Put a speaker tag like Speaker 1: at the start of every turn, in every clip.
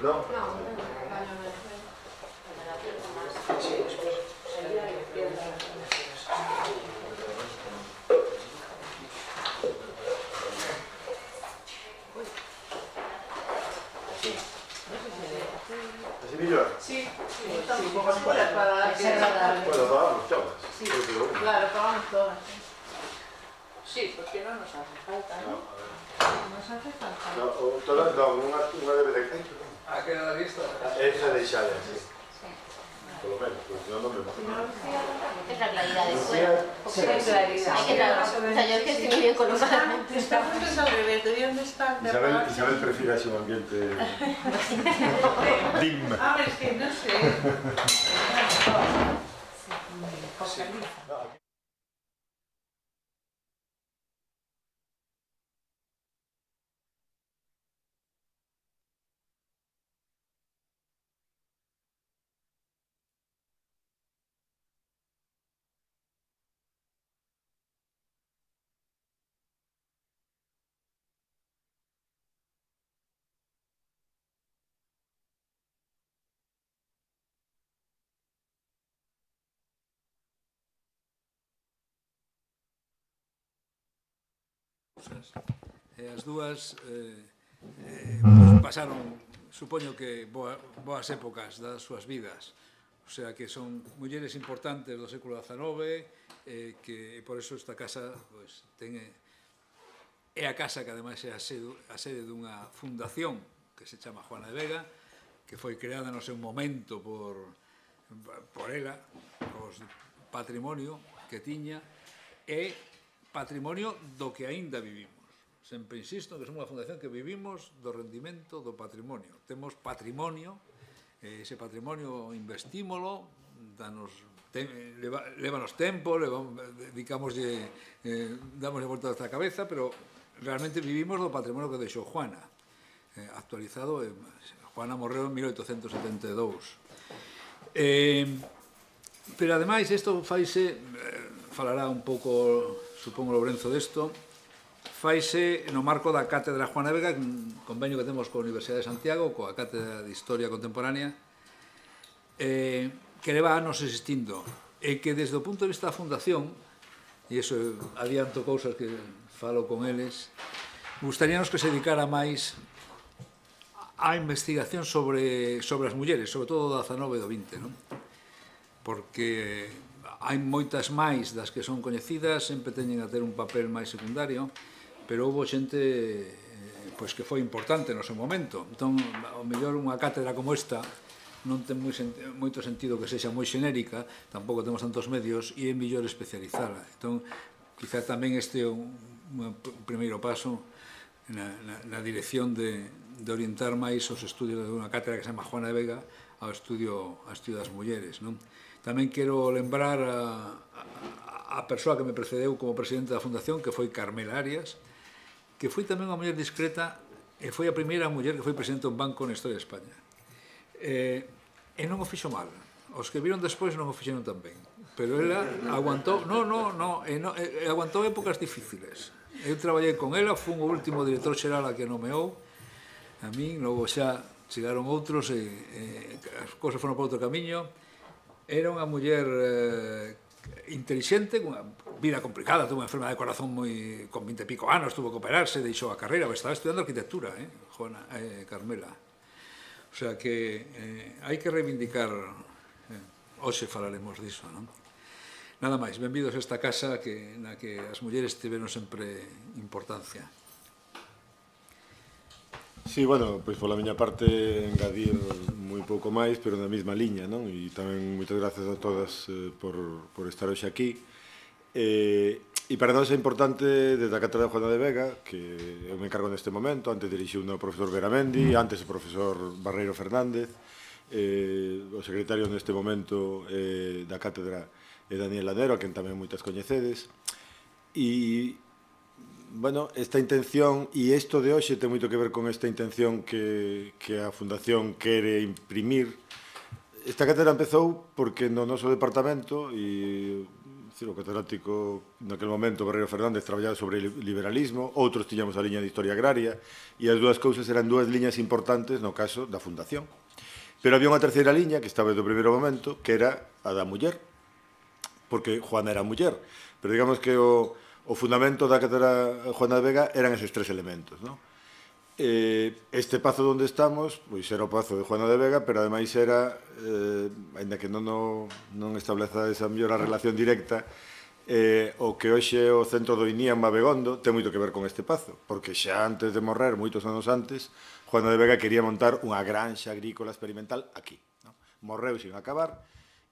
Speaker 1: No. ¿Así millor?
Speaker 2: Sí, estamos un poco fuera para ser agradable.
Speaker 1: Bueno, pagamos todas.
Speaker 2: Sí, claro, pagamos todas. Sí, porque no nos hace falta, ¿no? Nos hace falta.
Speaker 1: No, todas non, unha debe de caer.
Speaker 3: Ah, queda la vista.
Speaker 1: Esa deixada, sí. Por lo menos, porque non me imagino.
Speaker 4: Es la claridad de fuera.
Speaker 2: Sí, claridad.
Speaker 4: Hay que trabajar. O sea, yo es que estoy muy bien colocada.
Speaker 2: Estamos al revés, debían de estar de
Speaker 1: Isabel prefiere así un ambiente dim.
Speaker 2: Ah, es que no sé.
Speaker 3: As dúas pasaron, supoño que boas épocas das súas vidas, o sea que son mulleres importantes do século XIX, que por eso esta casa é a casa que ademais é a sede dunha fundación que se chama Juana de Vega, que foi creada no seu momento por ela, os patrimonio que tiña, e patrimonio do que aínda vivimos. Sempre insisto que somos unha fundación que vivimos do rendimento do patrimonio. Temos patrimonio, ese patrimonio investímolo, lévanos tempo, dedicámoslle, damoslle volta a esta cabeza, pero realmente vivimos do patrimonio que deixou Juana, actualizado. Juana morreu en 1872. Pero ademais, isto faise, falará un pouco, supongo, Lourenzo desto, faise no marco da Cátedra Juana de Vega, un convenio que temos coa Universidade de Santiago, coa Cátedra de Historia Contemporánea, que leva anos existindo, e que desde o punto de vista da fundación, e iso adianto cousas que falo con eles, gustaríanos que se dedicara máis a investigación sobre as mulleres, sobre todo do XIX e do XX, non? Porque hai moitas máis das que son coñecidas, sempre teñen a ter un papel máis secundario, pero houve xente que foi importante no seu momento. Entón, ao mellor unha cátedra como esta non ten moito sentido que sexa moi xenérica, tampouco temos tantos medios, e é mellor especializada. Entón, quizá tamén este é un primeiro paso na dirección de orientar máis os estudios de unha cátedra que se chama Juana de Vega ao estudio das mulleres. Tamén quero lembrar a persoa que me precedeu como presidente da fundación, que foi Carmela Arias, que foi tamén unha muller discreta e foi a primeira muller que foi presidente dun banco na historia de España. E non o fixo mal. Os que viron despois non o fixeron tan ben. Pero ela aguantou, aguantou épocas difíciles. Eu traballei con ela, fun o último director xeral a que nomeou a min, logo xa chegaron outros e as cousas foron por outro camiño. Era unha muller intelixente, con unha vida complicada, tuvo unha enfermedade de corazón con 20 e pico anos, tuvo que operarse, deixou a carreira, estaba estudiando arquitectura, Carmela. O sea que hai que reivindicar, hoxe falaremos diso, non? Nada máis, benvidos a esta casa na que as mulleres tiveron sempre importancia.
Speaker 1: Sí, bueno, pois pola miña parte engadir moi pouco máis, pero na mesma liña, non? E tamén moitas gracias a todas por estar hoxe aquí. E para nós é importante, desde a Cátedra de Juana de Vega, que eu me encargo neste momento, antes dirixiu o profesor Beramendi, antes o profesor Barreiro Fernández, o secretario neste momento da Cátedra é Daniel Lanero, a quen tamén moitas coñecedes. E bueno, esta intención, e isto de hoxe ten moito que ver con esta intención que a Fundación quere imprimir. Esta cátedra empezou porque no noso departamento, e o catedrático naquele momento, Barreiro Fernández, traballaba sobre liberalismo, outros tiñamos a liña de historia agraria, e as dúas cousas eran dúas liñas importantes no caso da fundación. Pero había unha terceira liña, que estaba do primeiro momento, que era a da muller, porque Juana era muller, pero digamos que o fundamento da cátedra Juana de Vega eran eses tres elementos, non? Este pazo onde estamos, pois era o pazo de Juana de Vega, pero ademais era, ainda que non estableza esa mellor relación directa, o que hoxe o centro do INIA en Mabegondo ten moito que ver con este pazo, porque xa antes de morrer, moitos anos antes, Juana de Vega quería montar unha granxa agrícola experimental aquí, non? Morreu sin acabar,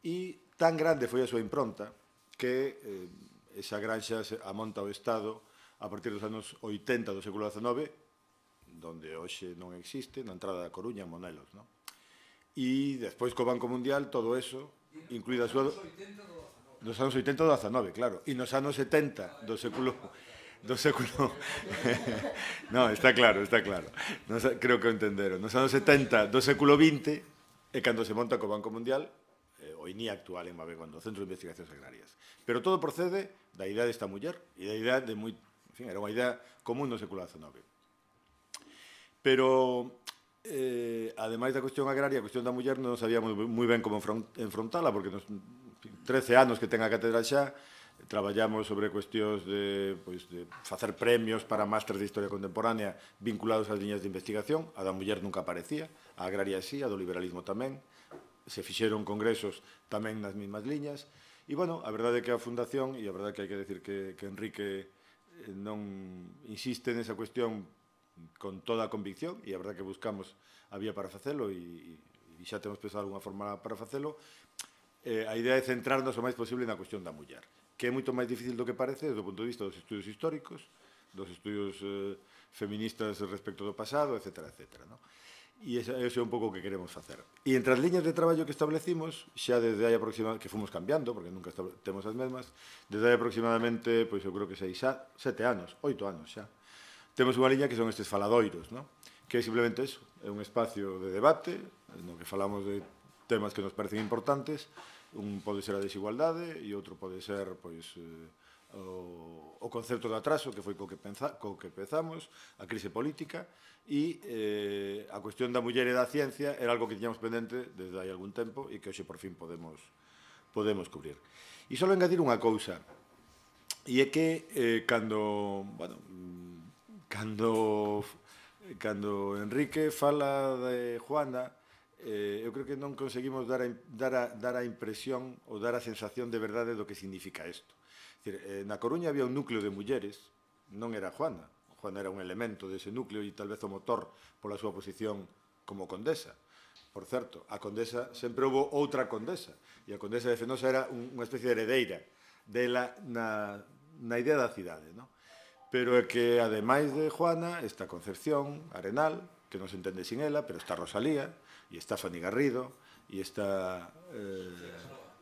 Speaker 1: e tan grande foi a súa impronta que esa granxa a monta o Estado a partir dos anos 80 do século XIX, donde hoxe non existe, na entrada da Coruña, en Monelos, non? E despois co Banco Mundial, todo eso, incluída a súa... Nos anos 80 do 19, claro. E nos anos 70 do século... Non, está claro, está claro. Creo que o entenderon. Nos anos 70 do século XX é cando se monta co Banco Mundial o INIA actual en Mabegondo, o Centro de Investigacións Agrarias. Pero todo procede da idea desta muller e da idea de moi... En fin, era unha idea común no século XIX. Pero, ademais da cuestión agraria, a cuestión da muller non sabíamos moi ben como enfrontala, porque nos 13 anos que ten a cátedra xa, traballamos sobre cuestións de facer premios para másteres de historia contemporánea vinculados ás liñas de investigación. A da muller nunca aparecía, a agraria sí, a do liberalismo tamén. Se fixeron congresos tamén nas mesmas liñas. E, bueno, a verdade é que a Fundación, e a verdade que hai que decir que Enrique non insiste nesa cuestión con toda a convicción, e a verdade que buscamos a vía para facelo, e xa temos pensado alguna forma para facelo. A idea é centrarnos o máis posible na cuestión da muller, que é moito máis difícil do que parece desde o punto de vista dos estudios históricos, dos estudios feministas respecto do pasado, etc. E ese é un pouco o que queremos facer. E entre as liñas de traballo que establecimos, xa desde hai aproximadamente, que fomos cambiando, porque nunca temos as mesmas, desde hai aproximadamente, pois eu creo que 7 anos, 8 anos xa, temos unha liña que son estes faladoiros, non? Que é simplemente eso, é un espacio de debate, no que falamos de temas que nos parecen importantes. Un pode ser a desigualdade e outro pode ser o concepto de atraso, que foi co que empezamos, a crise política, e a cuestión da muller e da ciencia era algo que tiñamos pendente desde hai algún tempo e que hoxe por fin podemos cubrir. E só engadir unha cousa, e é que cando Enrique fala de Juana, eu creo que non conseguimos dar a impresión ou dar a sensación de verdade do que significa isto. Na Coruña había un núcleo de mulleres, non era Juana. Juana era un elemento dese núcleo e tal vez o motor pola súa posición como condesa. Por certo, a condesa sempre houve outra condesa, e a condesa de Fenosa era unha especie de heredeira dela na idea da cidade, non? Pero é que, ademais de Juana, está Concepción Arenal, que non se entende sin ela, pero está Rosalía, e está Fanny Garrido, e está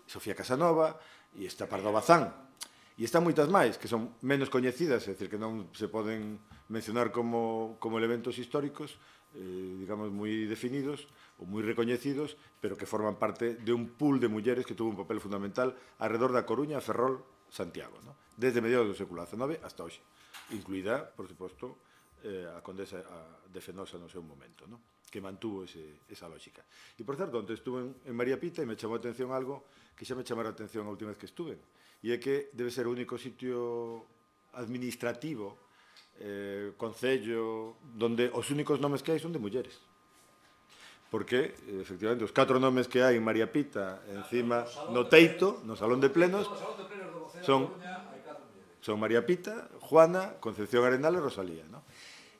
Speaker 1: Sofía Casanova, e está Pardo Bazán. E están moitas máis, que son menos coñecidas, é dicir, que non se poden mencionar como elementos históricos, digamos, moi definidos, ou moi recoñecidos, pero que forman parte de un pool de mulleres que tuvo un papel fundamental alrededor da Coruña, Ferrol, Santiago, ¿no? Desde mediados do século XIX hasta hoxe, incluída, por suposto, a condesa de Fenosa no seu momento, ¿no? Que mantuvo esa lógica. E, por certo, antes estuve en María Pita e me chamou a atención algo que xa me chamara a atención a última vez que estuve, e é que debe ser o único sitio administrativo, concello, donde os únicos nomes que hai son de mulleres. Porque, efectivamente, os 4 nomes que hai en María Pita, encima, no teito, no salón de plenos, son María Pita, Juana, Concepción Arenal e Rosalía, ¿no?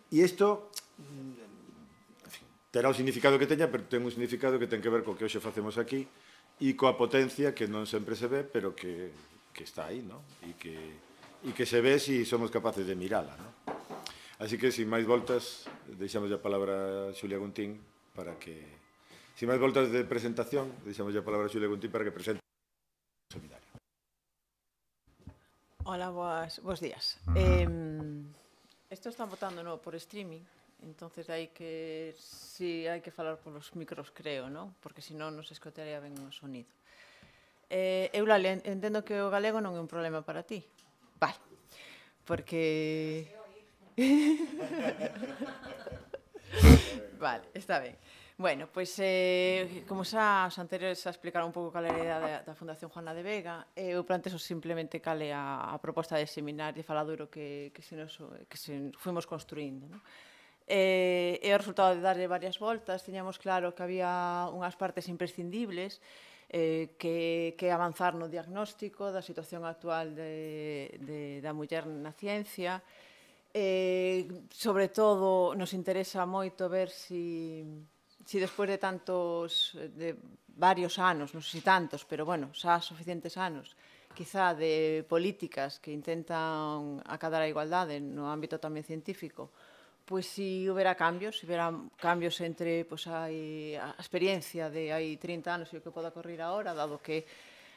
Speaker 1: E isto, en fin, terá o significado que teña, pero ten un significado que ten que ver co que hoxe facemos aquí e coa potencia que non sempre se ve, pero que está aí, ¿no? E que se ve se somos capaces de mirala, ¿no? Así que, sin máis voltas, deixamos a palabra a Xulia Guntín para que... Sin máis voltas de presentación, deixamos a palabra a Xulia Guntín para que presente o seminario.
Speaker 2: Hola, bos días. Isto están votando por streaming, entonces hai que falar polos micros, creo, non? Porque senón non se escoitaría ben o sonido. Eulalia, entendo que o galego non é un problema para ti. Vale, porque... Vale, está ben. Bueno, pois, como xa os anteriores xa explicaron un pouco cal é a idea da Fundación Juana de Vega, eu plantexo simplemente cal é a proposta de seminario e faladoiro que fuimos construindo, non? E o resultado de darlle varias voltas, tiñamos claro que había unhas partes imprescindibles, que avanzar no diagnóstico da situación actual da muller na ciencia. Sobre todo, nos interesa moito ver si despois de varios anos, non sei se tantos, pero bueno, xa suficientes anos, quizá de políticas que intentan acadar a igualdade no ámbito tamén científico, pois si houbera cambios entre a experiencia de hai 30 anos e o que pode ocorrer agora, dado que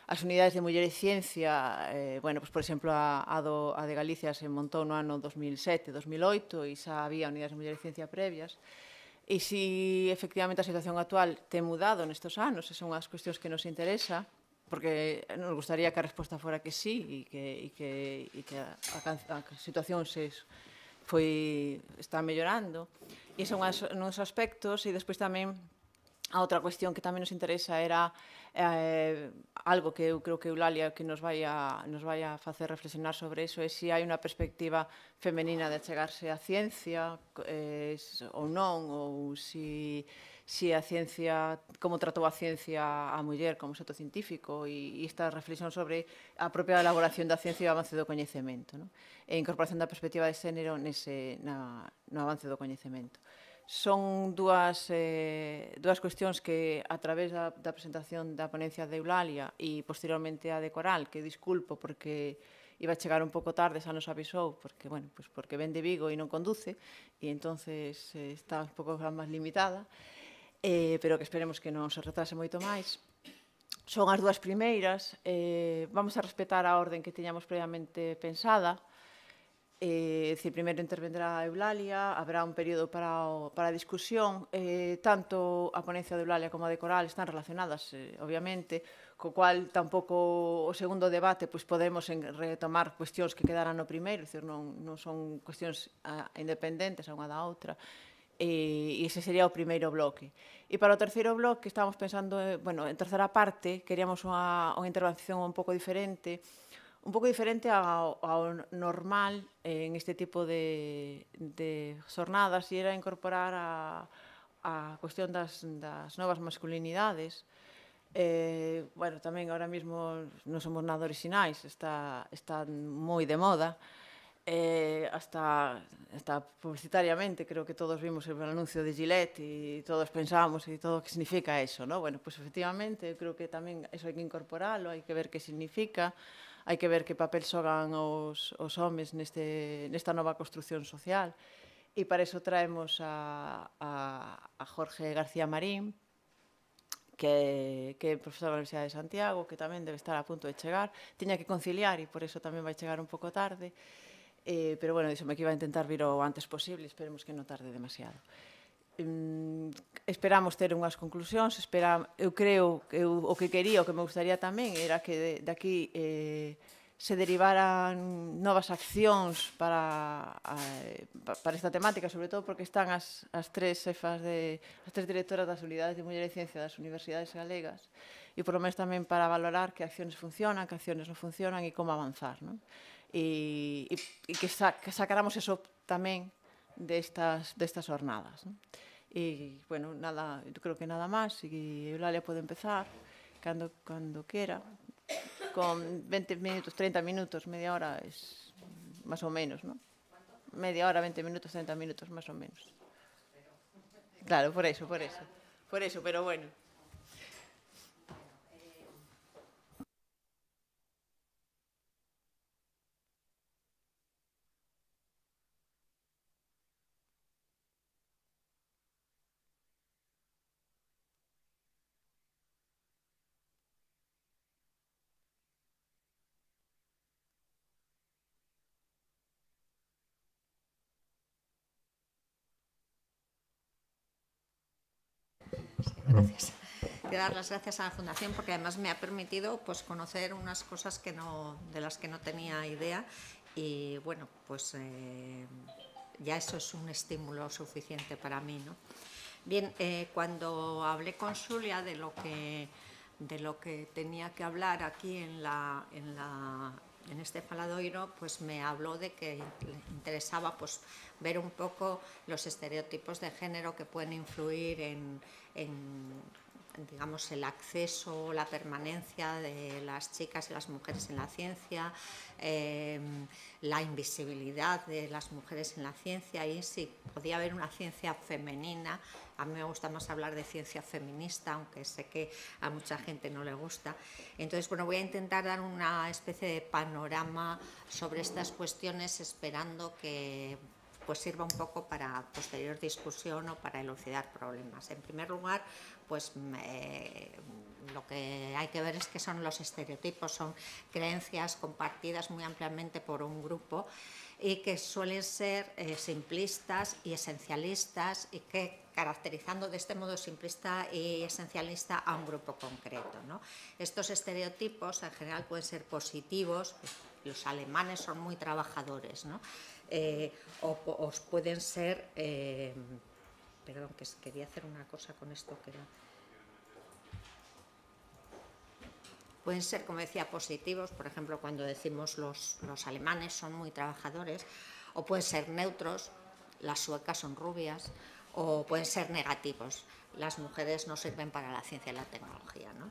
Speaker 2: as unidades de Muller e Ciencia, por exemplo, a de Galicia se montou no ano 2007-2008 e xa había unidades de Muller e Ciencia previas. E se efectivamente a situación actual ten mudado nestes anos, e son as cuestións que nos interesa, porque nos gustaría que a resposta fora que sí e que a situación está mellorando. E son uns aspectos, e despois tamén a outra cuestión que tamén nos interesa era algo que eu creo que Eulalia que nos vai a facer reflexionar sobre iso, é se hai unha perspectiva femenina de achegarse á ciencia ou non, ou se a ciencia, como tratou a ciencia a muller como xeito científico, e esta reflexión sobre a propia elaboración da ciencia e o avance do coñecemento, e a incorporación da perspectiva de xénero no avance do coñecemento. Son dúas cuestións que, a través da presentación da ponencia de Eulalia e posteriormente a de Coral, que disculpo porque iba a chegar un pouco tarde, xa nos avisou, porque ven de Vigo e non conduce, e entonces está un pouco máis limitada, pero que esperemos que non se retrase moito máis. Son as dúas primeiras, vamos a respetar a orden que teñamos previamente pensada. Primeiro intervendrá Eulalia, haberá un período para a discusión. Tanto a ponencia de Eulalia como a de Coral están relacionadas, obviamente, co cual tampouco o segundo debate podemos retomar cuestións que quedaran no primeiro, non son cuestións independentes a unha da outra, e ese sería o primeiro bloque. E para o terceiro bloque estamos pensando, en terceira parte, queríamos unha intervención un pouco diferente ao normal en este tipo de xornadas, e era incorporar a cuestión das novas masculinidades. Tamén ahora mesmo non somos nada orixinais, está moi de moda, hasta publicitariamente, creo que todos vimos el anuncio de Gillette e todos pensamos e todo o que significa eso, non? Efectivamente, creo que tamén eso hai que incorporalo, hai que ver que significa, hai que ver que papel xogan os homes nesta nova construción social, e para iso traemos a Jorge García Marín, que é profesor da Universidade de Santiago, que tamén debe estar a punto de chegar. Tiña que conciliar e por iso tamén vai chegar un pouco tarde, pero díxome que iba a intentar vir o antes posible, esperemos que non tarde demasiado. Esperamos ter unhas conclusións, eu creo que o que quería, o que me gustaría tamén, era que de aquí se derivaran novas accións para esta temática, sobre todo porque están as tres directoras das unidades de Muller e Ciencia das universidades galegas, e por lo menos tamén para valorar que accións funcionan, que accións non funcionan e como avanzar, e que sacáramos eso tamén destas jornadas. E, nada, eu creo que nada máis, e Eulalia pode empezar cando quera, con 20 minutos, 30 minutos, media hora, máis ou menos, non? Media hora, 20 minutos, 30 minutos, máis ou menos. Claro, por eso, pero bueno.
Speaker 5: Gracias. que dar las gracias a la Fundación porque además me ha permitido pues conocer unas cosas de las que no tenía idea y bueno, pues ya eso es un estímulo suficiente para mí, ¿no? Bien, cuando hablé con Xulia de lo que tenía que hablar aquí en este faladoiro, pues me habló de que le interesaba pues ver un poco los estereotipos de género que pueden influir en digamos, el acceso, la permanencia de las chicas y las mujeres en la ciencia, la invisibilidad de las mujeres en la ciencia y si podía haber una ciencia femenina. A mí me gusta más hablar de ciencia feminista, aunque sé que a mucha gente no le gusta. Entonces, bueno, voy a intentar dar una especie de panorama sobre estas cuestiones, esperando que pues sirva un poco para posterior discusión o para elucidar problemas. En primer lugar, pues lo que hay que ver es qué son los estereotipos, son creencias compartidas muy ampliamente por un grupo y que suelen ser simplistas y esencialistas y que caracterizando de este modo simplista y esencialista a un grupo concreto, ¿no? Estos estereotipos en general pueden ser positivos, los alemanes son muy trabajadores, ¿no? O pueden ser, perdón, que quería hacer una cosa con esto que era... Pueden ser, como decía, positivos, por ejemplo, cuando decimos los alemanes son muy trabajadores, o pueden ser neutros, las suecas son rubias, o pueden ser negativos, las mujeres no sirven para la ciencia y la tecnología, ¿no?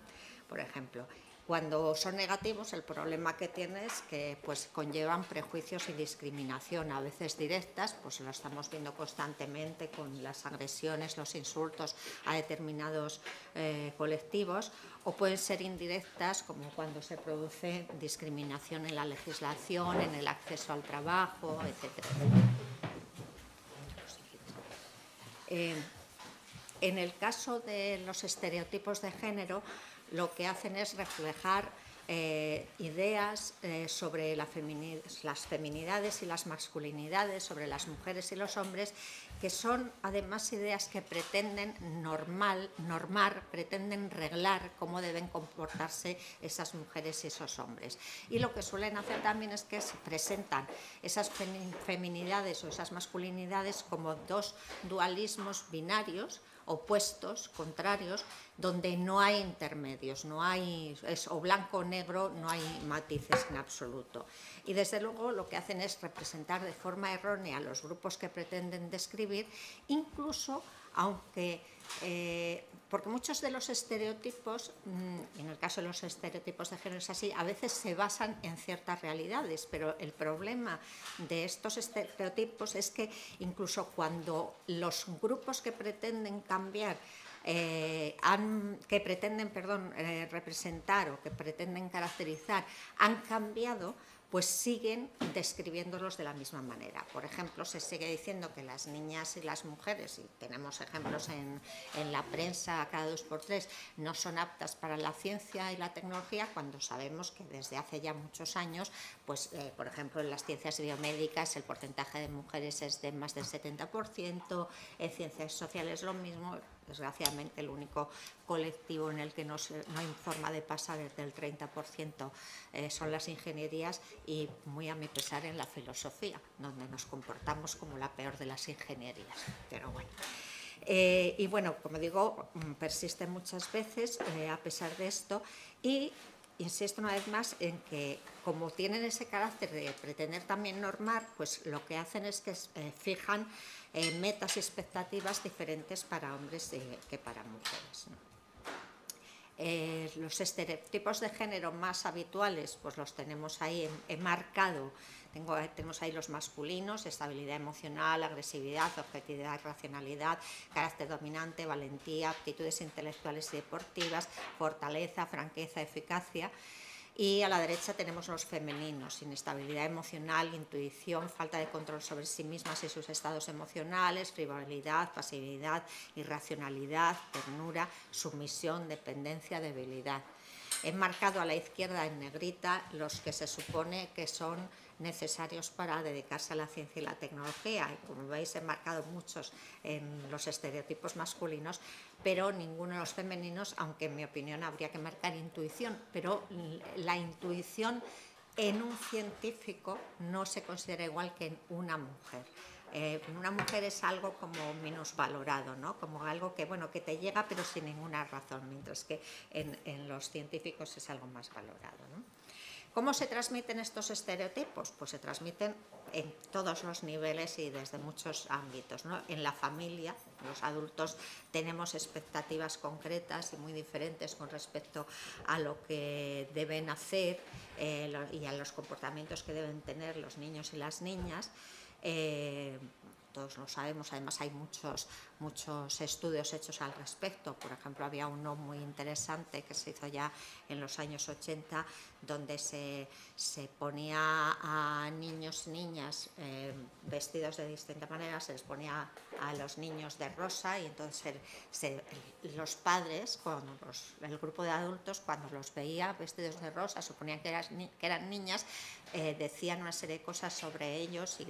Speaker 5: Por ejemplo, cuando son negativos, el problema que tienen es que pues, conllevan prejuicios y discriminación, a veces directas, pues lo estamos viendo constantemente con las agresiones, los insultos a determinados colectivos, o pueden ser indirectas, como cuando se produce discriminación en la legislación, en el acceso al trabajo, etc. En el caso de los estereotipos de género, lo que hacen es reflejar ideas sobre las feminidades y las masculinidades, sobre las mujeres y los hombres, que son además ideas que pretenden normar, pretenden reglar cómo deben comportarse esas mujeres y esos hombres. Y lo que suelen hacer también es que se presentan esas feminidades o esas masculinidades como dos dualismos binarios, opuestos, contrarios, donde no hay intermedios, no hay, es o blanco o negro, no hay matices en absoluto. Y desde luego lo que hacen es representar de forma errónea los grupos que pretenden describir, incluso aunque, porque muchos de los estereotipos, en el caso de los estereotipos de género es así, a veces se basan en ciertas realidades, pero el problema de estos estereotipos es que incluso cuando los grupos que pretenden cambiar, representar o que pretenden caracterizar han cambiado, pues siguen describiéndolos de la misma manera. Por ejemplo, se sigue diciendo que las niñas y las mujeres, y tenemos ejemplos en la prensa cada 2 por 3, no son aptas para la ciencia y la tecnología, cuando sabemos que desde hace ya muchos años, pues, por ejemplo, en las ciencias biomédicas el porcentaje de mujeres es de más del 70%, en ciencias sociales lo mismo. Desgraciadamente, el único colectivo en el que no hay forma de pasar es del 30%, son las ingenierías y, muy a mi pesar, en la filosofía, donde nos comportamos como la peor de las ingenierías. Pero bueno. Y bueno, como digo, persiste muchas veces a pesar de esto y insisto una vez más en que como tienen ese carácter de pretender también normar, pues lo que hacen es que fijan metas y expectativas diferentes para hombres que para mujeres, ¿no? Los estereotipos de género más habituales pues los tenemos ahí marcado. Tenemos ahí los masculinos: estabilidad emocional, agresividad, objetividad, racionalidad, carácter dominante, valentía, aptitudes intelectuales y deportivas, fortaleza, franqueza, eficacia. Y a la derecha tenemos los femeninos: inestabilidad emocional, intuición, falta de control sobre sí mismas y sus estados emocionales, frivolidad, pasividad, irracionalidad, ternura, sumisión, dependencia, debilidad. He marcado a la izquierda en negrita los que se supone que son necesarios para dedicarse a la ciencia y la tecnología. Y como veis, he marcado muchos en los estereotipos masculinos, pero ninguno de los femeninos, aunque en mi opinión habría que marcar intuición, pero la intuición en un científico no se considera igual que en una mujer. Una mujer es algo como minusvalorado, ¿no? Como algo que, bueno, que te llega pero sin ninguna razón, mientras que en los científicos es algo más valorado, ¿no? ¿Cómo se transmiten estos estereotipos? Pues se transmiten en todos los niveles y desde muchos ámbitos, ¿no? En la familia, los adultos tenemos expectativas concretas y muy diferentes con respecto a lo que deben hacer y a los comportamientos que deben tener los niños y las niñas. Todos lo sabemos, además hay muchos estudios hechos al respecto. Por ejemplo, había uno muy interesante que se hizo ya en los años 80, donde se ponía a niños y niñas vestidos de distinta manera, se les ponía a los niños de rosa, y entonces los padres, el grupo de adultos, cuando los veía vestidos de rosa, suponían que eran niñas, decían una serie de cosas sobre ellos y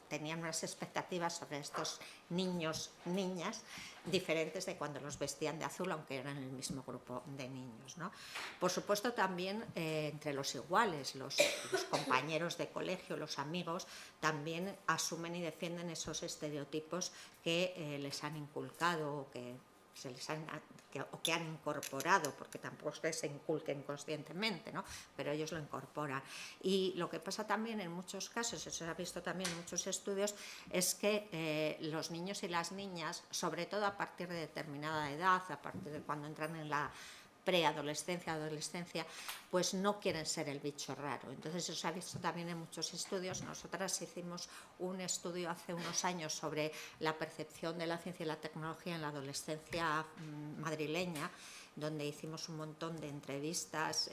Speaker 5: tenían unas expectativas sobre estos niños, niñas, diferentes de cuando los vestían de azul, aunque eran el mismo grupo de niños, ¿no? Por supuesto, también entre los iguales, los compañeros de colegio, los amigos, también asumen y defienden esos estereotipos que les han inculcado o que han incorporado, porque tampoco es que se inculquen conscientemente, ¿no? Pero ellos lo incorporan. Y lo que pasa también en muchos casos, eso se ha visto también en muchos estudios, es que los niños y las niñas, sobre todo a partir de determinada edad, a partir de cuando entran en la preadolescencia, adolescencia, pues no quieren ser el bicho raro. Entonces eso se ha visto también en muchos estudios. Nosotras hicimos un estudio hace unos años sobre la percepción de la ciencia y la tecnología en la adolescencia madrileña, donde hicimos un montón de entrevistas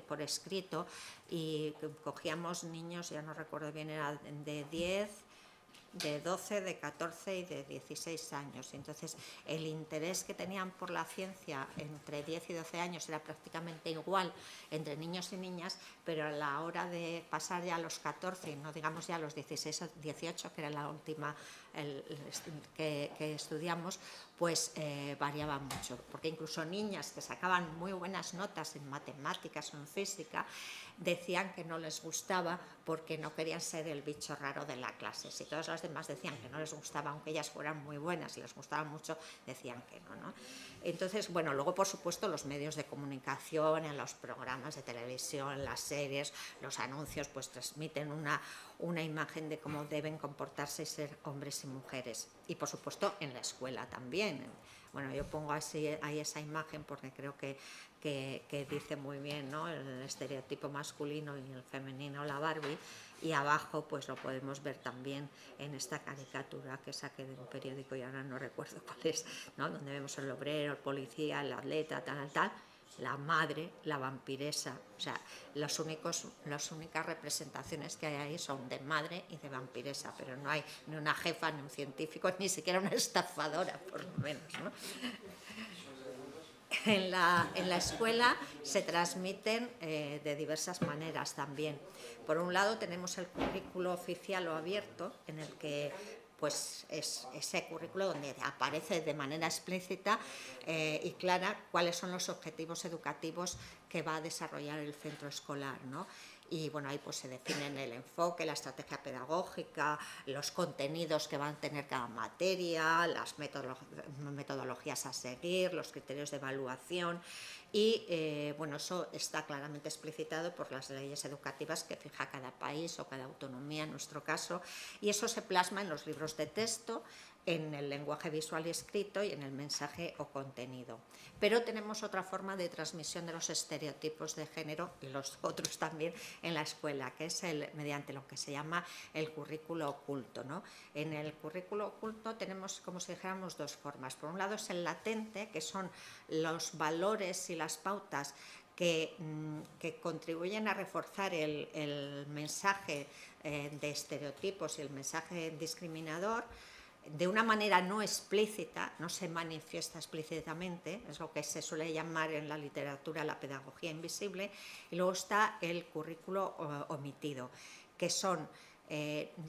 Speaker 5: por escrito y cogíamos niños, ya no recuerdo bien, era de 10, de 12, de 14 y de 16 años. Entonces, el interés que tenían por la ciencia entre 10 y 12 años era prácticamente igual entre niños y niñas, pero a la hora de pasar ya a los 14, y no digamos ya a los 16 o 18, que era la última que estudiamos, pues variaba mucho, porque incluso niñas que sacaban muy buenas notas en matemáticas o en física decían que no les gustaba porque no querían ser el bicho raro de la clase. Si todas las demás decían que no les gustaba, aunque ellas fueran muy buenas y les gustaba mucho, decían que no, ¿no? Entonces, bueno, luego por supuesto los medios de comunicación, en los programas de televisión, las series, los anuncios, pues transmiten una imagen de cómo deben comportarse y ser hombres y mujeres. Y por supuesto en la escuela también. Bueno, yo pongo ahí esa imagen porque creo que dice muy bien, ¿no?, el estereotipo masculino y el femenino, la Barbie, y abajo pues lo podemos ver también en esta caricatura que saqué de un periódico y ahora no recuerdo cuál es, ¿no?, donde vemos el obrero, el policía, el atleta, tal, la madre, la vampiresa. O sea, las únicas representaciones que hay ahí son de madre y de vampiresa, pero no hay ni una jefa, ni un científico, ni siquiera una estafadora, por lo menos, ¿no? En la escuela se transmiten de diversas maneras también. Por un lado tenemos el currículo oficial o abierto, en el que pues es ese currículo donde aparece de manera explícita y clara cuáles son los objetivos educativos que va a desarrollar el centro escolar, ¿no? Y bueno, ahí pues se definen el enfoque, la estrategia pedagógica, los contenidos que van a tener cada materia, las metodologías a seguir, los criterios de evaluación y bueno, eso está claramente explicitado por las leyes educativas que fija cada país o cada autonomía en nuestro caso, y eso se plasma en los libros de texto, en el lenguaje visual y escrito y en el mensaje o contenido. Pero tenemos otra forma de transmisión de los estereotipos de género y los otros también en la escuela, que es mediante lo que se llama el currículo oculto, ¿no? En el currículo oculto tenemos, como si dijéramos, dos formas. Por un lado es el latente, que son los valores y las pautas que contribuyen a reforzar el mensaje de estereotipos y el mensaje discriminador, de una manera no explícita, no se manifiesta explícitamente, es lo que se suele llamar en la literatura la pedagogía invisible. Y luego está el currículo omitido, que son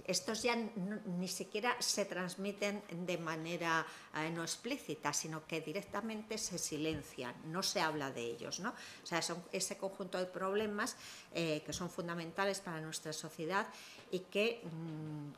Speaker 5: estos ya ni siquiera se transmiten de manera no explícita, sino que directamente se silencian, no se habla de ellos, ¿no? O sea, son ese conjunto de problemas que son fundamentales para nuestra sociedad y que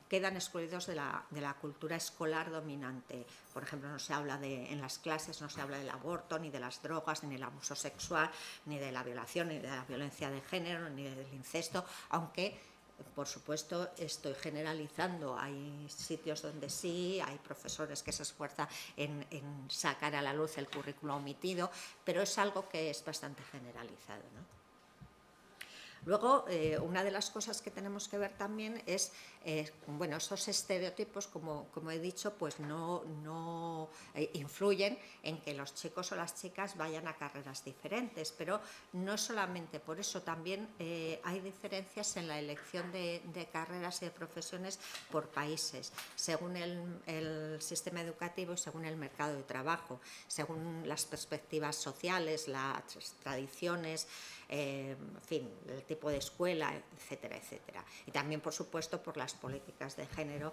Speaker 5: quedan excluidos de la cultura escolar dominante. Por ejemplo, no se habla en las clases, no se habla del aborto, ni de las drogas, ni del abuso sexual, ni de la violación, ni de la violencia de género, ni del incesto, aunque por supuesto estoy generalizando, hay sitios donde sí, hay profesores que se esfuerzan en sacar a la luz el currículo omitido, pero es algo que es bastante generalizado, ¿no? Luego, una de las cosas que tenemos que ver también es, bueno, esos estereotipos, como he dicho, pues no influyen en que los chicos o las chicas vayan a carreras diferentes, pero no solamente por eso, también hay diferencias en la elección de carreras y de profesiones por países, según el sistema educativo y según el mercado de trabajo, según las perspectivas sociales, las tradiciones, en fin, el tipo de escuela, etcétera, etcétera. Y también, por supuesto, por las políticas de género,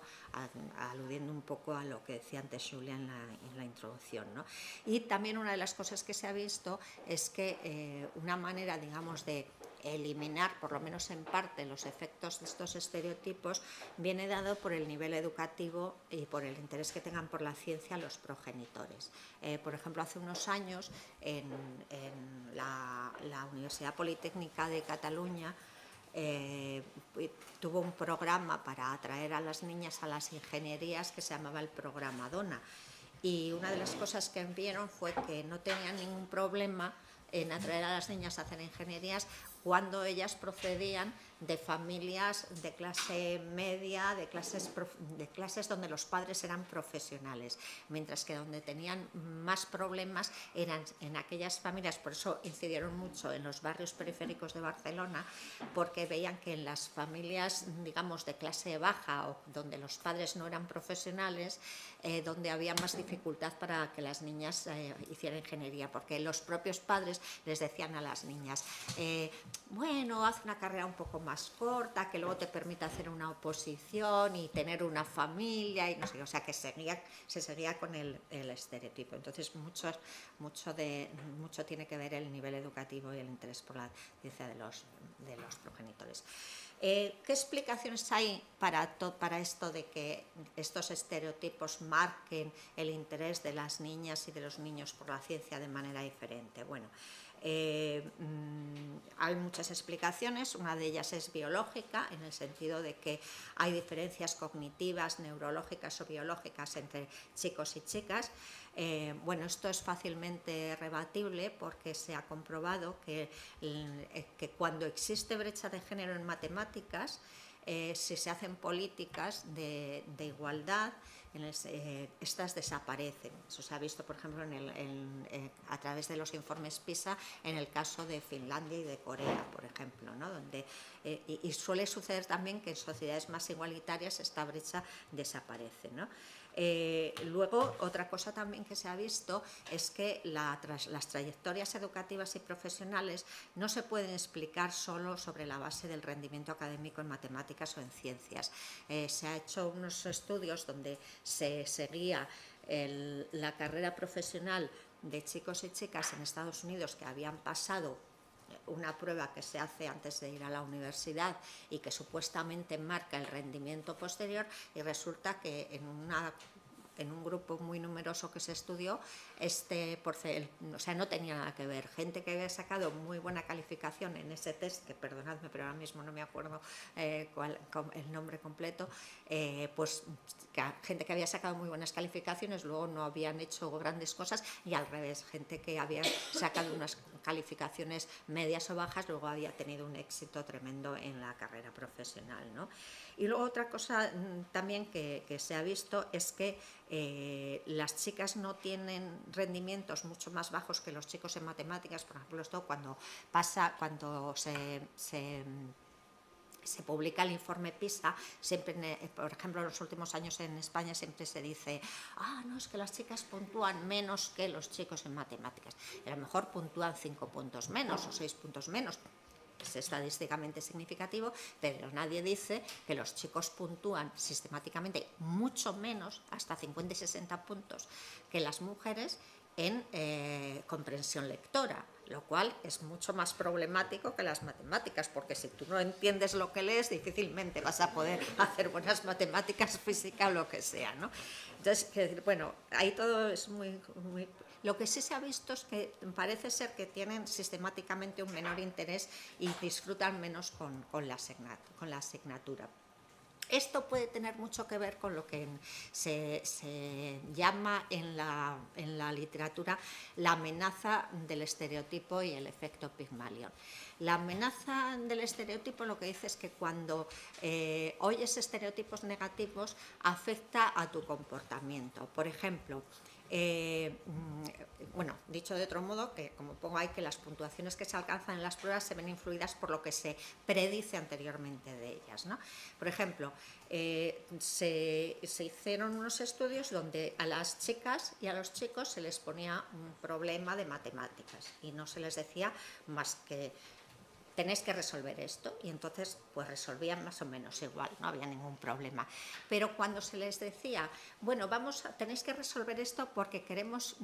Speaker 5: aludiendo un poco a lo que decía antes Julia en la introducción, ¿no? Y también una de las cosas que se ha visto es que una manera, digamos, de eliminar, por lo menos en parte, los efectos de estos estereotipos viene dado por el nivel educativo y por el interés que tengan por la ciencia los progenitores. Por ejemplo, hace unos años en la Universidad Politécnica de Cataluña tuvo un programa para atraer a las niñas a las ingenierías que se llamaba el programa Dona, y una de las cosas que vieron fue que no tenían ningún problema en atraer a las niñas a hacer ingenierías cuando ellas procedían de familias de clase media, de clases donde los padres eran profesionales, mientras que donde tenían más problemas eran en aquellas familias. Por eso incidieron mucho en los barrios periféricos de Barcelona, porque veían que en las familias, digamos, de clase baja o donde los padres no eran profesionales, donde había más dificultad para que las niñas hicieran ingeniería, porque los propios padres les decían a las niñas, bueno, haz una carrera un poco más corta, que luego te permita hacer una oposición y tener una familia, y no sé, o sea, que se seguía con el estereotipo. Entonces, mucho tiene que ver el nivel educativo y el interés por la ciencia de los progenitores. ¿Qué explicaciones hay para esto de que estos estereotipos marquen el interés de las niñas y de los niños por la ciencia de manera diferente? Bueno, hay muchas explicaciones. Una de ellas es biológica, en el sentido de que hay diferencias cognitivas, neurológicas o biológicas entre chicos y chicas. Bueno, esto es fácilmente rebatible porque se ha comprobado que cuando existe brecha de género en matemáticas, si se hacen políticas de igualdad, estas desaparecen. Eso se ha visto, por ejemplo, a través de los informes PISA en el caso de Finlandia y de Corea, por ejemplo, ¿no? Y suele suceder también que en sociedades más igualitarias esta brecha desaparece, ¿no? Luego, otra cosa también que se ha visto es que las trayectorias educativas y profesionales no se pueden explicar solo sobre la base del rendimiento académico en matemáticas o en ciencias. Se ha hecho unos estudios donde se seguía la carrera profesional de chicos y chicas en Estados Unidos que habían pasado una prueba que se hace antes de ir a la universidad y que supuestamente marca el rendimiento posterior, y resulta que en un grupo muy numeroso que se estudió, o sea, no tenía nada que ver. Gente que había sacado muy buena calificación en ese test, que perdonadme, pero ahora mismo no me acuerdo el nombre completo, pues gente que había sacado muy buenas calificaciones luego no habían hecho grandes cosas, y al revés, gente que había sacado unas calificaciones medias o bajas luego había tenido un éxito tremendo en la carrera profesional, ¿no? Y luego otra cosa también que se ha visto es que las chicas no tienen rendimientos mucho más bajos que los chicos en matemáticas. Por ejemplo, esto cuando se publica el informe PISA, siempre, por ejemplo, en los últimos años en España siempre se dice, no, es que las chicas puntúan menos que los chicos en matemáticas. Y a lo mejor puntúan 5 puntos menos o 6 puntos menos. es estadísticamente significativo, pero nadie dice que los chicos puntúan sistemáticamente mucho menos, hasta 50 y 60 puntos, que las mujeres en comprensión lectora, lo cual es mucho más problemático que las matemáticas, porque si tú no entiendes lo que lees, difícilmente vas a poder hacer buenas matemáticas, física o lo que sea, ¿no? Entonces, bueno, ahí todo es muy... Lo que sí se ha visto es que parece ser que tienen sistemáticamente un menor interés y disfrutan menos con la asignatura. Esto puede tener mucho que ver con lo que se llama en la literatura la amenaza del estereotipo y el efecto Pigmalión. La amenaza del estereotipo lo que dice es que cuando oyes estereotipos negativos afecta a tu comportamiento. Por ejemplo, bueno, dicho de otro modo, que como pongo ahí, que las puntuaciones que se alcanzan en las pruebas se ven influidas por lo que se predice anteriormente de ellas, ¿no? Por ejemplo, se hicieron unos estudios donde a las chicas y a los chicos se les ponía un problema de matemáticas y no se les decía más que tenéis que resolver esto, y entonces pues resolvían más o menos igual, no había ningún problema. Pero cuando se les decía, bueno, tenéis que resolver esto porque queremos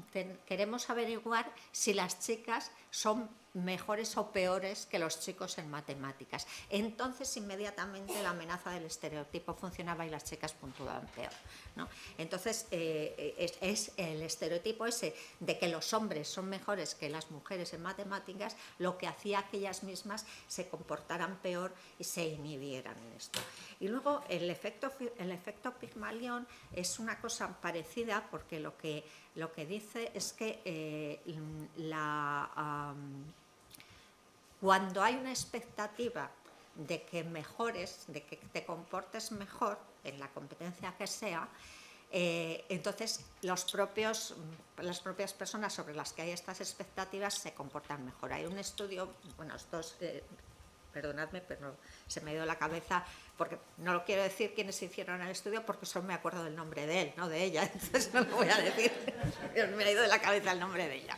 Speaker 5: averiguar si las chicas son mejores o peores que los chicos en matemáticas, entonces inmediatamente la amenaza del estereotipo funcionaba y las chicas puntuaban peor, ¿no? Entonces es el estereotipo ese de que los hombres son mejores que las mujeres en matemáticas lo que hacía que ellas mismas se comportaran peor y se inhibieran en esto. Y luego el efecto Pigmalión es una cosa parecida, porque lo que dice es que cuando hay una expectativa de que mejores, de que te comportes mejor en la competencia que sea, entonces las propias personas sobre las que hay estas expectativas se comportan mejor. Hay un estudio, bueno, estos, perdonadme, pero se me ha ido la cabeza, porque no lo quiero decir quiénes hicieron el estudio, porque solo me acuerdo del nombre de él, no de ella, entonces no lo voy a decir, me ha ido de la cabeza el nombre de ella.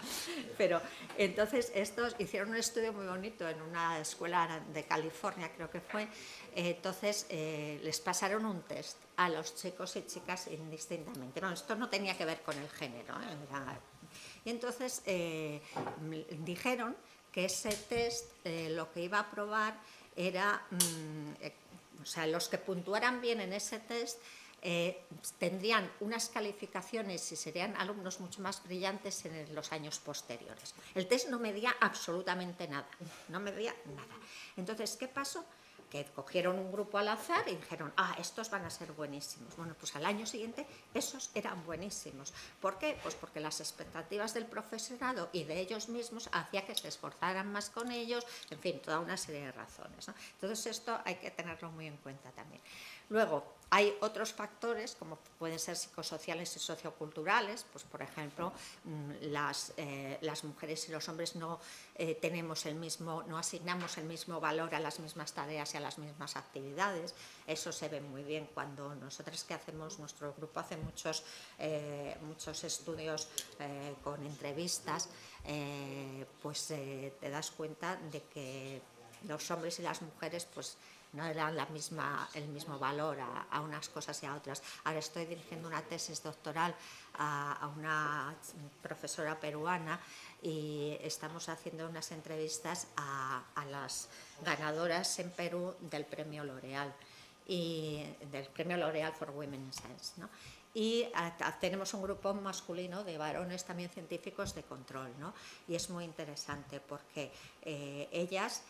Speaker 5: Pero entonces estos hicieron un estudio muy bonito en una escuela de California, creo que fue. Entonces les pasaron un test a los chicos y chicas indistintamente. No, esto no tenía que ver con el género, y entonces dijeron que ese test lo que iba a probar era, o sea, los que puntuaran bien en ese test tendrían unas calificaciones y serían alumnos mucho más brillantes en los años posteriores. El test no medía absolutamente nada, no medía nada. Entonces, ¿qué pasó? Que cogieron un grupo al azar y dijeron, estos van a ser buenísimos. Bueno, pues al año siguiente esos eran buenísimos. ¿Por qué? Pues porque las expectativas del profesorado y de ellos mismos hacía que se esforzaran más con ellos, en fin, toda una serie de razones, ¿no? Entonces esto hay que tenerlo muy en cuenta también. Luego, hay otros factores, como pueden ser psicosociales y socioculturales, pues por ejemplo, las mujeres y los hombres no asignamos el mismo valor a las mismas tareas y a las mismas actividades. Eso se ve muy bien cuando nosotros que hacemos, nuestro grupo hace muchos estudios con entrevistas, pues te das cuenta de que los hombres y las mujeres pues no le dan el mismo valor a unas cosas y a otras. Ahora estoy dirigiendo una tesis doctoral a una profesora peruana y estamos haciendo unas entrevistas a las ganadoras en Perú del premio L'Oréal y del premio L'Oréal for Women in Science, ¿no? Y tenemos un grupo masculino de varones también científicos de control, ¿no? Y es muy interesante porque ellas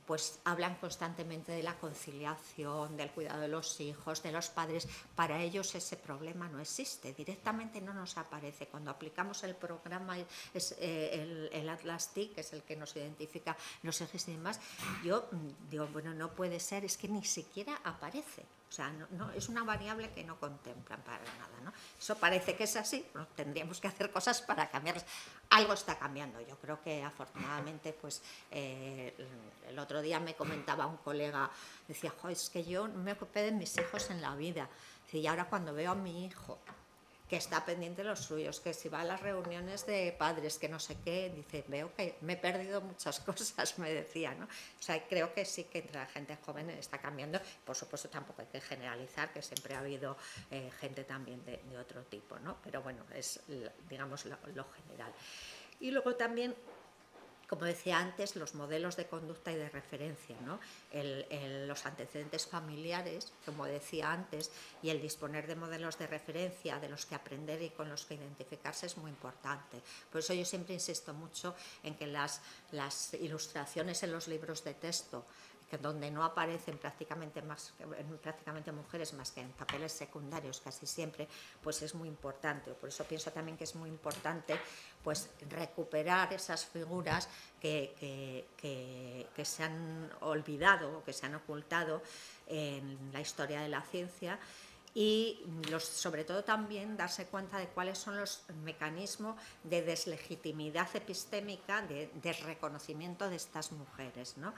Speaker 5: pues hablan constantemente de la conciliación, del cuidado de los hijos, de los padres. Para ellos ese problema no existe, directamente no nos aparece. Cuando aplicamos el programa, el Atlas TIC, que es el que nos identifica los ejes y demás, yo digo, bueno, no puede ser, es que ni siquiera aparece. O sea, no, es una variable que no contemplan para nada, ¿no? Eso parece que es así, ¿no? Tendríamos que hacer cosas para cambiarlas. Algo está cambiando. Yo creo que afortunadamente, pues el otro día me comentaba un colega, decía, es que yo no me ocupé de mis hijos en la vida. Y ahora cuando veo a mi hijo que está pendiente de los suyos, que si va a las reuniones de padres, que no sé qué, dice, veo que me he perdido muchas cosas, me decía, ¿no? O sea, creo que sí que entre la gente joven está cambiando. Por supuesto, tampoco hay que generalizar, que siempre ha habido gente también de otro tipo, ¿no? Pero bueno, es, digamos, lo general. Y luego también, como decía antes, los modelos de conducta y de referencia, ¿no? Los antecedentes familiares, como decía antes, y el disponer de modelos de referencia de los que aprender y con los que identificarse es muy importante. Por eso yo siempre insisto mucho en que las ilustraciones en los libros de texto, que donde no aparecen prácticamente mujeres más que en papeles secundarios casi siempre, pues es muy importante. Por eso pienso también que es muy importante pues recuperar esas figuras que se han olvidado o que se han ocultado en la historia de la ciencia, y sobre todo también darse cuenta de cuáles son los mecanismos de deslegitimidad epistémica, de reconocimiento de estas mujeres, ¿no?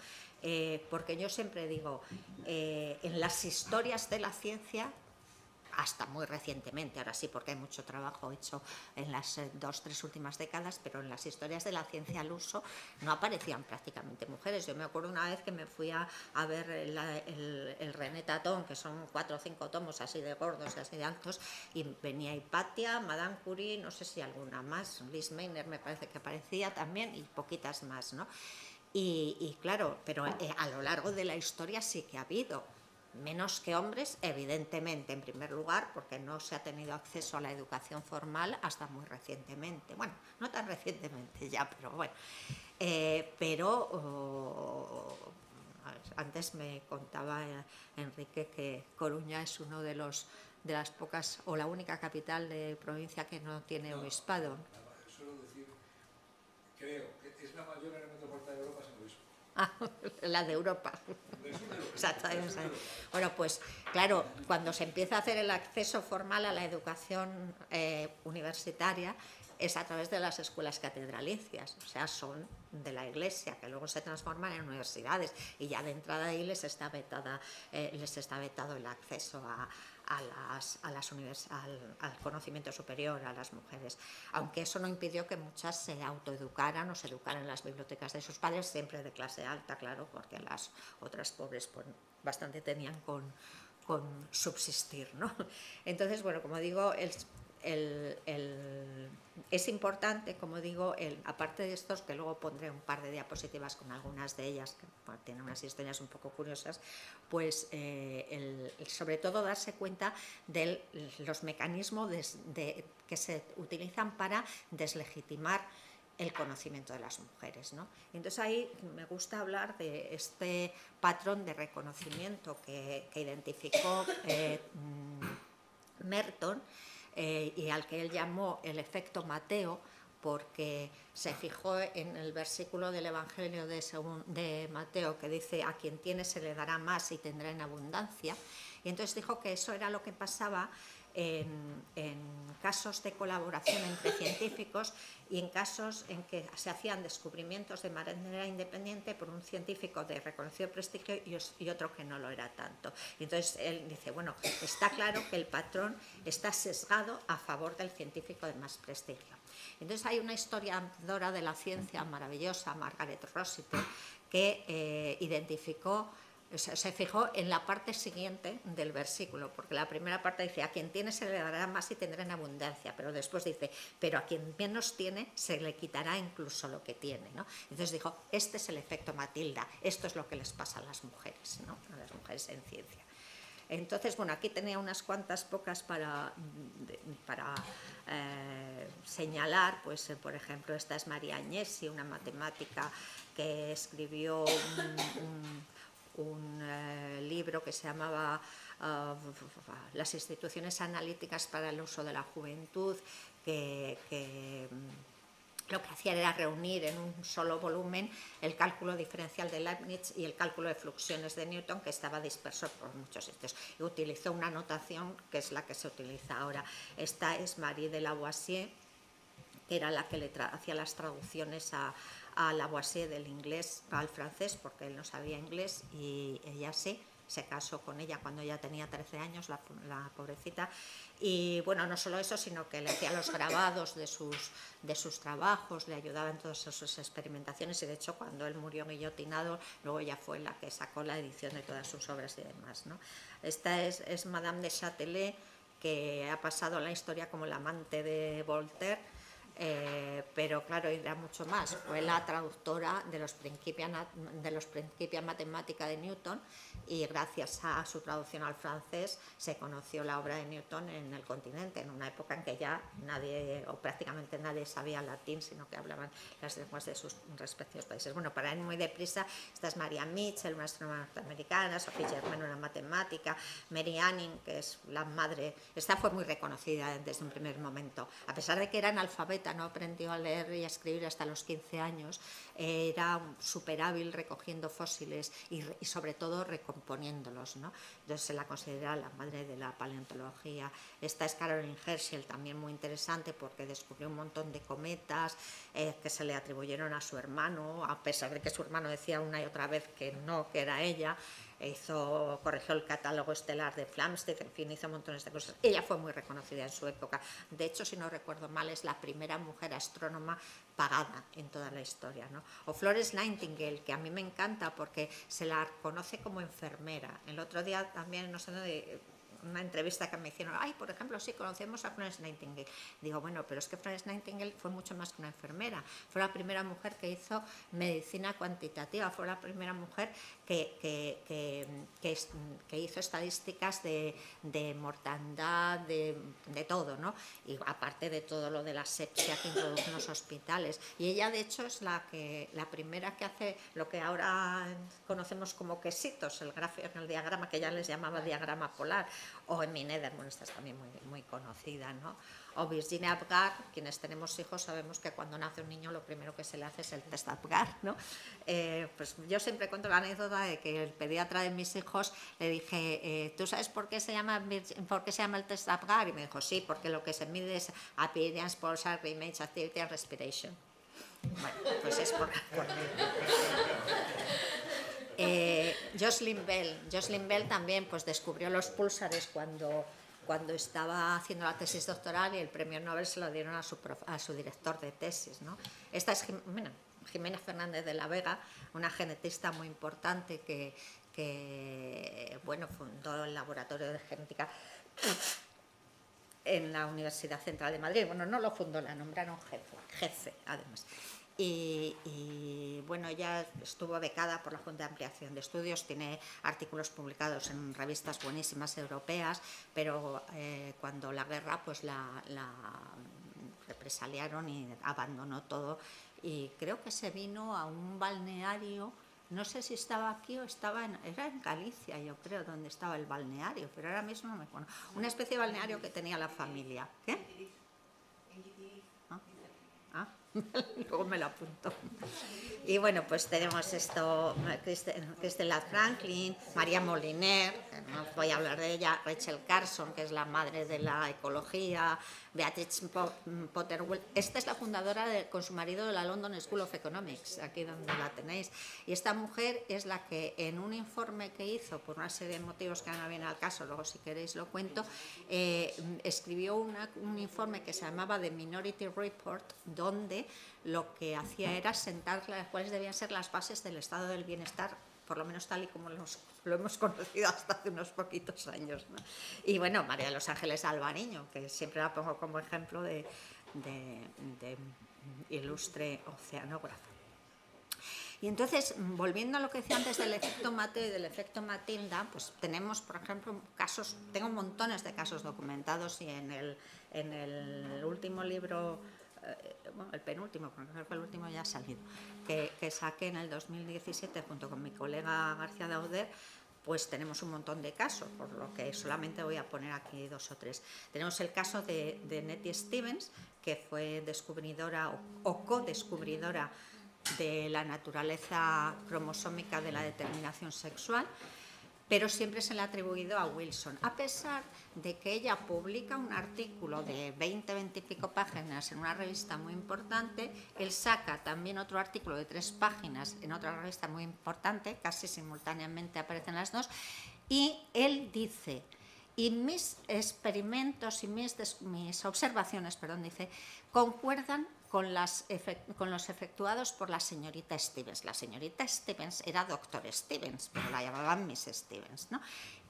Speaker 5: Porque yo siempre digo, en las historias de la ciencia, hasta muy recientemente, ahora sí porque hay mucho trabajo hecho en las 2-3 últimas décadas, pero en las historias de la ciencia al uso no aparecían prácticamente mujeres. Yo me acuerdo una vez que me fui a ver el René Tatón, que son 4 o 5 tomos así de gordos y así de altos, y venía Hipatia, Madame Curie, no sé si alguna más, Liz Meitner me parece que aparecía también, y poquitas más, ¿no? Y claro, pero a lo largo de la historia sí que ha habido menos que hombres, evidentemente, en primer lugar, porque no se ha tenido acceso a la educación formal hasta muy recientemente. Bueno, no tan recientemente ya, pero bueno. Antes me contaba Enrique que Coruña es uno de las pocas, o la única capital de provincia que no tiene obispado.
Speaker 3: Suelo decir, creo que es la mayor área metropolitana de Europa sin obispo.
Speaker 5: La de Europa. Exacto. Bueno, pues claro, cuando se empieza a hacer el acceso formal a la educación universitaria es a través de las escuelas catedralicias, o sea, son de la Iglesia, que luego se transforman en universidades, y ya de entrada ahí les está vetado el acceso al conocimiento superior a las mujeres, aunque eso no impidió que muchas se autoeducaran o se educaran en las bibliotecas de sus padres, siempre de clase alta, claro, porque las otras pobres pues, bastante tenían con subsistir, ¿no? Entonces, bueno, como digo, es importante, como digo, aparte de estos, que luego pondré un par de diapositivas con algunas de ellas, que bueno, tienen unas historias un poco curiosas, pues sobre todo darse cuenta de los mecanismos que se utilizan para deslegitimar el conocimiento de las mujeres, ¿no? Entonces ahí me gusta hablar de este patrón de reconocimiento que identificó Merton, y al que él llamó el efecto Mateo, porque se fijó en el versículo del Evangelio de Mateo que dice: a quien tiene se le dará más y tendrá en abundancia, y entonces dijo que eso era lo que pasaba en casos de colaboración entre científicos y en casos en que se hacían descubrimientos de manera independiente por un científico de reconocido prestigio y otro que no lo era tanto. Y entonces él dice, bueno, está claro que el patrón está sesgado a favor del científico de más prestigio. Entonces hay una historiadora de la ciencia maravillosa, Margaret Rossiter, que identificó, se fijó en la parte siguiente del versículo, porque la primera parte dice: a quien tiene se le dará más y tendrá en abundancia, pero después dice: pero a quien menos tiene se le quitará incluso lo que tiene, ¿no? Entonces dijo, este es el efecto Matilda, esto es lo que les pasa a las mujeres, ¿no? A las mujeres en ciencia. Entonces, bueno, aquí tenía unas cuantas pocas para señalar, pues por ejemplo, esta es María Agnesi, una matemática que escribió un libro que se llamaba Las instituciones analíticas para el uso de la juventud, que lo que hacía era reunir en un solo volumen el cálculo diferencial de Leibniz y el cálculo de fluxiones de Newton, que estaba disperso por muchos sitios, y utilizó una notación que es la que se utiliza ahora. Esta es Marie de Lavoisier, que era la que hacía las traducciones a Lavoisier del inglés al francés, porque él no sabía inglés y ella sí, se casó con ella cuando ella tenía 13 años, la pobrecita. Y bueno, no solo eso, sino que le hacía los grabados de sus trabajos, le ayudaba en todas sus experimentaciones, y de hecho cuando él murió guillotinado, luego ella fue la que sacó la edición de todas sus obras y demás, ¿no? Esta es Madame de Châtelet, que ha pasado a la historia como la amante de Voltaire, pero claro, era mucho más. Fue la traductora de los Principia Mathematica de Newton, y gracias a su traducción al francés se conoció la obra de Newton en el continente, en una época en que ya nadie, o prácticamente nadie, sabía latín, sino que hablaban las lenguas de sus respectivos países. Bueno, para ir muy deprisa, esta es Maria Mitchell, una astrónoma norteamericana, Sophie Germain, una matemática, Mary Anning, que es la madre. Esta fue muy reconocida desde un primer momento, a pesar de que era analfabeta, no aprendió a leer y a escribir hasta los 15 años, era súper hábil recogiendo fósiles y sobre todo recomponiéndolos, ¿no? Entonces se la considera la madre de la paleontología. Esta es Caroline Herschel, también muy interesante porque descubrió un montón de cometas que se le atribuyeron a su hermano, a pesar de que su hermano decía una y otra vez que no, que era ella. Corrigió el catálogo estelar de Flamsteed, en fin, hizo montones de cosas. Ella fue muy reconocida en su época. De hecho, si no recuerdo mal, es la primera mujer astrónoma pagada en toda la historia, ¿no? O Florence Nightingale, que a mí me encanta porque se la conoce como enfermera. El otro día también, no sé, de una entrevista que me hicieron, por ejemplo, sí, conocemos a Florence Nightingale. Digo, bueno, pero es que Florence Nightingale fue mucho más que una enfermera. Fue la primera mujer que hizo medicina cuantitativa, fue la primera mujer que hizo estadísticas de mortandad, de todo, ¿no? Y aparte de todo lo de la sepsia que introdujo en los hospitales. Y ella, de hecho, es la primera que hace lo que ahora conocemos como quesitos, el diagrama que ella les llamaba diagrama polar. O Emmy Nederman, esta es también muy conocida, ¿no? O Virginia Apgar, quienes tenemos hijos sabemos que cuando nace un niño lo primero que se le hace es el test Apgar, ¿no? Pues yo siempre cuento la anécdota de que el pediatra de mis hijos le dije, ¿tú sabes por qué se llama el test Apgar? Y me dijo, sí, porque lo que se mide es appearance, pulsar, image, activity and respiration. Bueno, pues es por Jocelyn Bell también pues descubrió los púlsares cuando estaba haciendo la tesis doctoral, y el premio Nobel se lo dieron a su director de tesis, ¿no? Esta es Jimena Fernández de la Vega, una genetista muy importante que fundó el laboratorio de genética en la Universidad Central de Madrid. Bueno, no lo fundó, la nombraron jefe además. Y bueno, ella estuvo becada por la Junta de Ampliación de Estudios, tiene artículos publicados en revistas buenísimas europeas, pero cuando la guerra pues la represaliaron y abandonó todo, y creo que se vino a un balneario, no sé si estaba aquí o era en Galicia, yo creo, donde estaba el balneario, pero ahora mismo no me acuerdo. Una especie de balneario que tenía la familia. ¿Qué? Luego me lo apunto. Y bueno, pues tenemos esto, Christella Franklin, María Moliner, no voy a hablar de ella, Rachel Carson, que es la madre de la ecología, Beatrice Potterwell. Esta es la fundadora con su marido de la London School of Economics, aquí donde la tenéis. Y esta mujer es la que en un informe que hizo, por una serie de motivos que no vienen al caso, luego si queréis lo cuento, escribió un informe que se llamaba The Minority Report, donde lo que hacía era sentar cuáles debían ser las bases del estado del bienestar, por lo menos tal y como lo hemos conocido hasta hace unos poquitos años, ¿no? Y bueno, María de los Ángeles Albariño, que siempre la pongo como ejemplo de ilustre oceanógrafa. Y entonces, volviendo a lo que decía antes del efecto Mateo y del efecto Matilda, pues tenemos, por ejemplo, casos, tengo montones de casos documentados, y en el último libro, el penúltimo, porque creo que el último ya ha salido, que saqué en el 2017 junto con mi colega García Dauder, pues tenemos un montón de casos, por lo que solamente voy a poner aquí 2 o 3. Tenemos el caso de Nettie Stevens, que fue descubridora o co-descubridora de la naturaleza cromosómica de la determinación sexual, pero siempre se le ha atribuido a Wilson, a pesar de que ella publica un artículo de 20 y pico páginas en una revista muy importante. Él saca también otro artículo de 3 páginas en otra revista muy importante, casi simultáneamente aparecen las dos, Y él dice, y mis experimentos y mis observaciones, dice, concuerdan con los efectuados por la señorita Stevens. La señorita Stevens era doctor Stevens, pero la llamaban Miss Stevens, ¿no?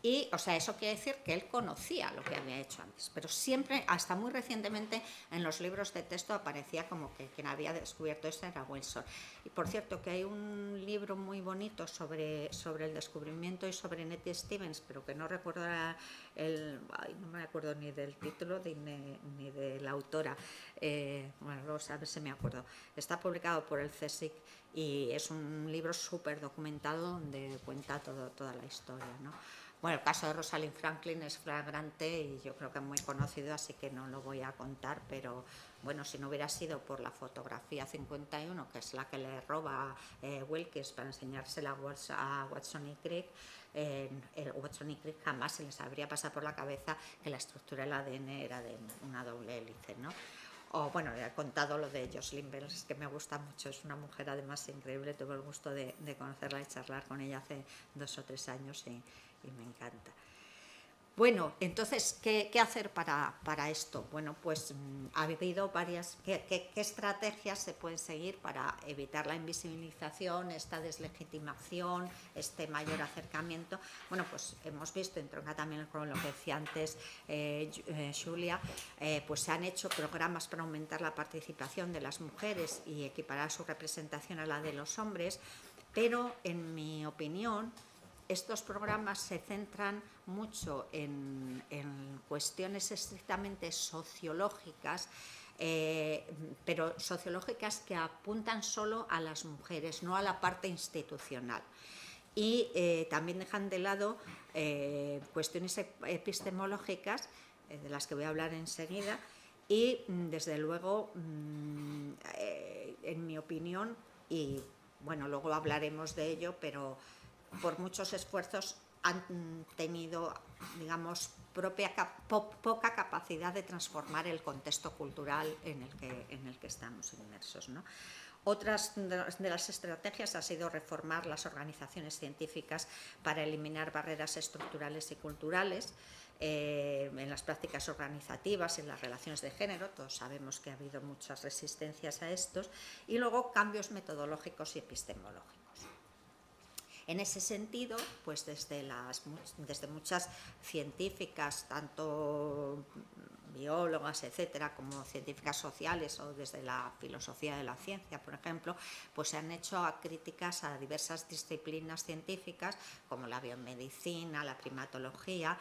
Speaker 5: Y, o sea, eso quiere decir que él conocía lo que había hecho antes, pero siempre, hasta muy recientemente, en los libros de texto aparecía como que quien había descubierto eso era Wilson. Y, por cierto, que hay un libro muy bonito sobre el descubrimiento y sobre Nettie Stevens, pero que no recuerdo no me acuerdo ni del título ni de la autora. Bueno, luego a ver si me acuerdo. Está publicado por el CSIC y es un libro súper documentado donde cuenta toda la historia, ¿no? Bueno, el caso de Rosalind Franklin es flagrante y yo creo que es muy conocido, así que no lo voy a contar, pero bueno, si no hubiera sido por la fotografía 51, que es la que le roba Wilkes para enseñársela a Watson y Crick, Watson y Crick jamás se les habría pasado por la cabeza que la estructura del ADN era de una doble hélice, ¿no? O bueno, he contado lo de Jocelyn Belles, que me gusta mucho, es una mujer además increíble, tuve el gusto de conocerla y charlar con ella hace 2 o 3 años y me encanta. Bueno, entonces, ¿qué hacer para esto? Bueno, pues ha habido varias... ¿Qué estrategias se pueden seguir para evitar la invisibilización, esta deslegitimación, este mayor acercamiento? Bueno, pues hemos visto, entronca también con lo que decía antes Julia, pues se han hecho programas para aumentar la participación de las mujeres y equiparar su representación a la de los hombres, pero en mi opinión, estos programas se centran mucho en cuestiones estrictamente sociológicas, pero sociológicas que apuntan solo a las mujeres, no a la parte institucional. Y también dejan de lado cuestiones epistemológicas, de las que voy a hablar enseguida, y desde luego, en mi opinión, y bueno, luego hablaremos de ello, pero por muchos esfuerzos han tenido, digamos, poca capacidad de transformar el contexto cultural en el que estamos inmersos, ¿no? Otras de las estrategias ha sido reformar las organizaciones científicas para eliminar barreras estructurales y culturales en las prácticas organizativas, en las relaciones de género. Todos sabemos que ha habido muchas resistencias a estos, y luego cambios metodológicos y epistemológicos. En ese sentido, pues desde muchas científicas, tanto biólogas, etcétera, como científicas sociales o desde la filosofía de la ciencia, por ejemplo, pues se han hecho críticas a diversas disciplinas científicas como la biomedicina, la primatología,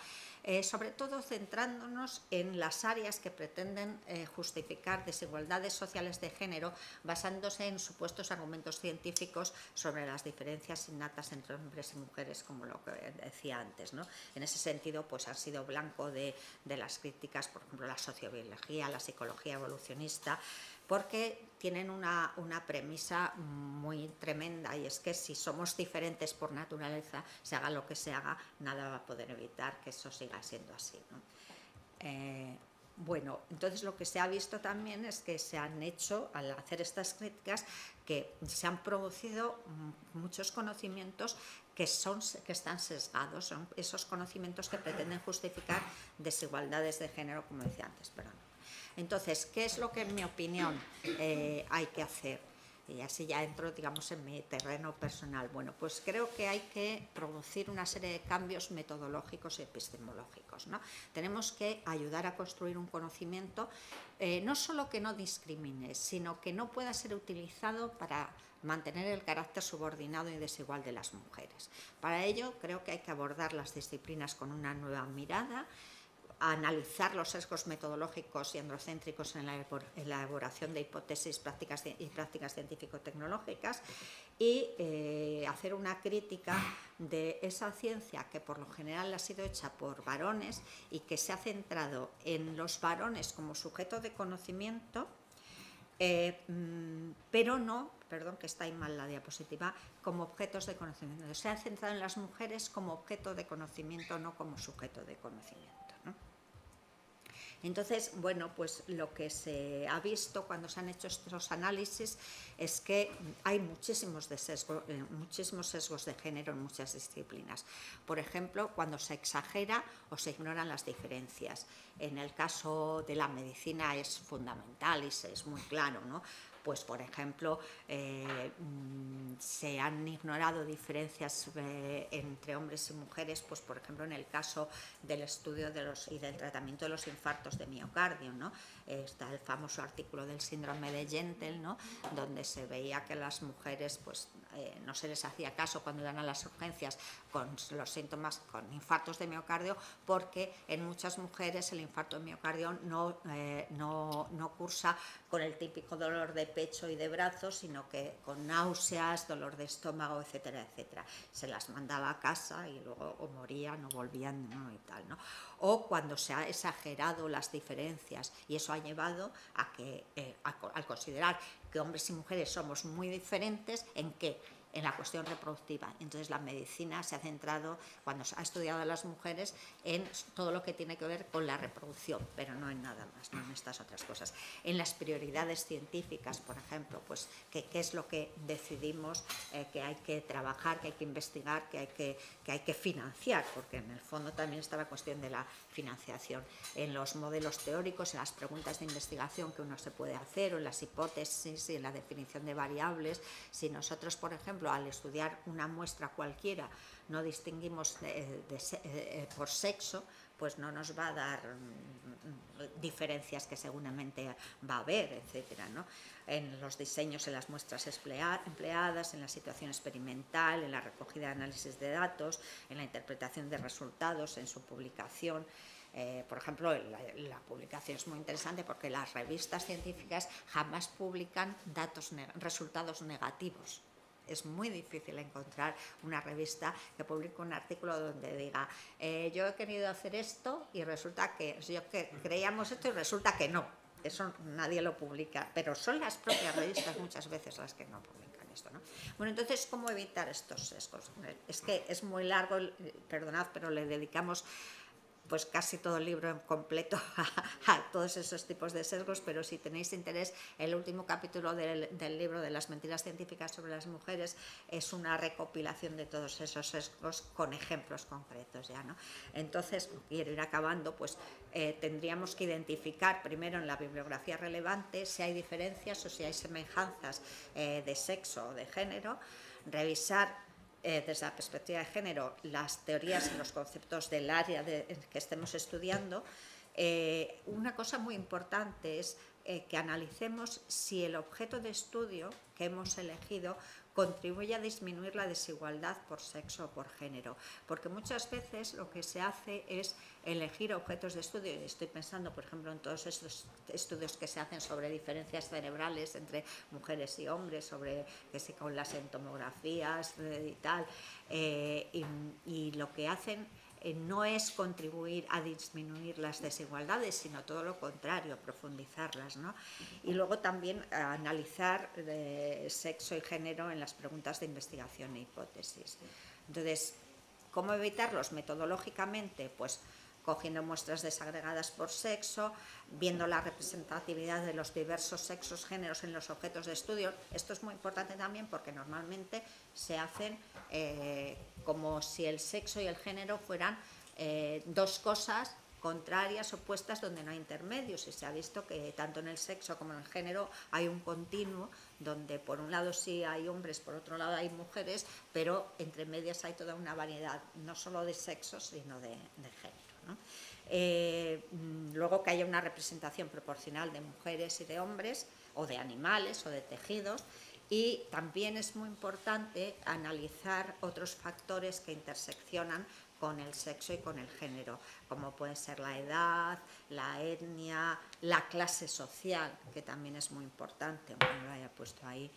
Speaker 5: sobre todo centrándonos en las áreas que pretenden justificar desigualdades sociales de género basándose en supuestos argumentos científicos sobre las diferencias innatas entre hombres y mujeres, como lo que decía antes, ¿no? En ese sentido, pues han sido blanco de las críticas, por ejemplo, la sociobiología, la psicología evolucionista, porque tienen una premisa muy tremenda, y es que si somos diferentes por naturaleza, se haga lo que se haga, nada va a poder evitar que eso siga siendo así, ¿no? Bueno, entonces lo que se ha visto también es que se han hecho, al hacer estas críticas, que se han producido muchos conocimientos que están sesgados, son esos conocimientos que pretenden justificar desigualdades de género, como decía antes, perdón. Entonces, ¿qué es lo que en mi opinión hay que hacer? Y así ya entro, digamos, en mi terreno personal. Bueno, pues creo que hay que producir una serie de cambios metodológicos y epistemológicos, ¿no? Tenemos que ayudar a construir un conocimiento no solo que no discrimine, sino que no pueda ser utilizado para mantener el carácter subordinado y desigual de las mujeres. Para ello, creo que hay que abordar las disciplinas con una nueva mirada, analizar los sesgos metodológicos y androcéntricos en la elaboración de hipótesis y prácticas científico-tecnológicas, y hacer una crítica de esa ciencia que por lo general ha sido hecha por varones y que se ha centrado en los varones como sujeto de conocimiento, pero no, perdón que está ahí mal la diapositiva, como objetos de conocimiento. Se ha centrado en las mujeres como objeto de conocimiento, no como sujeto de conocimiento, ¿no? Entonces, bueno, pues lo que se ha visto cuando se han hecho estos análisis es que hay muchísimos sesgos de género en muchas disciplinas. Por ejemplo, cuando se exagera o se ignoran las diferencias. En el caso de la medicina es fundamental y es muy claro, ¿no? Pues, por ejemplo, se han ignorado diferencias entre hombres y mujeres, pues, por ejemplo, en el caso del estudio y del tratamiento de los infartos de miocardio, ¿no? Está el famoso artículo del síndrome de Gentel, ¿no? Donde se veía que las mujeres, pues, no se les hacía caso cuando iban a las urgencias con los síntomas, con infartos de miocardio, porque en muchas mujeres el infarto de miocardio no cursa con el típico dolor de pecho y de brazos, sino que con náuseas, dolor de estómago, etcétera, etcétera. Se las mandaba a casa y luego o morían o volvían, ¿no? Y tal, ¿no? O cuando se ha exagerado las diferencias, y eso ha llevado a que, al considerar que hombres y mujeres somos muy diferentes, ¿en qué? En la cuestión reproductiva. Entonces la medicina se ha centrado, cuando se ha estudiado a las mujeres, en todo lo que tiene que ver con la reproducción, pero no en nada más, no en estas otras cosas. En las prioridades científicas, por ejemplo, pues qué es lo que decidimos que hay que trabajar, que hay que investigar, que hay que financiar, porque en el fondo también está la cuestión de la financiación. En los modelos teóricos, en las preguntas de investigación que uno se puede hacer, o en las hipótesis y en la definición de variables, si nosotros, por ejemplo, al estudiar una muestra cualquiera no distinguimos por sexo, pues no nos va a dar diferencias que seguramente va a haber, etcétera, ¿no? En los diseños, en las muestras empleadas, en la situación experimental, en la recogida de análisis de datos, en la interpretación de resultados, en su publicación. Por ejemplo, la publicación es muy interesante porque las revistas científicas jamás publican resultados negativos. Es muy difícil encontrar una revista que publique un artículo donde diga yo he querido hacer esto y resulta que creíamos esto y resulta que no. Eso nadie lo publica, pero son las propias revistas muchas veces las que no publican esto, ¿no? Bueno, entonces, ¿cómo evitar estos sesgos? Es que es muy largo, perdonad, pero le dedicamos pues casi todo el libro en completo a todos esos tipos de sesgos, pero si tenéis interés, el último capítulo del libro de las mentiras científicas sobre las mujeres es una recopilación de todos esos sesgos con ejemplos concretos ya, ¿no? Entonces, quiero ir acabando, pues tendríamos que identificar primero en la bibliografía relevante si hay diferencias o si hay semejanzas de sexo o de género, revisar desde la perspectiva de género las teorías y los conceptos del área que estemos estudiando. Una cosa muy importante es que analicemos si el objeto de estudio que hemos elegido contribuye a disminuir la desigualdad por sexo o por género, porque muchas veces lo que se hace es elegir objetos de estudio, y estoy pensando por ejemplo en todos estos estudios que se hacen sobre diferencias cerebrales entre mujeres y hombres, sobre que si con las entomografías y tal, y lo que hacen no es contribuir a disminuir las desigualdades, sino todo lo contrario, profundizarlas, ¿no? Y luego también analizar sexo y género en las preguntas de investigación e hipótesis. Entonces, ¿cómo evitarlos? Metodológicamente, pues cogiendo muestras desagregadas por sexo, viendo la representatividad de los diversos sexos, géneros en los objetos de estudio. Esto es muy importante también porque normalmente se hacen como si el sexo y el género fueran dos cosas contrarias, opuestas, donde no hay intermedios, y se ha visto que tanto en el sexo como en el género hay un continuo donde por un lado sí hay hombres, por otro lado hay mujeres, pero entre medias hay toda una variedad, no solo de sexos, sino de género, ¿no? Luego que haya una representación proporcional de mujeres y de hombres, o de animales o de tejidos, y también es muy importante analizar otros factores que interseccionan con el sexo y con el género, como puede ser la edad, la etnia, la clase social, que también es muy importante, aunque no lo haya puesto ahí.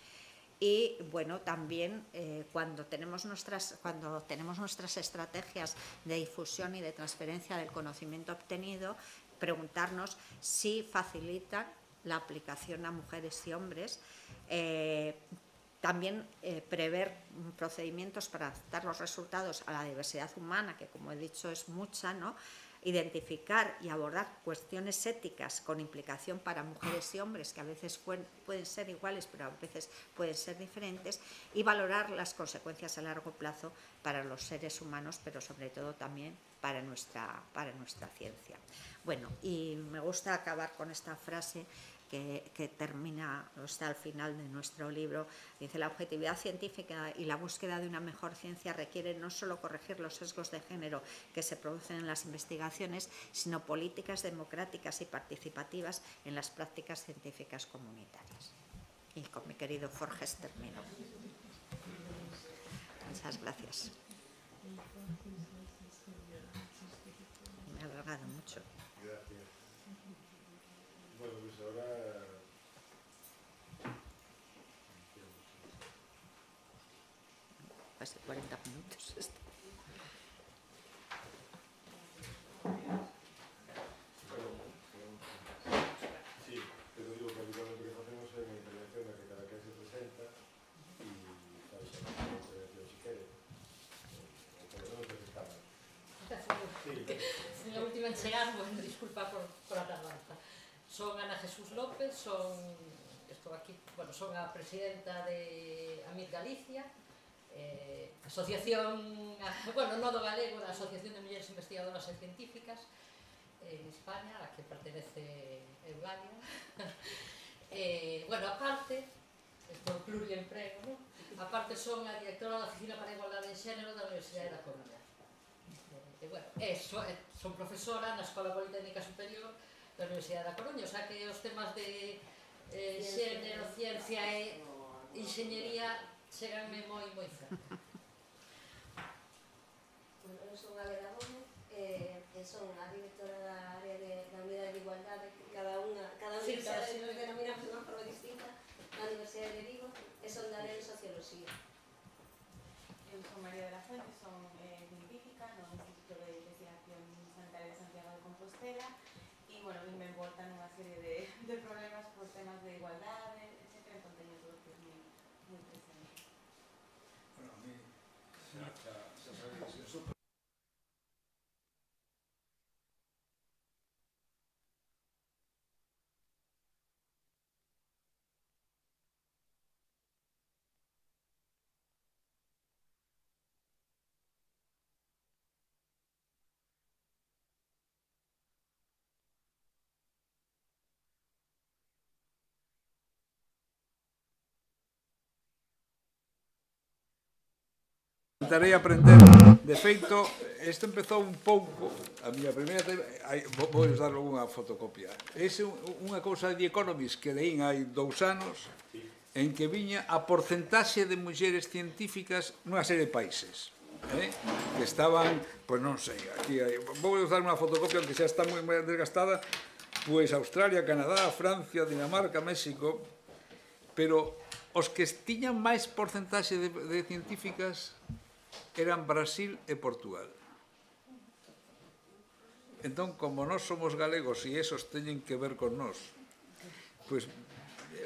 Speaker 5: Y bueno, también cuando tenemos nuestras estrategias de difusión y de transferencia del conocimiento obtenido, preguntarnos si facilitan la aplicación a mujeres y hombres, también prever procedimientos para adaptar los resultados a la diversidad humana, que como he dicho es mucha, ¿no? identificar y abordar cuestiones éticas con implicación para mujeres y hombres, que a veces pueden ser iguales, pero a veces pueden ser diferentes, y valorar las consecuencias a largo plazo para los seres humanos, pero sobre todo también para nuestra ciencia. Bueno, y me gusta acabar con esta frase que termina, está al final de nuestro libro. Dice: la objetividad científica y la búsqueda de una mejor ciencia requieren no solo corregir los sesgos de género que se producen en las investigaciones, sino políticas democráticas y participativas en las prácticas científicas comunitarias. Y con mi querido Forges termino. Muchas gracias. Me he alargado mucho.
Speaker 1: Gracias. Bueno, pues ahora...
Speaker 5: Casi 40 minutos.
Speaker 1: Sí, pero digo que habitualmente lo que facemos é unha intervención na que cada quen se presenta e faz a intervención si quere. O por lo menos presentamos.
Speaker 6: Fui a última en chegar, bueno, disculpa por a tardanza. Son Ana Jesús López, estou aquí, bueno, son a presidenta de AMIT Galicia, asociación, bueno, no do galego, da Asociación de Mulleres Investigadoras e Científicas en España, a que pertenece Eulalia. Bueno, aparte, isto é pluriemprego, non? Aparte son a directora da Oficina para a Igualdade de Xénero da Universidade da Coruña. Bueno, son profesora na Escola Politécnica Superior da Universidade da Coruña, o sea que os temas de xénero, ciencia e enxeñería cheganme moi cerca.
Speaker 4: Eu son Adela Gómez, son a directora da área da Unidade de Igualdade, que cada universidade nos denomina de unha forma distinta, na Universidade de Vigo, e son da área de Socioloxía.
Speaker 7: Eu son María de la Fuente, son científica no Instituto de Investigación Sanitaria de Santiago de Compostela e, bueno, me envolta nunha serie de problemas por temas de igualdade, etc. Entón teño todo que é moi presente.
Speaker 3: Bueno, a mí xa sabéis, eu sou intentarei aprender. De feito, isto empezou un pouco, a miña primeira... Vou dar unha fotocopia. Ese unha cousa de Economist que leín hai 2 anos, en que viña a porcentaxe de mulleres científicas nunha serie de países. Que estaban, pois non sei, aquí vou usar unha fotocopia que xa está moi desgastada, pois Australia, Canadá, Francia, Dinamarca, México, pero os que tiñan máis porcentaxe de científicas eran Brasil e Portugal. Entón, como nós somos galegos e esos teñen que ver con nós, pois,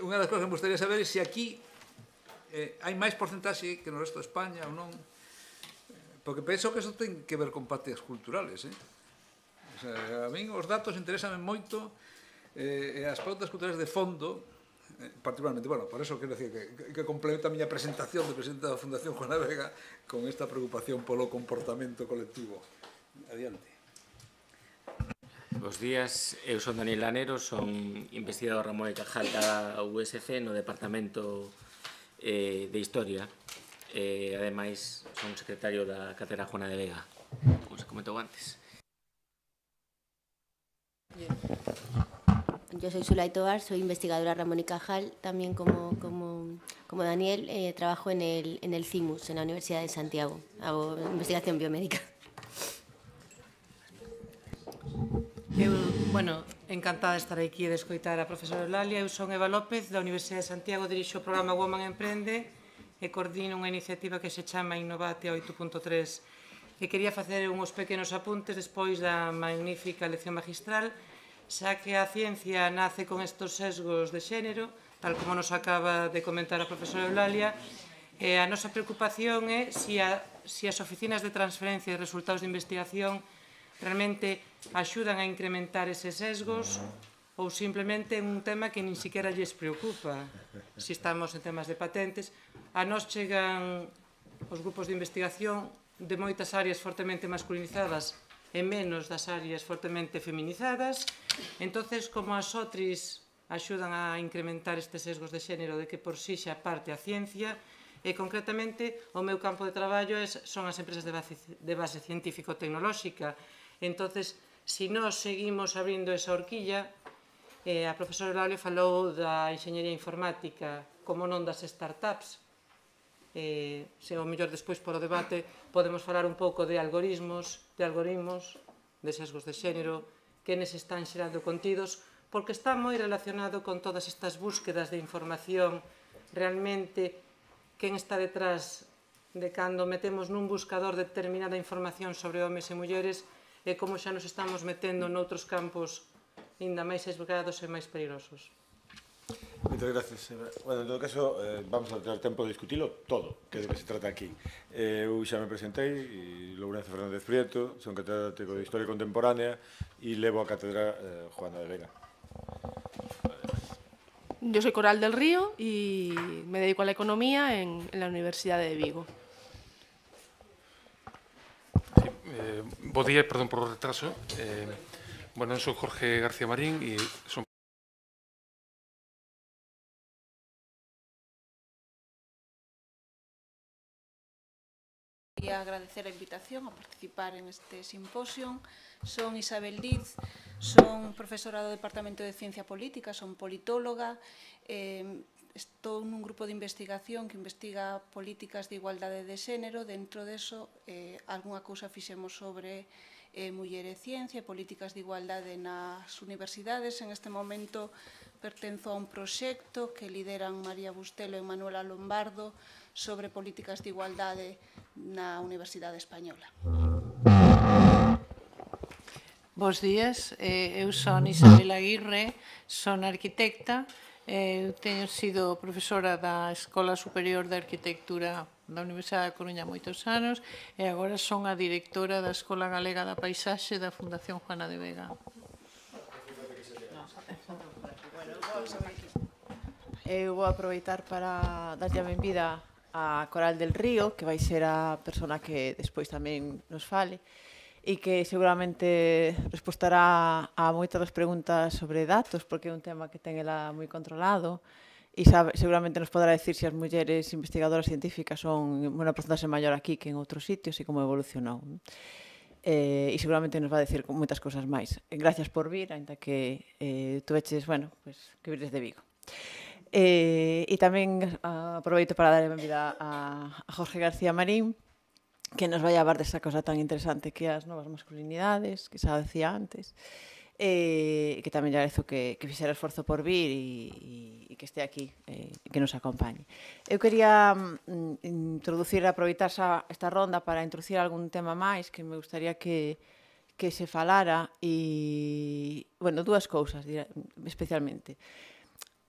Speaker 3: unha das cousas que me gustaría saber é se aquí hai máis porcentaxe que no resto de España ou non, porque penso que eso ten que ver con prácticas culturales. O sea, a min os datos interesan moito, e as pautas culturales de fondo, particularmente, bueno, por eso quero decir que complementa a miña presentación de presidente da Fundación Juana Vega con esta preocupación polo comportamento colectivo. Adiante.
Speaker 8: Bos días, eu son Daniel Lanero, son investigador Ramón e Cajal da USC no Departamento de Historia e, ademais, son secretario da Cátedra Juana de Vega, como se comentou antes.
Speaker 4: Yo soy Zulay Tobar, soy investigadora Ramón y Cajal, también como Daniel, trabajo en el CIMUS, en la Universidad de Santiago, hago investigación biomédica.
Speaker 9: Bueno, encantada de estar aquí e de escoitar a profesora Eulalia. Eu son Eva López, da Universidade de Santiago, dirixo o programa Woman Emprende e coordino unha iniciativa que se chama Innovate 8.3. E quería facer uns pequenos apuntes despois da magnífica lección magistral, xa que a ciencia nace con estos sesgos de xénero, tal como nos acaba de comentar a profesora Eulalia, e a nosa preocupación é se as oficinas de transferencia de resultados de investigación realmente axudan a incrementar eses sesgos ou simplemente é un tema que nin siquiera lles preocupa. Se estamos en temas de patentes, a nós chegan os grupos de investigación de moitas áreas fortemente masculinizadas e menos das áreas fortemente feminizadas. Entonces, como as OTRIs axudan a incrementar estes sesgos de xénero de que por si xa parte a ciencia, e concretamente o meu campo de traballo son as empresas de base científico-tecnolóxica. Entonces, se nós seguimos abrindo esa horquilla, a profesora Eulalia falou da enxeñería informática, como non das startups. Se ao mellor despois polo debate podemos falar un pouco de algoritmos, de sesgos de xénero, quenes están xerando contidos, porque está moi relacionado con todas estas búsquedas de información. Realmente, quen está detrás de cando metemos nun buscador determinada información sobre homes e mulleres e como xa nos estamos metendo noutros campos ainda máis esbrigados e máis peligrosos.
Speaker 1: Moitas gracias. Bueno, en todo caso, vamos a ter tempo de discutilo todo, que é de que se trata aquí. Eu xa me presentei, Lourenço Fernández Prieto, son catedrático de Historia Contemporánea e levo a cátedra Juana de Vega.
Speaker 10: Yo soy Coral del Río y me dedico a la economía en la Universidad de Vigo.
Speaker 11: Sí, bo día, perdón por o retraso. Bueno, soy Jorge García Marín y son...
Speaker 12: Quería agradecer a invitación a participar en este simposio. Son Isabel Diz, son profesora do Departamento de Ciencia Política, son politóloga. Estou nun grupo de investigación que investiga políticas de igualdade de xénero. Dentro deso, algunha cousa fixemos sobre muller e ciencia, políticas de igualdade nas universidades. En este momento pertenzo a un proxecto que lideran María Bustelo e Manuela Lombardo sobre políticas de igualdade na Universidade Española.
Speaker 13: Bos días, eu son Isabel Aguirre, son arquitecta, eu teño sido profesora da Escola Superior de Arquitectura da Universidade da Coruña moitos anos e agora son a directora da Escola Galega da Paisaxe da Fundación Juana de Vega.
Speaker 2: Eu vou aproveitar para darlle a benvida a Coral del Río, que vai ser a persona que despois tamén nos fale e que seguramente respostará a moitas das preguntas sobre datos, porque é un tema que ten ela moi controlado e seguramente nos poderá decir se as mulleres investigadoras científicas son unha porcentaxe maior aquí que en outros sitios e como evolucionou. E seguramente nos va a decir moitas cousas máis. Gracias por vir, ainda que tuveches, bueno, que vires de Vigo. E tamén aproveito para dar a benvida a Jorge García Marín, que nos vai a hablar desa cosa tan interesante que as novas masculinidades, que xa decía antes, e que tamén lle agradezo que fixera esforzo por vir e que este aquí, que nos acompañe. Eu quería aproveitar esta ronda para introducir algún tema máis que me gustaría que se falara e, bueno, dúas cousas especialmente.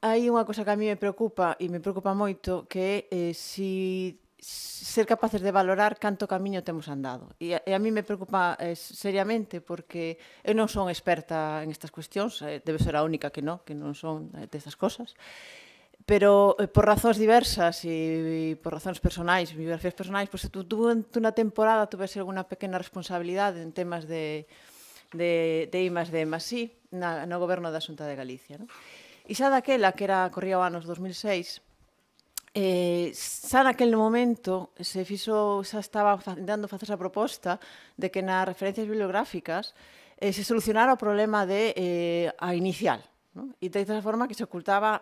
Speaker 2: Hai unha cosa que a mí me preocupa e me preocupa moito, que é ser capaces de valorar canto camiño temos andado. E a mí me preocupa seriamente porque eu non son experta en estas cuestións, debe ser a única que non son destas cosas, pero por razóns diversas e por razóns personais, biografías personais, pois tú na temporada tuves alguna pequena responsabilidade en temas de I+D+I no goberno da Xunta de Galicia, non? E xa daquela, que corría o anos 2006, xa naquele momento xa estaba intentando facer a proposta de que nas referencias bibliográficas se solucionara o problema a inicial, e de esa forma que se ocultaba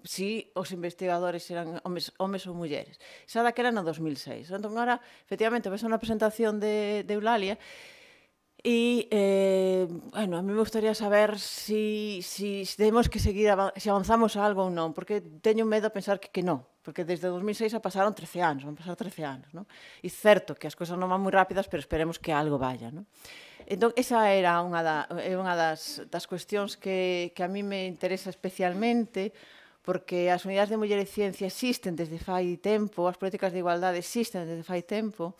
Speaker 2: si os investigadores eran homes ou mulleres. Xa daquela no 2006. Entón, agora, efectivamente, ves unha presentación de Eulalia. E, bueno, a mí me gustaría saber si temos que seguir, se avanzamos a algo ou non, porque teño medo a pensar que non, porque desde 2006 xa pasaron 13 anos, van pasar 13 anos, non? E certo que as cousas non van moi rápidas, pero esperemos que algo vaya, non? Entón, esa era unha das cuestións que a mí me interesa especialmente, porque as unidades de muller e ciencia existen desde fai tempo, as políticas de igualdade existen desde fai tempo,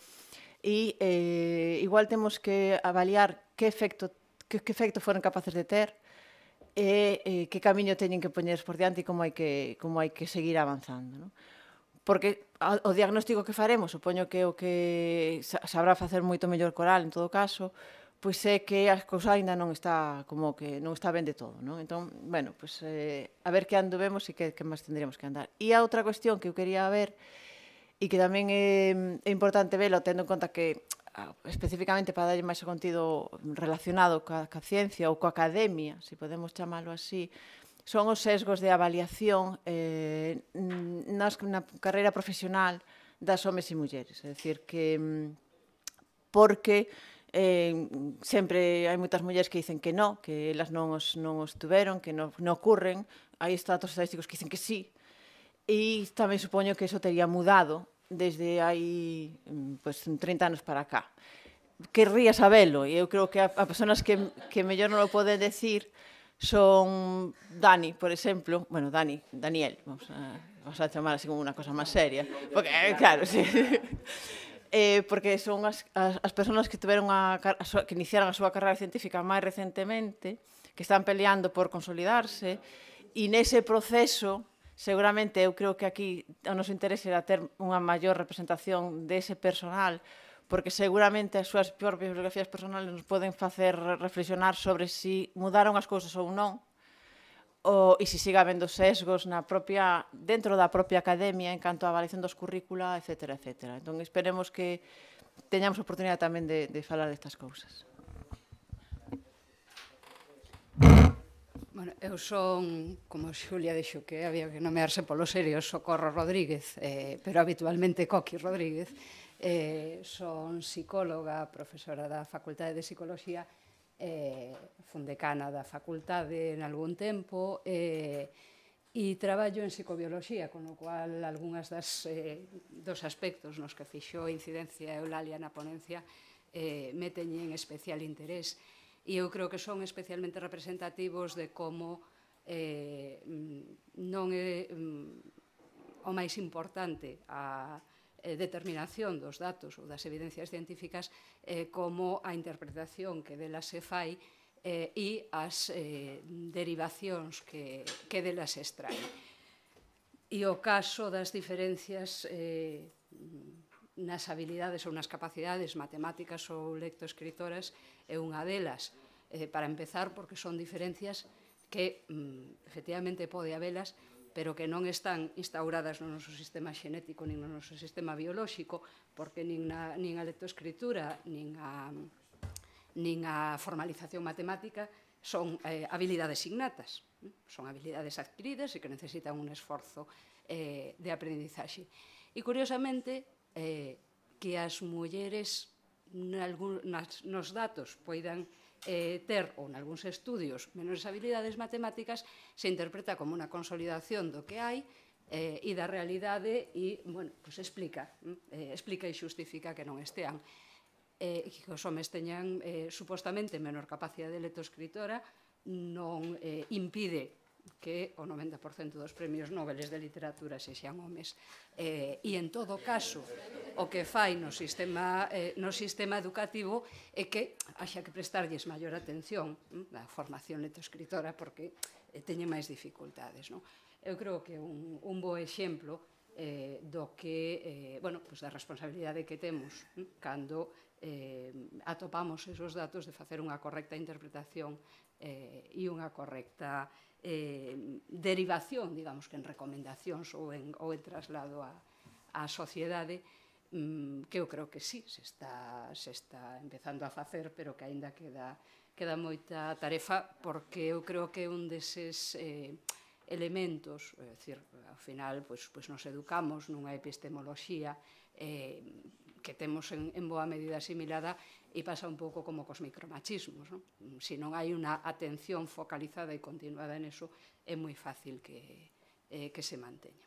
Speaker 2: e igual temos que avaliar que efecto foron capaces de ter e que camiño teñen que poñer por diante e como hai que seguir avanzando, non? Porque o diagnóstico que faremos, supoño que o que sabrá facer moito mellor Coral, en todo caso, pois é que a cousa ainda non está como que non está ben de todo, non? Entón, bueno, pois a ver que ando vemos e que máis tendríamos que andar. E a outra cuestión que eu quería ver e que tamén é importante velo, tendo en conta que especificamente para darlle máis contido relacionado coa ciencia ou coa academia, se podemos chamalo así, son os sesgos de avaliación na carreira profesional das homes e mulleres. É dicir, que porque sempre hai moitas mulleres que dicen que non, que elas non os tuveron, que non ocurren. Hai datos estadísticos que dicen que sí. E tamén supoño que eso tería mudado desde hai 30 anos para cá. Querría sabelo, e eu creo que a persoas que mellor non o poden decir son Dani, por exemplo, bueno, Daniel, vamos a chamar así como unha cosa máis seria, porque, claro, sí, porque son as persoas que tiveron que iniciaron a súa carreira científica máis recentemente, que están peleando por consolidarse, e nese proceso, seguramente, eu creo que aquí o noso interese era ter unha maior representación dese personal, porque seguramente as súas propias biografías personales nos poden facer reflexionar sobre se mudaron as cousas ou non, e se siga habendo sesgos dentro da propia academia en canto á avaliación dos currícula, etc. Entón, esperemos que teñamos a oportunidade tamén de falar destas cousas.
Speaker 14: Bueno, eu son, como Xulia dixo que había que nomearse polo serio, Socorro Rodríguez, pero habitualmente Coqui Rodríguez. Son psicóloga, profesora da Facultade de Psicoloxía, fun decana da facultade en algún tempo e traballo en psicobioloxía, con o cual algunhas dos aspectos nos que fixo incidencia Eulalia na ponencia me teñen especial interés. E eu creo que son especialmente representativos de como non é o máis importante a determinación dos datos ou das evidencias científicas como a interpretación que delas se fai e as derivacións que delas se extraen. E o caso das diferencias nas habilidades ou nas capacidades matemáticas ou lectoescritoras é unha delas, para empezar, porque son diferencias que efectivamente pode habelas, pero que non están instauradas no noso sistema xenético nin no noso sistema biolóxico, porque nin a lectoescritura nin a formalización matemática son habilidades innatas, son habilidades adquiridas e que necesitan un esforzo de aprendizaxe. E, curiosamente, que as mulleres nos datos poidan ter, ou nalgúns estudios, menores habilidades matemáticas, se interpreta como unha consolidación do que hai e da realidade e, bueno, pois explica e xustifica que non estean. Que os homes teñan supostamente menor capacidade de lectoescritora non impide que o 90% dos premios Nobel de literatura sexan homes. E, en todo caso, o que fai no sistema educativo é que haxa que prestarlles maior atención á formación lectoescritora porque teñen máis dificultades. Eu creo que un bo exemplo do que, da responsabilidade que temos cando atopamos esos datos de facer unha correcta interpretación e unha correcta derivación, digamos que en recomendacións ou en traslado á sociedade, que eu creo que sí, se está empezando a facer, pero que aínda queda moita tarefa, porque eu creo que un deses elementos, é dicir, ao final, nos educamos nunha epistemoloxía que temos en boa medida asimilada e pasa un pouco como cos micromachismos. Se non hai unha atención focalizada e continuada en eso, é moi fácil que se manteña.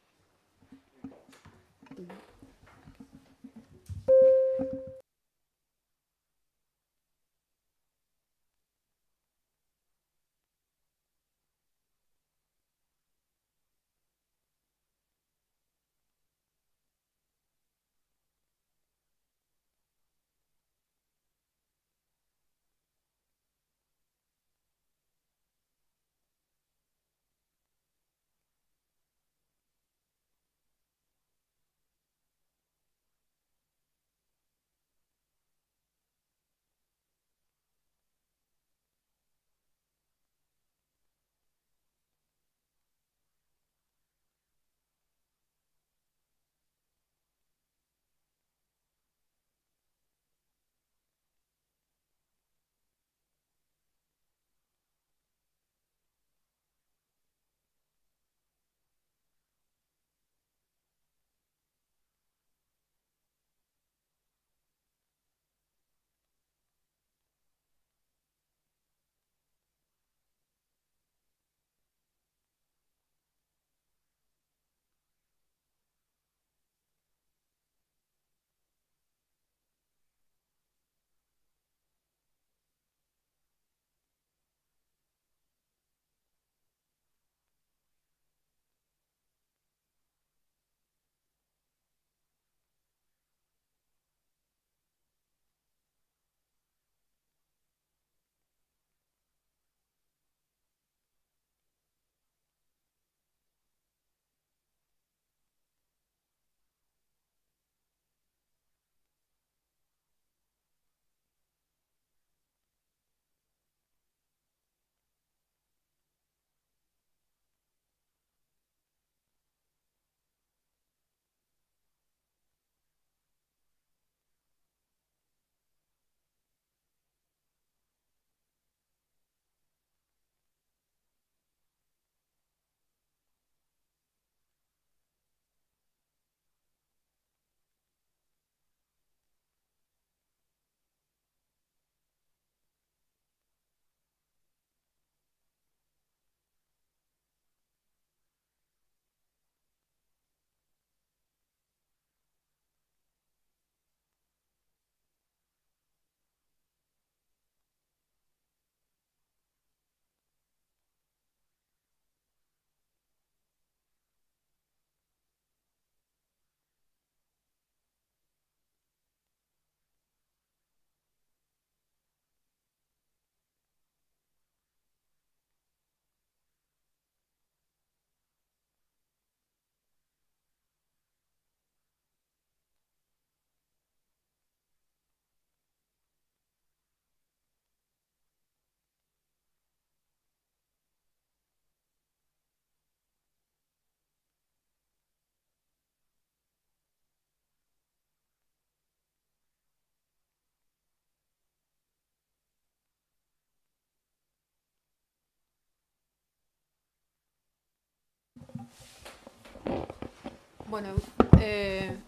Speaker 15: Bueno,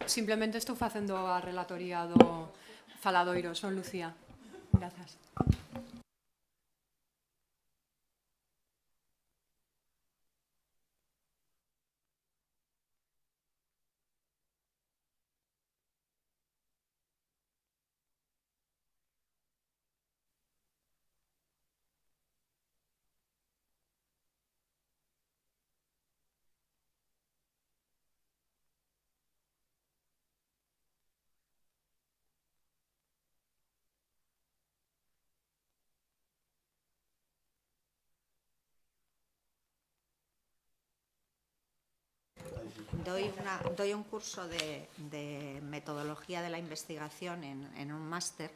Speaker 15: simplemente estou facendo a relatoría do faladoiro. Son Lucía. Grazas.
Speaker 5: Doy un curso de metodología de la investigación en un máster,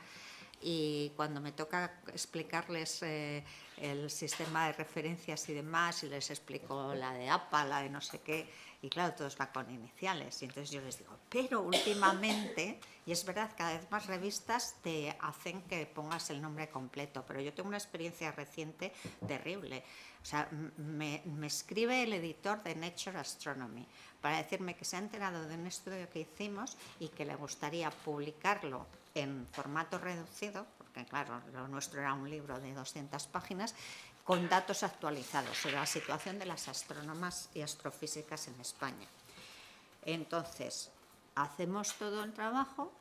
Speaker 5: y cuando me toca explicarles el sistema de referencias y demás, y les explico la de APA, la de no sé qué, y claro, todos van con iniciales, y entonces yo les digo, pero últimamente, y es verdad, cada vez más revistas te hacen que pongas el nombre completo, pero yo tengo una experiencia reciente terrible. O sea, me escribe el editor de Nature Astronomy para decirme que se ha enterado de un estudio que hicimos y que le gustaría publicarlo en formato reducido, porque claro, lo nuestro era un libro de 200 páginas, con datos actualizados sobre la situación de las astrónomas y astrofísicas en España. Entonces, hacemos todo el trabajo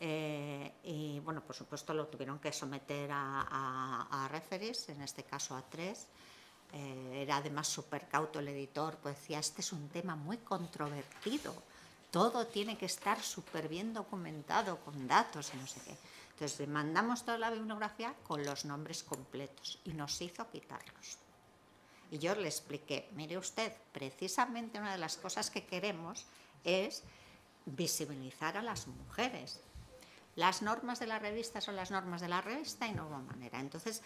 Speaker 5: y, bueno, por supuesto lo tuvieron que someter a referees, en este caso a 3. Era además súper cauto el editor, pues decía, este es un tema muy controvertido, todo tiene que estar súper bien documentado, con datos y no sé qué. Entonces le mandamos toda la bibliografía con los nombres completos y nos hizo quitarlos. Y yo le expliqué, mire usted, precisamente una de las cosas que queremos es visibilizar a las mujeres. Las normas de la revista son las normas de la revista y no hubo manera. Entonces,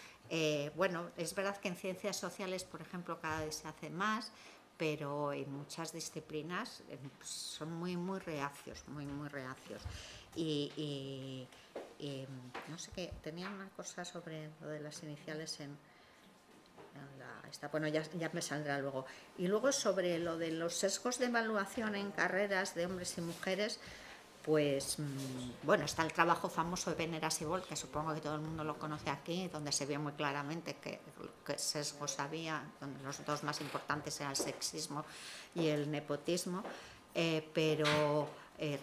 Speaker 5: bueno, es verdad que en ciencias sociales, por ejemplo, cada vez se hace más, pero en muchas disciplinas son muy reacios, muy reacios. Y no sé qué, tenía una cosa sobre lo de las iniciales bueno, ya me saldrá luego. Y luego sobre lo de los sesgos de evaluación en carreras de hombres y mujeres, pues, bueno, está el trabajo famoso de Veneras y Boll, que supongo que todo el mundo lo conoce aquí, donde se vio muy claramente que sesgos había, donde los dos más importantes eran el sexismo y el nepotismo, pero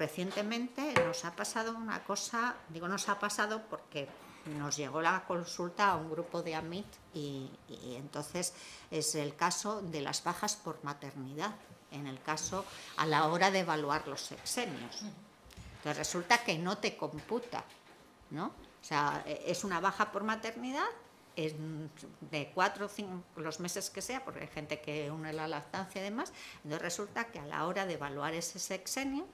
Speaker 5: recientemente nos ha pasado una cosa, digo nos ha pasado porque nos llegó la consulta a un grupo de AMIT y entonces es el caso de las bajas por maternidad, en el caso a la hora de evaluar los sexenios. Entonces resulta que no te computa, ¿no? O sea, es una baja por maternidad, es de 4 o 5, los meses que sea, porque hay gente que une la lactancia y demás, entonces resulta que a la hora de evaluar ese sexenio,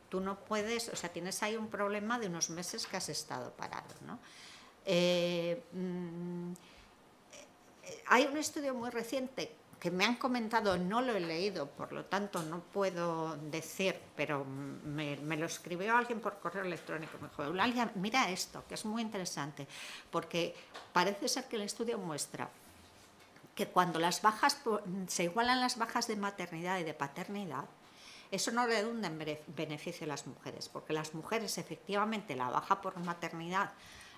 Speaker 5: tú no puedes, o sea, tienes ahí un problema de unos meses que has estado parado, ¿no? Hay un estudio muy reciente que me han comentado, no lo he leído, por lo tanto no puedo decir, pero me lo escribió alguien por correo electrónico, me dijo, Eulalia, mira esto, que es muy interesante, porque parece ser que el estudio muestra que cuando las bajas se igualan las bajas de maternidad y de paternidad, eso no redunda en beneficio de las mujeres, porque las mujeres efectivamente la baja por maternidad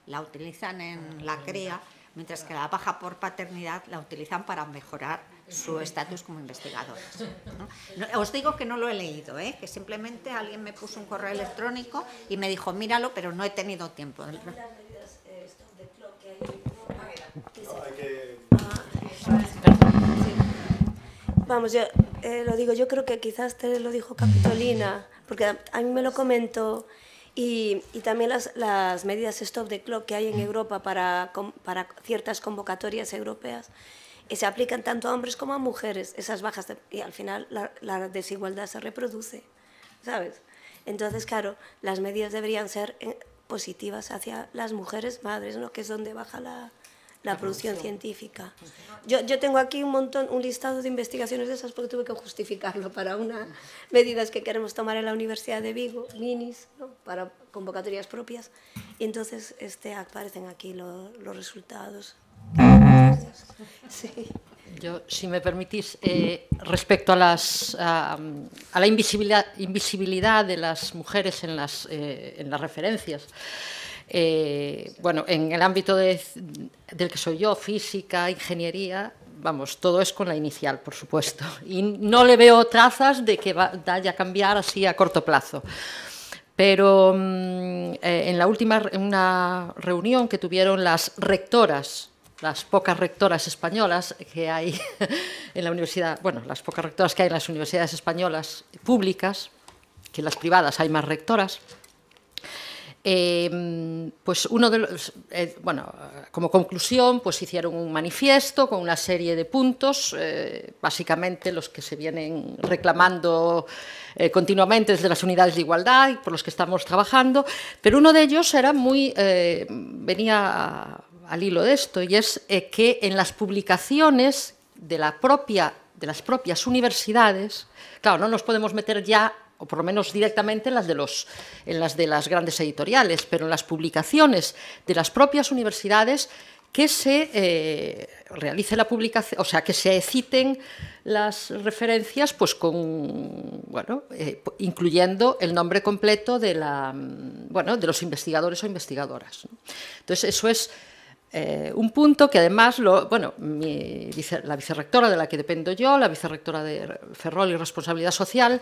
Speaker 5: la utilizan en la cría, mientras que la baja por paternidad la utilizan para mejorar su estatus como investigadoras, ¿no? Os digo que no lo he leído, que simplemente alguien me puso un correo electrónico y me dijo, míralo, pero no he tenido tiempo.
Speaker 4: Vamos, yo lo digo, yo creo que quizás te lo dijo Capitolina, porque a mí me lo comentó. Y también las medidas stop the clock que hay en Europa para ciertas convocatorias europeas se aplican tanto a hombres como a mujeres, esas bajas, y al final la desigualdad se reproduce, ¿sabes? Entonces, claro, las medidas deberían ser positivas hacia las mujeres madres, ¿no? Que es donde baja la producción científica. Yo tengo aquí un listado de investigaciones de esas porque tuve que justificarlo para unas medidas que queremos tomar en la Universidad de Vigo, minis, ¿no? Para convocatorias propias, y entonces aparecen aquí los resultados. Sí.
Speaker 16: Yo, si me permitís, respecto a la invisibilidad de las mujeres en las referencias, bueno, en el ámbito del que soy yo, física, ingeniería, vamos, todo es con la inicial, por supuesto, y no le veo trazas de que vaya a cambiar así a corto plazo. Pero en una reunión que tuvieron las rectoras, las pocas rectoras españolas que hay en la universidad, bueno, las pocas rectoras que hay en las universidades españolas públicas, que en las privadas hay más rectoras, pues uno de los, bueno, como conclusión, pues hicieron un manifiesto con una serie de puntos, básicamente los que se vienen reclamando continuamente desde las unidades de igualdad y por los que estamos trabajando, pero uno de ellos era venía al hilo de esto, y es que en las publicaciones de las propias universidades, claro, no nos podemos meter ya, o por lo menos directamente en las de las grandes editoriales, pero en las publicaciones de las propias universidades, que se realice la publicación, o sea, que se citen las referencias, pues bueno, incluyendo el nombre completo de los investigadores o investigadoras, ¿no? Entonces, eso es un punto que además, la vicerrectora de la que dependo yo, la vicerrectora de Ferrol y Responsabilidad Social,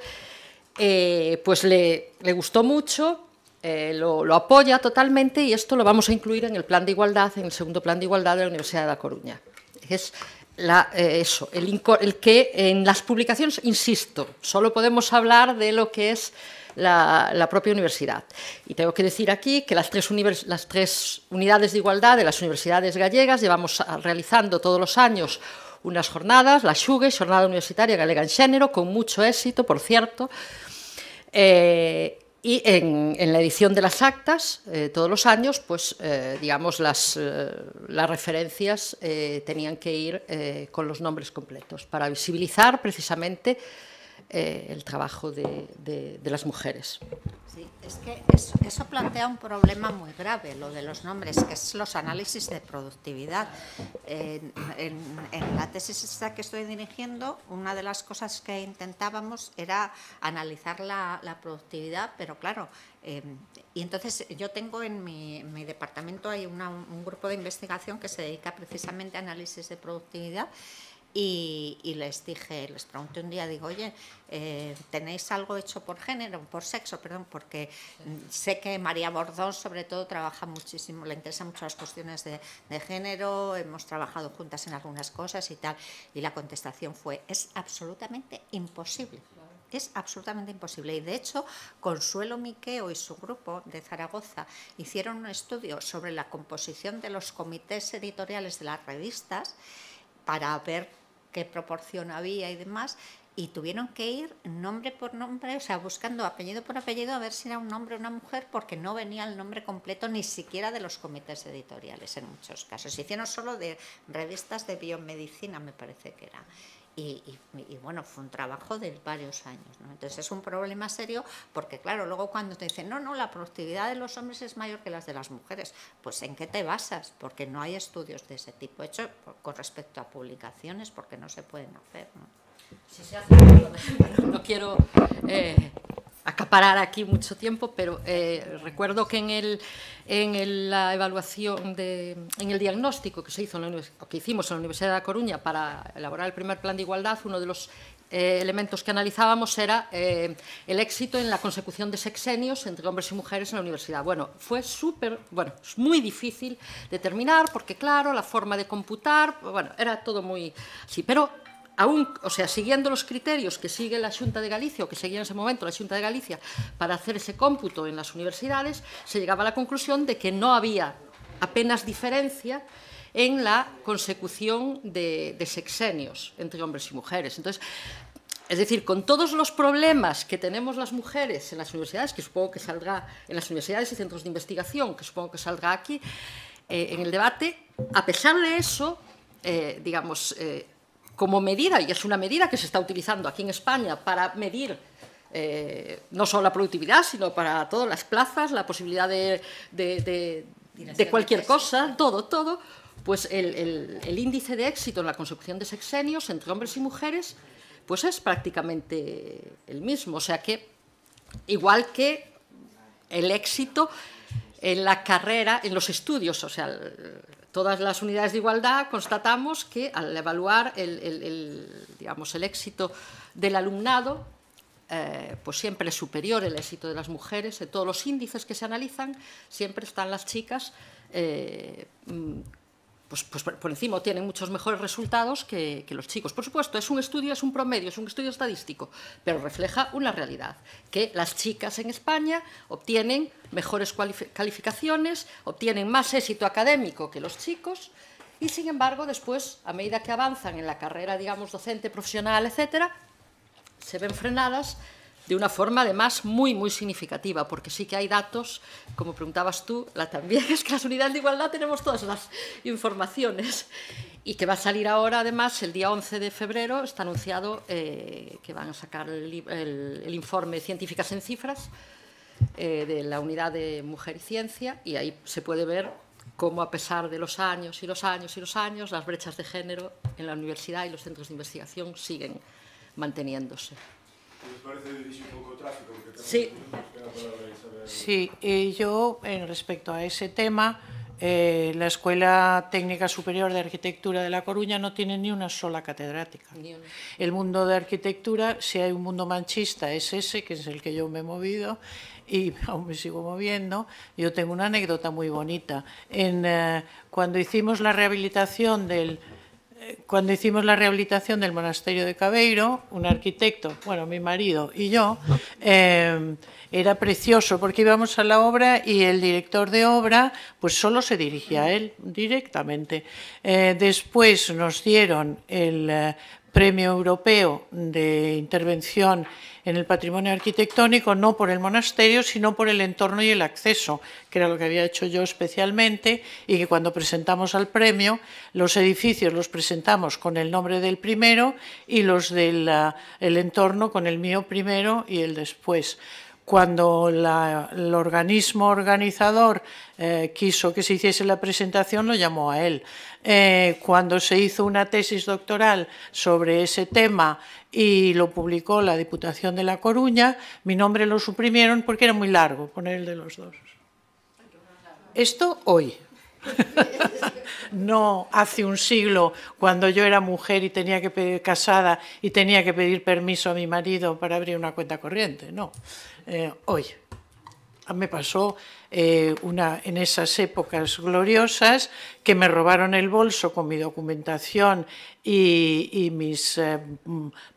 Speaker 16: pues le gustó mucho, lo apoya totalmente, y esto lo vamos a incluir en el plan de igualdad, en el segundo plan de igualdad de la Universidad de La Coruña. Es el que en las publicaciones, insisto, solo podemos hablar de lo que es la propia universidad. Y tengo que decir aquí que las tres unidades de igualdad de las universidades gallegas llevamos realizando todos los años unas jornadas, la XUGE, Xornada Universitaria Galega en Xénero, con mucho éxito, por cierto, y en la edición de las actas, todos los años, pues, digamos, las referencias tenían que ir con los nombres completos, para visibilizar precisamente el trabajo de las mujeres.
Speaker 5: Sí, es que eso plantea un problema muy grave, lo de los nombres, que es los análisis de productividad. En la tesis esta que estoy dirigiendo, una de las cosas que intentábamos era analizar la productividad, pero claro, y entonces yo tengo en mi departamento hay un grupo de investigación que se dedica precisamente a análisis de productividad. Y les pregunté un día, digo, oye, ¿tenéis algo hecho por género, por sexo, perdón? Porque sé que María Bordón, sobre todo, trabaja muchísimo, le interesan mucho las cuestiones de género, hemos trabajado juntas en algunas cosas y tal, y la contestación fue, es absolutamente imposible. Es absolutamente imposible. Y de hecho, Consuelo Miqueo y su grupo de Zaragoza hicieron un estudio sobre la composición de los comités editoriales de las revistas para ver qué proporción había y demás, y tuvieron que ir nombre por nombre, o sea, buscando apellido por apellido a ver si era un hombre o una mujer, porque no venía el nombre completo ni siquiera de los comités editoriales en muchos casos. Se hicieron solo de revistas de biomedicina, me parece que era. Y bueno, fue un trabajo de varios años, ¿no? Entonces es un problema serio, porque claro, luego cuando te dicen no, la productividad de los hombres es mayor que las de las mujeres, pues ¿en qué te basas? Porque no hay estudios de ese tipo hechos con respecto a publicaciones, porque no se pueden hacer, ¿no?
Speaker 16: Si se hace, bueno, no quiero acaparar aquí mucho tiempo, pero recuerdo que en la evaluación, en el diagnóstico que hicimos en la Universidad de La Coruña para elaborar el primer plan de igualdad, uno de los elementos que analizábamos era el éxito en la consecución de sexenios entre hombres y mujeres en la universidad. Bueno, fue es muy difícil determinar, porque claro, la forma de computar, bueno, era todo muy así, pero aún, o sea, siguiendo los criterios que sigue la Xunta de Galicia, o que seguía en ese momento la Xunta de Galicia, para hacer ese cómputo en las universidades, se llegaba a la conclusión de que no había apenas diferencia en la consecución de sexenios entre hombres y mujeres. Entonces, es decir, con todos los problemas que tenemos las mujeres en las universidades, que supongo que saldrá en las universidades y centros de investigación, que supongo que saldrá aquí en el debate, a pesar de eso, digamos, como medida, y es una medida que se está utilizando aquí en España para medir no solo la productividad, sino para todas las plazas, la posibilidad de cualquier cosa, todo, pues el índice de éxito en la consecución de sexenios entre hombres y mujeres pues es prácticamente el mismo. O sea que, igual que el éxito en la carrera, en los estudios, o sea, todas las unidades de igualdad constatamos que al evaluar digamos, el éxito del alumnado, pues siempre es superior el éxito de las mujeres. En todos los índices que se analizan siempre están las chicas pues por encima, tienen muchos mejores resultados que los chicos. Por supuesto, es un estudio, es un promedio, es un estudio estadístico, pero refleja una realidad, que las chicas en España obtienen mejores calificaciones, obtienen más éxito académico que los chicos, y sin embargo, después, a medida que avanzan en la carrera, digamos, docente, profesional, etcétera, se ven frenadas de una forma, además, muy, muy significativa, porque sí que hay datos, como preguntabas tú, también es que las unidades de igualdad tenemos todas las informaciones, y que va a salir ahora, además, el día 11 de febrero, está anunciado que van a sacar el informe Científicas en Cifras de la unidad de Mujer y Ciencia, y ahí se puede ver cómo, a pesar de los años y los años y los años, las brechas de género en la universidad y los centros de investigación siguen manteniéndose.
Speaker 1: ¿Les parece dirigir un poco tráfico?
Speaker 16: Sí.
Speaker 13: Sí, yo, respecto a ese tema, la Escuela Técnica Superior de Arquitectura de La Coruña no tiene ni una sola catedrática. El mundo de arquitectura, si hay un mundo manchista, es ese, que es el que yo me he movido, y aún me sigo moviendo. Yo tengo una anécdota muy bonita. Cuando hicimos la rehabilitación del monasterio de Cabeiro, un arquitecto, bueno, mi marido y yo, era precioso porque íbamos a la obra y el director de obra pues solo se dirigía a él directamente. Después nos dieron el Premio Europeo de Intervención en el Patrimonio Arquitectónico, no por el monasterio, sino por el entorno y el acceso, que era lo que había hecho yo especialmente, y que cuando presentamos al premio, los edificios los presentamos con el nombre del primero y los del entorno con el mío primero y el después. Cuando el organismo organizador quiso que se hiciese la presentación, lo llamó a él. Cuando se hizo una tesis doctoral sobre ese tema y lo publicó la Diputación de La Coruña, mi nombre lo suprimieron porque era muy largo poner el de los dos. Esto hoy. No hace un siglo, cuando yo era mujer y tenía que casada y tenía que pedir permiso a mi marido para abrir una cuenta corriente, no. Hoy me pasó en esas épocas gloriosas que me robaron el bolso con mi documentación y mis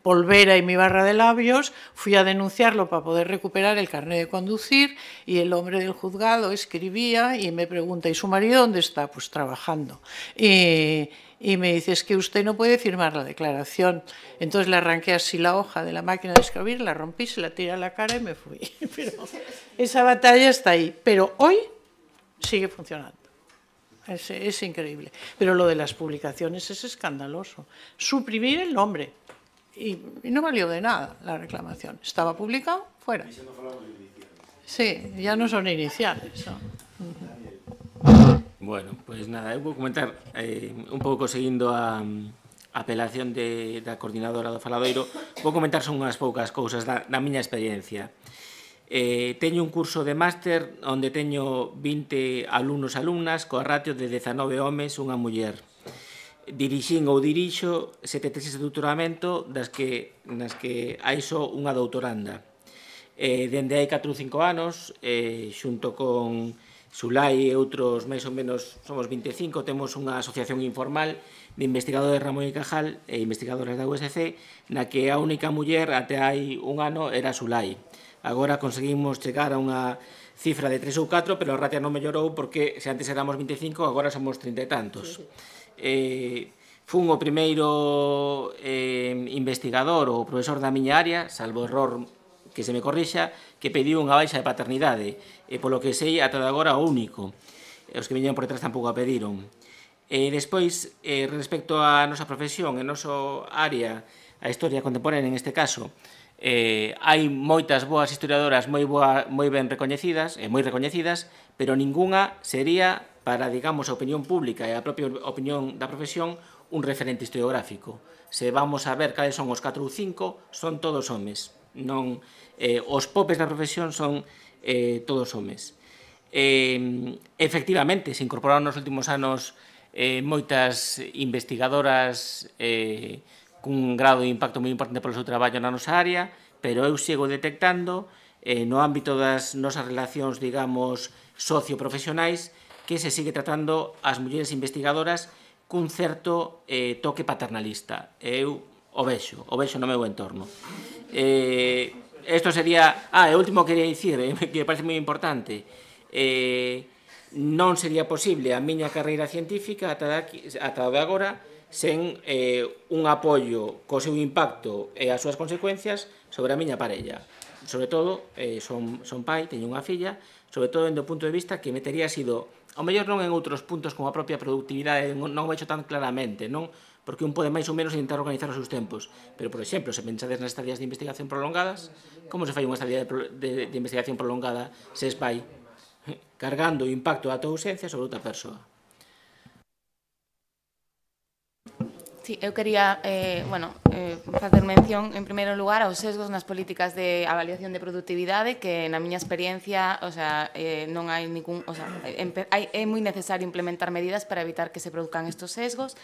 Speaker 13: polvera y mi barra de labios. Fui a denunciarlo para poder recuperar el carnet de conducir y el hombre del juzgado escribía y me pregunta: ¿y su marido dónde está? Pues trabajando. Y me dice: es que usted no puede firmar la declaración. Entonces le arranqué así la hoja de la máquina de escribir, la rompí, se la tiré a la cara y me fui. Pero esa batalla está ahí. Pero hoy sigue funcionando. Es increíble. Pero lo de las publicaciones es escandaloso. Suprimir el nombre. Y no valió de nada la reclamación. Estaba publicado, fuera. Sí, ya no son iniciales, ¿no?
Speaker 8: Bueno, pois nada, eu vou comentar un pouco seguindo a apelación da coordinadora do Faladoiro. Vou comentar son unhas poucas cousas da miña experiencia. Teño un curso de máster onde teño 20 alumnos e alumnas coa ratio de 19 homes, unha muller. Dirixín ou dirixo 7 tesis de doutoramento nas que hai só unha doutoranda. Dende hai 4 ou 5 anos, xunto con Sulai e outros máis ou menos, somos 25, temos unha asociación informal de investigadores Ramón y Cajal e investigadores da USC, na que a única muller até hai un ano era Sulai. Agora conseguimos chegar a unha cifra de 3 ou 4, pero a ratio non mellorou porque se antes éramos 25, agora somos 30 e tantos. Fun o primeiro investigador ou profesor da miña área, salvo error que se me corrixa, que pediu unha baixa de paternidade, e polo que sei, ata de agora o único. Os que viñeron por detrás tampouco a pediron. Despois, respecto á nosa profesión, a nosa área, a historia contemporánea en este caso, hai moitas boas historiadoras moi ben recoñecidas, e moi recoñecidas, pero ningunha sería para, digamos, a opinión pública e a propia opinión da profesión un referente historiográfico. Se vamos a ver cales son os 4 ou 5, son todos homes. Os popes da profesión son todos homes. Efectivamente, se incorporaron nos últimos anos moitas investigadoras cun grado de impacto moi importante polo seu traballo na nosa área, pero eu sigo detectando no ámbito das nosas relacións, digamos, socioprofesionais, que se sigue tratando as mulleres investigadoras cun certo toque paternalista. Eu o vexo no meu entorno. Isto sería... e o último que quería dicir, que me parece moi importante, non sería posible a miña carreira científica ata de agora sen un apoio co seu impacto e as súas consecuencias sobre a miña parella. Sobre todo, son pai, teño unha filla, sobre todo do punto de vista que me tería sido, ao mellor non en outros puntos como a propia productividade, non o vexo tan claramente, non? Porque un pode máis ou menos intentar organizar os seus tempos. Pero, por exemplo, se pensades nas estadías de investigación prolongadas, como se fai unha estadía de investigación prolongada se es pai? Cargando o impacto da tua ausencia sobre outra persoa.
Speaker 17: Sí, eu quería facer mención, en primeiro lugar, aos sesgos nas políticas de avaliación de productividade, que na miña experiencia non hai ningún... É moi necesario implementar medidas para evitar que se produzcan estos sesgos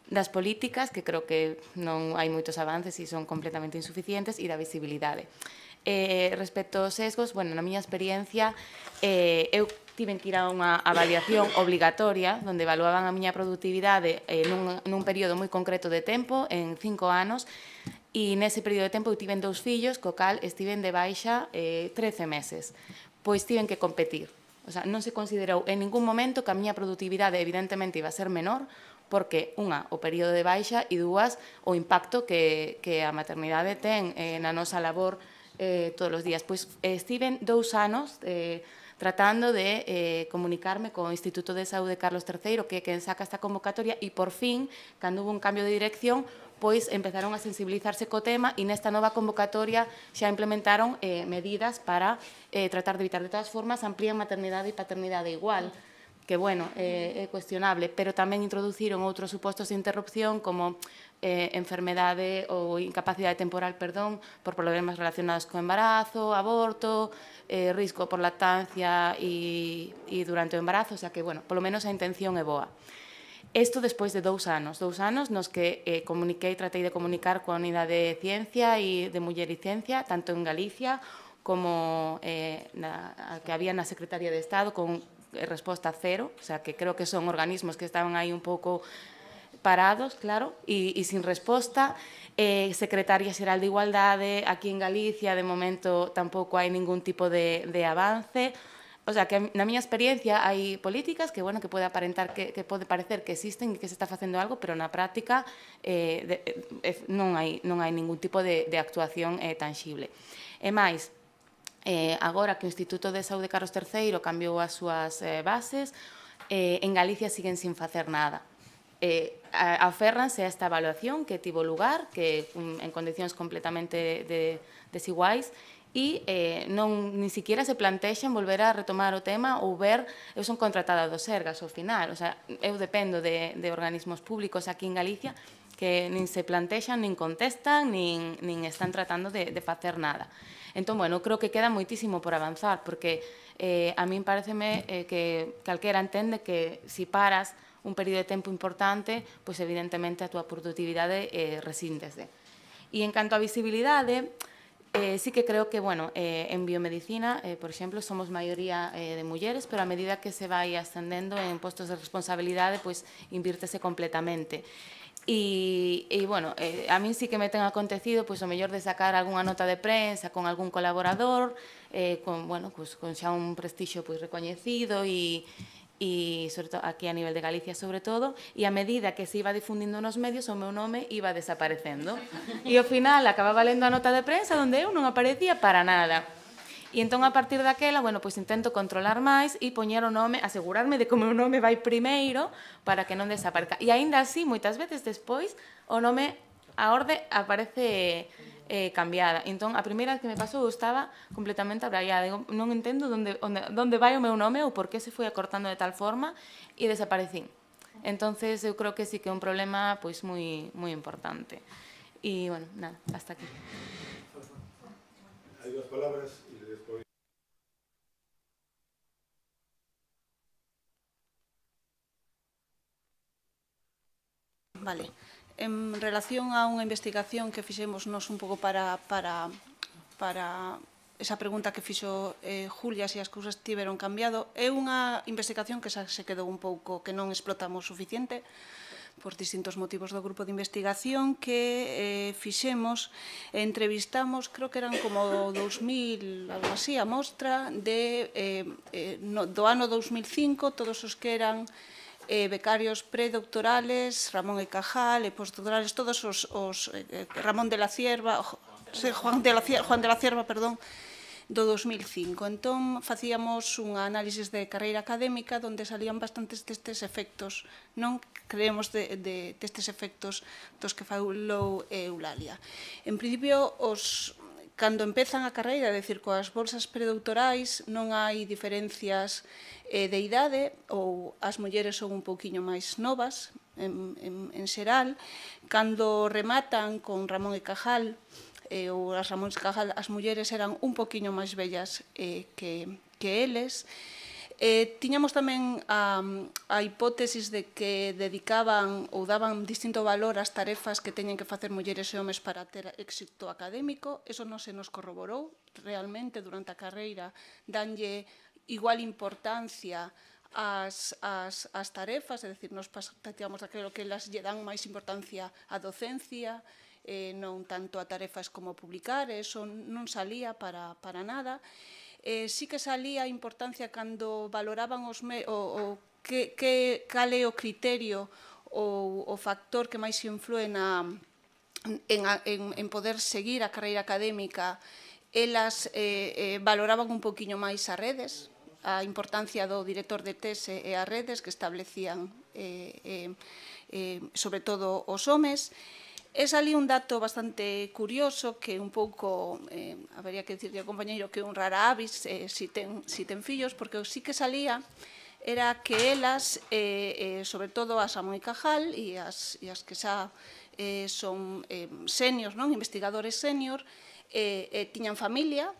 Speaker 17: das políticas, que creo que non hai moitos avances e son completamente insuficientes, e da visibilidade. Respecto aos sesgos, na miña experiencia, eu tiven que ir a unha avaliación obligatoria onde evaluaban a miña productividade nun período moi concreto de tempo, en 5 anos, e nese período de tempo eu tiven 2 fillos, co cal estiven de baixa 13 meses. Pois tiven que competir. Non se considerou en ningún momento que a miña productividade evidentemente iba a ser menor, porque, unha, o período de baixa, e dúas, o impacto que a maternidade ten na nosa labor todos os días. Pois estiven 2 anos tratando de comunicarme co Instituto de Saúde Carlos III, que é quen saca esta convocatoria, e por fin, cando hubo un cambio de dirección, pois empezaron a sensibilizarse co tema, e nesta nova convocatoria xa implementaron medidas para tratar de evitar. De todas formas, amplían maternidade e paternidade igual, que, é cuestionable, pero tamén introduciron outros supostos de interrupción, como enfermedade ou incapacidade temporal, por problemas relacionados co embarazo, aborto, risco por lactancia e durante o embarazo, polo menos a intención é boa. Isto despois de 2 anos nos que tratei de comunicar coa Unidade de Ciencia e de Muller e Ciencia, tanto en Galicia como a que había na Secretaría de Estado, con resposta cero, que creo que son organismos que estaban aí un pouco parados, claro, e sin resposta. Secretaria Xeral de Igualdade, aquí en Galicia, de momento tampouco hai ningún tipo de avance. Que na miña experiencia hai políticas que pode aparentar que pode parecer que existen e que se está facendo algo, pero na práctica non hai ningún tipo de actuación tangible. E máis, agora que o Instituto de Saúde Carlos III cambiou as súas bases, en Galicia siguen sin facer nada. Aférranse a esta evaluación que tivo lugar, que en condicións completamente desiguais, e nin siquiera se plantexan volver a retomar o tema ou ver... Eu son contratada do Sergas, ao final, eu dependo de organismos públicos aquí en Galicia que nin se plantexan, nin contestan, nin están tratando de facer nada. Entón, creo que queda moitísimo por avanzar, porque a min pareceme que calquera entende que se paras un período de tempo importante, pois evidentemente a túa productividade resíntese. E en canto á visibilidade, sí que creo que, en biomedicina, por exemplo, somos maioría de mulleres, pero a medida que se vai ascendendo en postos de responsabilidade, pois invírtese completamente. E a min sí que me ten acontecido, pois, o mellor de sacar algunha nota de prensa con algún colaborador, con xa un prestixio recoñecido e sobre todo aquí a nivel de Galicia sobre todo, e a medida que se iba difundindo nos medios, o meu nome iba desaparecendo. E ao final acababa lendo a nota de prensa onde eu non aparecía para nada. E entón, a partir daquela, intento controlar máis e poñer o nome, asegurarme de que o meu nome vai primeiro para que non desaparezca. E aínda así, moitas veces despois, o nome, a orde, aparece cambiada. Entón, a primeira que me pasou, eu estaba completamente abraiada. Digo, non entendo onde vai o meu nome ou por que se foi acortando de tal forma e desaparecín. Entonces, eu creo que sí que é un problema pois moi importante. E, bueno, nada, hasta aquí.
Speaker 1: Hai dúas palabras e despois...
Speaker 12: Vale. En relación a unha investigación que fixemos nos un pouco para esa pregunta que fixo Julia, se as cousas tiveron cambiado, é unha investigación que se quedou un pouco, que non explotamos suficiente, por distintos motivos do grupo de investigación que fixemos, entrevistamos, creo que eran como 2000, algo así, a mostra do ano 2005, todos os que eran becarios predoctorales, Ramón e Cajal, e postdoctorales, todos os Ramón de la Cierva, Juan de la Cierva, perdón, do 2005. Entón, facíamos unha análisis de carreira académica onde salían bastantes destes efectos, non creemos destes efectos dos que falou Eulalia. En principio, cando empezan a carreira, é dicir, coas bolsas predoctorais, non hai diferencias de idade, ou as mulleres son un pouquiño máis novas, en xeral. Cando rematan con Ramón e Cajal, ou as Ramón e Cajal, as mulleres eran un poquinho máis vellas que eles. Tiñamos tamén a hipótesis de que dedicaban ou daban distinto valor ás tarefas que teñen que facer mulleres e homes para ter éxito académico. Eso non se nos corroborou realmente durante a carreira, danlle igual importancia ás tarefas, é dicir, nos planteamos aquilo que elas lle dan máis importancia á docencia, non tanto a tarefas como publicar, eso non salía para nada. Sí que salía a importancia cando valoraban cal é o criterio ou o factor que máis influe en poder seguir a carreira académica. Elas valoraban un poquinho máis as redes, a importancia do director de tese e as redes que establecían sobre todo os homes. É salí un dato bastante curioso que un pouco, habería que dicirle ao compañeiro que un rara avis si ten fillos, porque sí que salía era que elas, sobre todo as Ramón e Cajal e as que xa son seniors, investigadores senior, tiñan familia.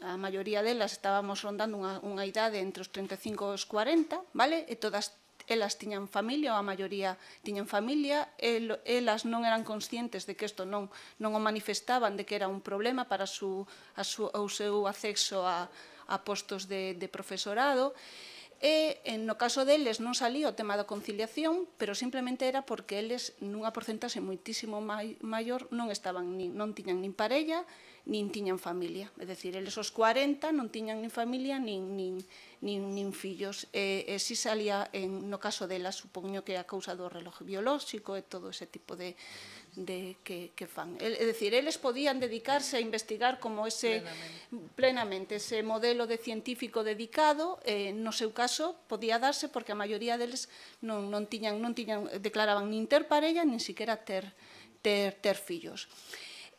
Speaker 12: A maioría delas estábamos rondando unha idade entre os 35 e os 40, vale? E todas elas tiñan familia, ou a maioría tiñan familia, elas non eran conscientes de que isto non o manifestaban, de que era un problema para o seu acceso a postos de profesorado. E, no caso deles, non salía o tema da conciliación, pero simplemente era porque eles, nunha porcentaxe moitísimo maior, non tiñan nin parella, nin tiñan familia. É dicir, eles aos 40 non tiñan nin familia, nin fillos. E si salía, no caso delas, supoño que a causa do reloj biolóxico e todo ese tipo de que fan. É dicir, eles podían dedicarse a investigar como plenamente ese modelo de científico dedicado. No seu caso, podía darse porque a maioría deles non declaraban nin ter parella, nin siquiera ter fillos.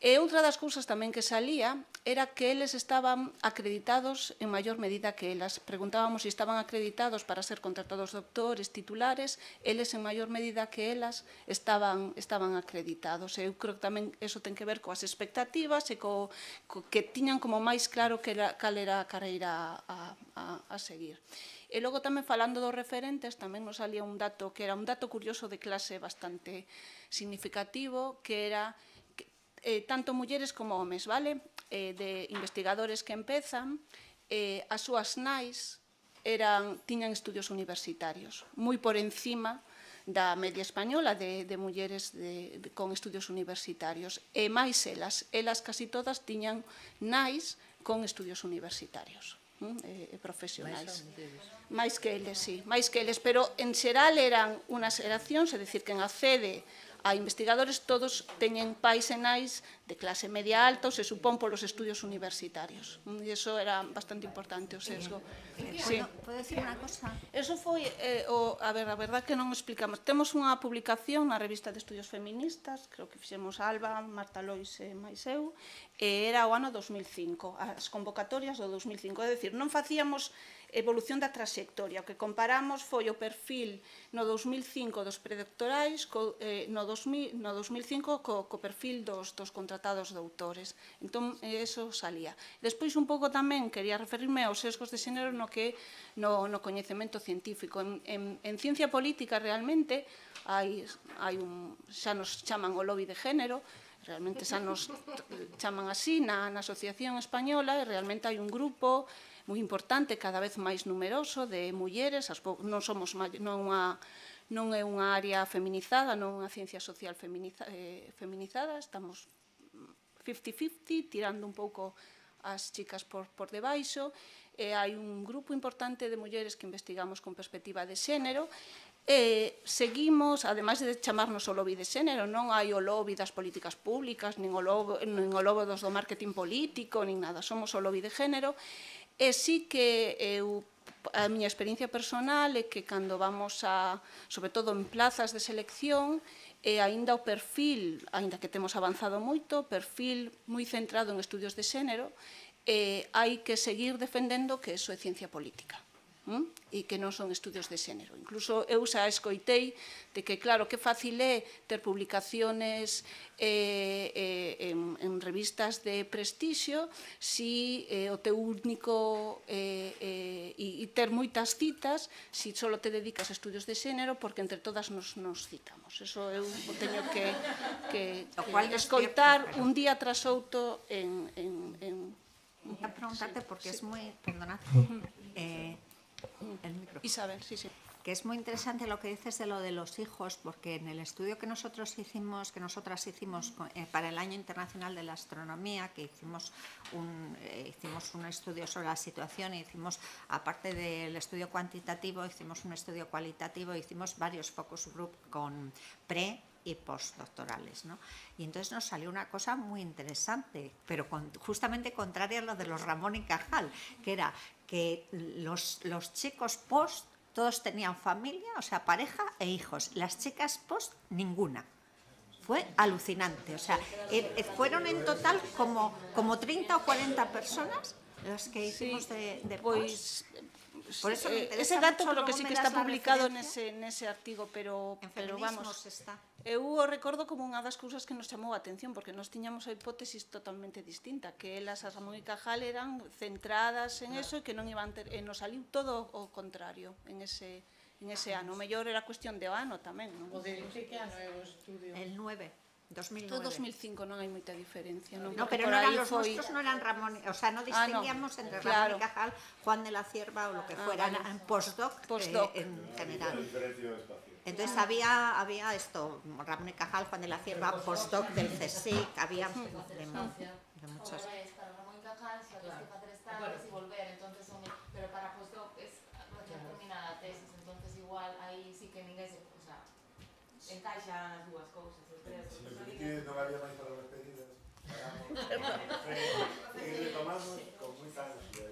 Speaker 12: E outra das cousas tamén que salía era que eles estaban acreditados en maior medida que elas. Preguntábamos se estaban acreditados para ser contratados doctores, titulares, eles en maior medida que elas estaban acreditados. Eu creo que tamén eso ten que ver coas expectativas e que tiñan como máis claro cal era a carreira a seguir. E logo tamén falando dos referentes, tamén nos salía un dato que era un dato curioso de clase bastante significativo, que era tanto mulleres como homes, vale? De investigadores que empezan, as súas nais tiñan estudios universitarios, moi por encima da media española de mulleres con estudios universitarios. E máis elas casi todas tiñan nais con estudios universitarios, profesionais. Máis que eles, sí, máis que eles, pero en xeral eran unhas xeracións, é dicir, quen accede a investigadores, todos teñen pais e nais de clase media alta, ou se supón polos estudios universitarios. E iso era bastante importante, o sesgo.
Speaker 5: ¿Puedo decir una cosa?
Speaker 12: Eso foi, a verdad que non explicamos. Temos unha publicación na revista de estudios feministas, creo que fixemos Alba, Marta Lois e máis eu, e era o ano 2005, as convocatorias do 2005. É dicir, non facíamos evolución da traxectoria. O que comparamos foi o perfil no 2005 dos predoctorais no 2005 co perfil dos contratados doutores. Entón, eso salía. Despois, un pouco tamén, quería referirme aos sesgos de xénero no coñecemento científico. En ciencia política, realmente, xa nos chaman o lobby de género, realmente xa nos chaman así na Asociación Española, e realmente hai un grupo moi importante, cada vez máis numeroso, de mulleres, non é unha área feminizada, non é unha ciencia social feminizada, estamos 50-50, tirando un pouco as chicas por debaixo, e hai un grupo importante de mulleres que investigamos con perspectiva de xénero, e seguimos, ademais de chamarnos o lobby de xénero, non hai o lobby das políticas públicas, nin o lobby dos do marketing político, nin nada, somos o lobby de xénero. E sí que a miña experiencia personal é que cando vamos sobre todo en plazas de selección, aínda o perfil, aínda que temos avanzado moito, o perfil moi centrado en estudios de xénero, hai que seguir defendendo que iso é ciencia política e que non son estudios de xénero. Incluso eu xa escoitei de que, claro, que fácil é ter publicaciones en revistas de prestixio si o teu único e ter moitas citas si só te dedicas a estudios de xénero, porque entre todas nos citamos. Eso eu teño que escoitar un día tras outro en...
Speaker 5: Voy a preguntarte porque es muy... Perdona. El micro.
Speaker 12: Isabel, sí.
Speaker 5: Que es muy interesante lo que dices de lo de los hijos, porque en el estudio que nosotras hicimos para el Año Internacional de la Astronomía, que hicimos un estudio sobre la situación, y hicimos, aparte del estudio cuantitativo, hicimos un estudio cualitativo, hicimos varios focus group con pre y postdoctorales, ¿no? Y entonces nos salió una cosa muy interesante, pero justamente contraria a lo de los Ramón y Cajal, que era que los chicos post todos tenían familia, o sea, pareja e hijos. Las chicas post, ninguna. Fue alucinante. O sea, fueron en total como 30 o 40 personas las que hicimos de post. Por eso
Speaker 12: ese dato creo que sí que está publicado nese artigo, pero vamos, eu o recordo como unha das cousas que nos chamou a atención, porque nos tiñamos a hipótesis totalmente distinta, que elas, as Ramón e Cajal, eran centradas en eso e que non iban ter, e nos saliu todo o contrario en ese ano. O mellor era cuestión de ano tamén, non?
Speaker 13: O de que ano é o estudio?
Speaker 5: El 9. 2009.
Speaker 12: Todo 2005 non hai moita diferencia.
Speaker 5: No, pero los nuestros no eran Ramón, o sea, no distinguíamos entre Ramón y Cajal, Juan de la Cierva o lo que fuera, en postdoc en general. Entonces había esto, Ramón y Cajal, Juan de la Cierva, postdoc del CSIC, había de muchos.
Speaker 17: Para Ramón y Cajal, si había que hacer estados y volver, entonces, pero para postdoc es terminada tesis, entonces igual ahí sí que ninguén se, o sea, encaixan as dúas cousas.
Speaker 1: Non había máis para as despedidas. E retomamos con moita ansia.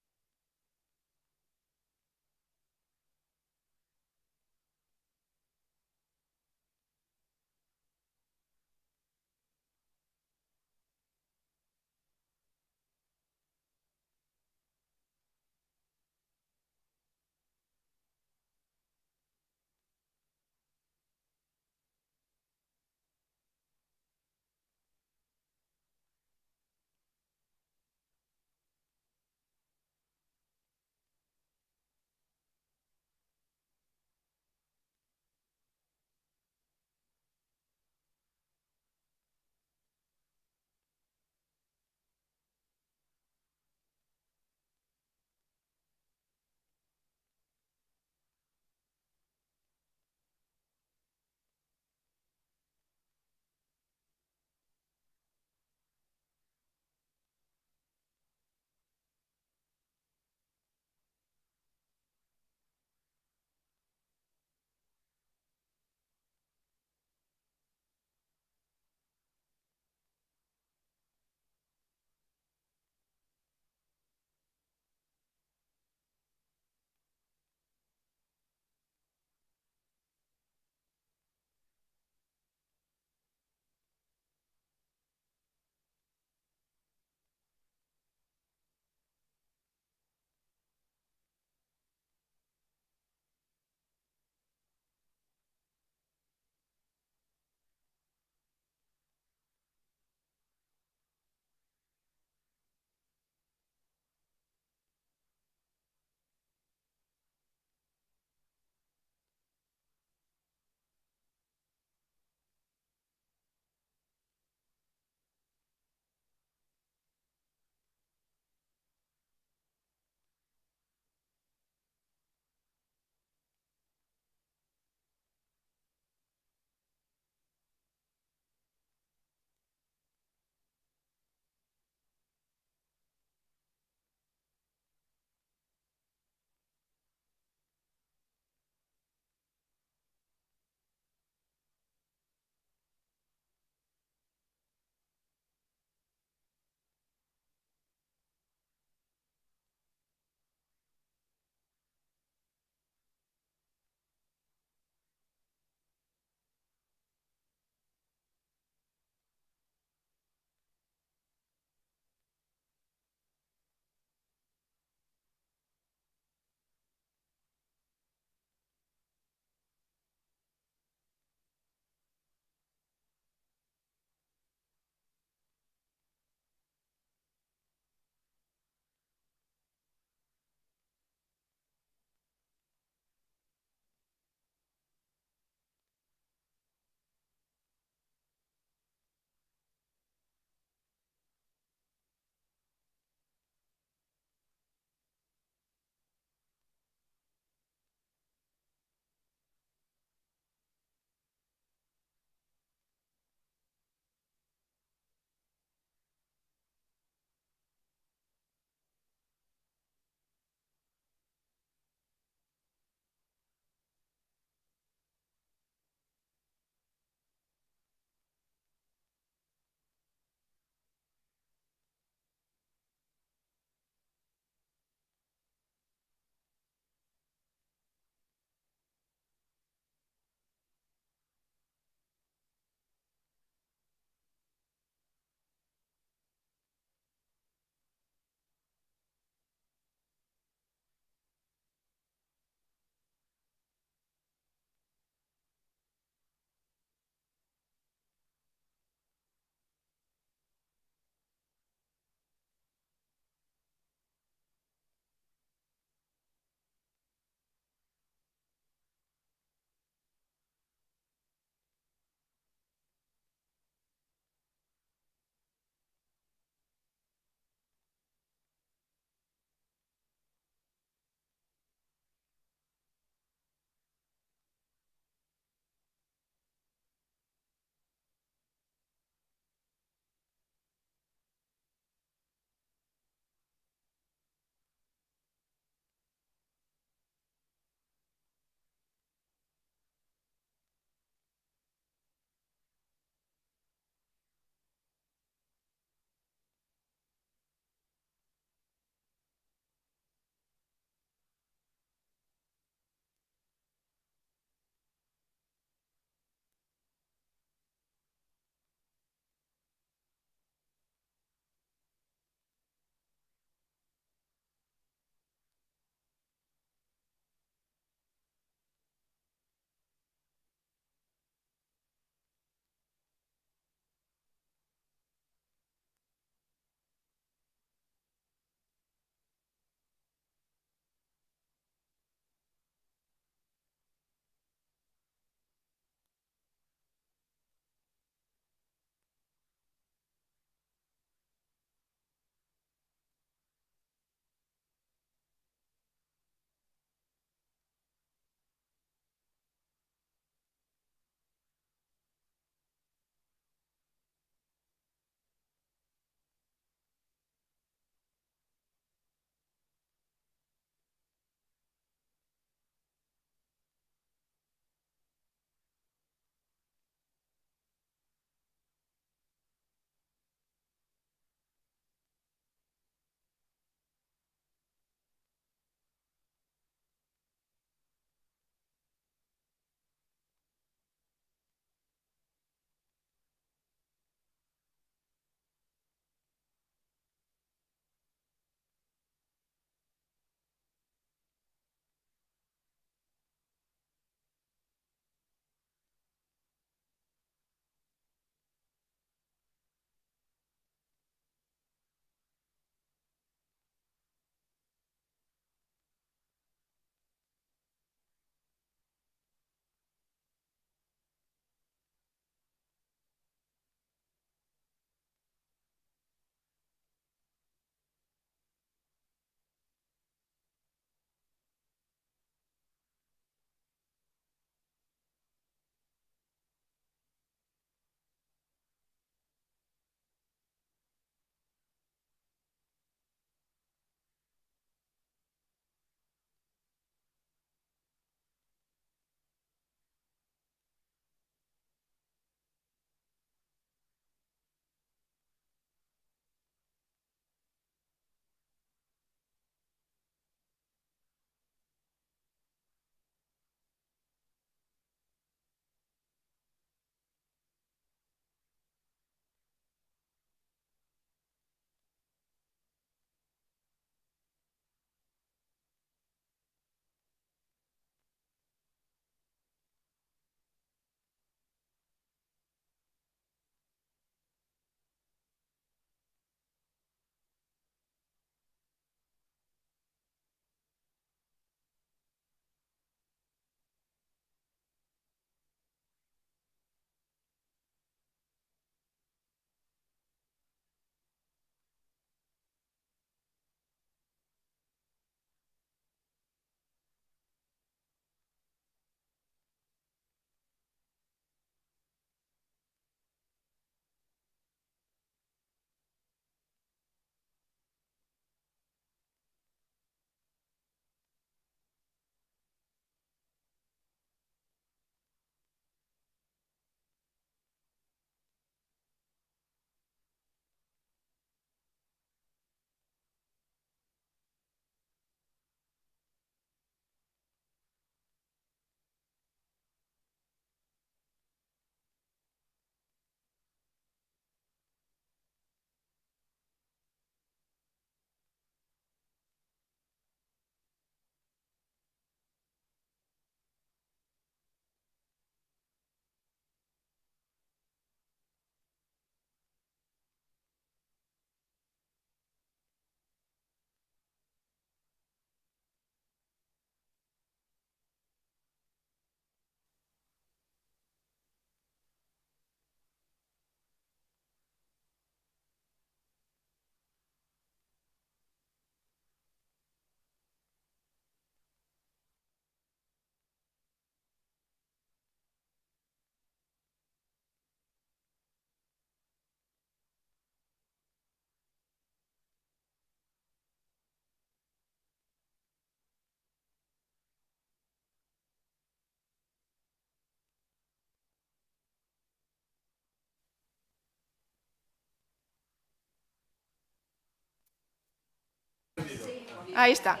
Speaker 10: Ahí está.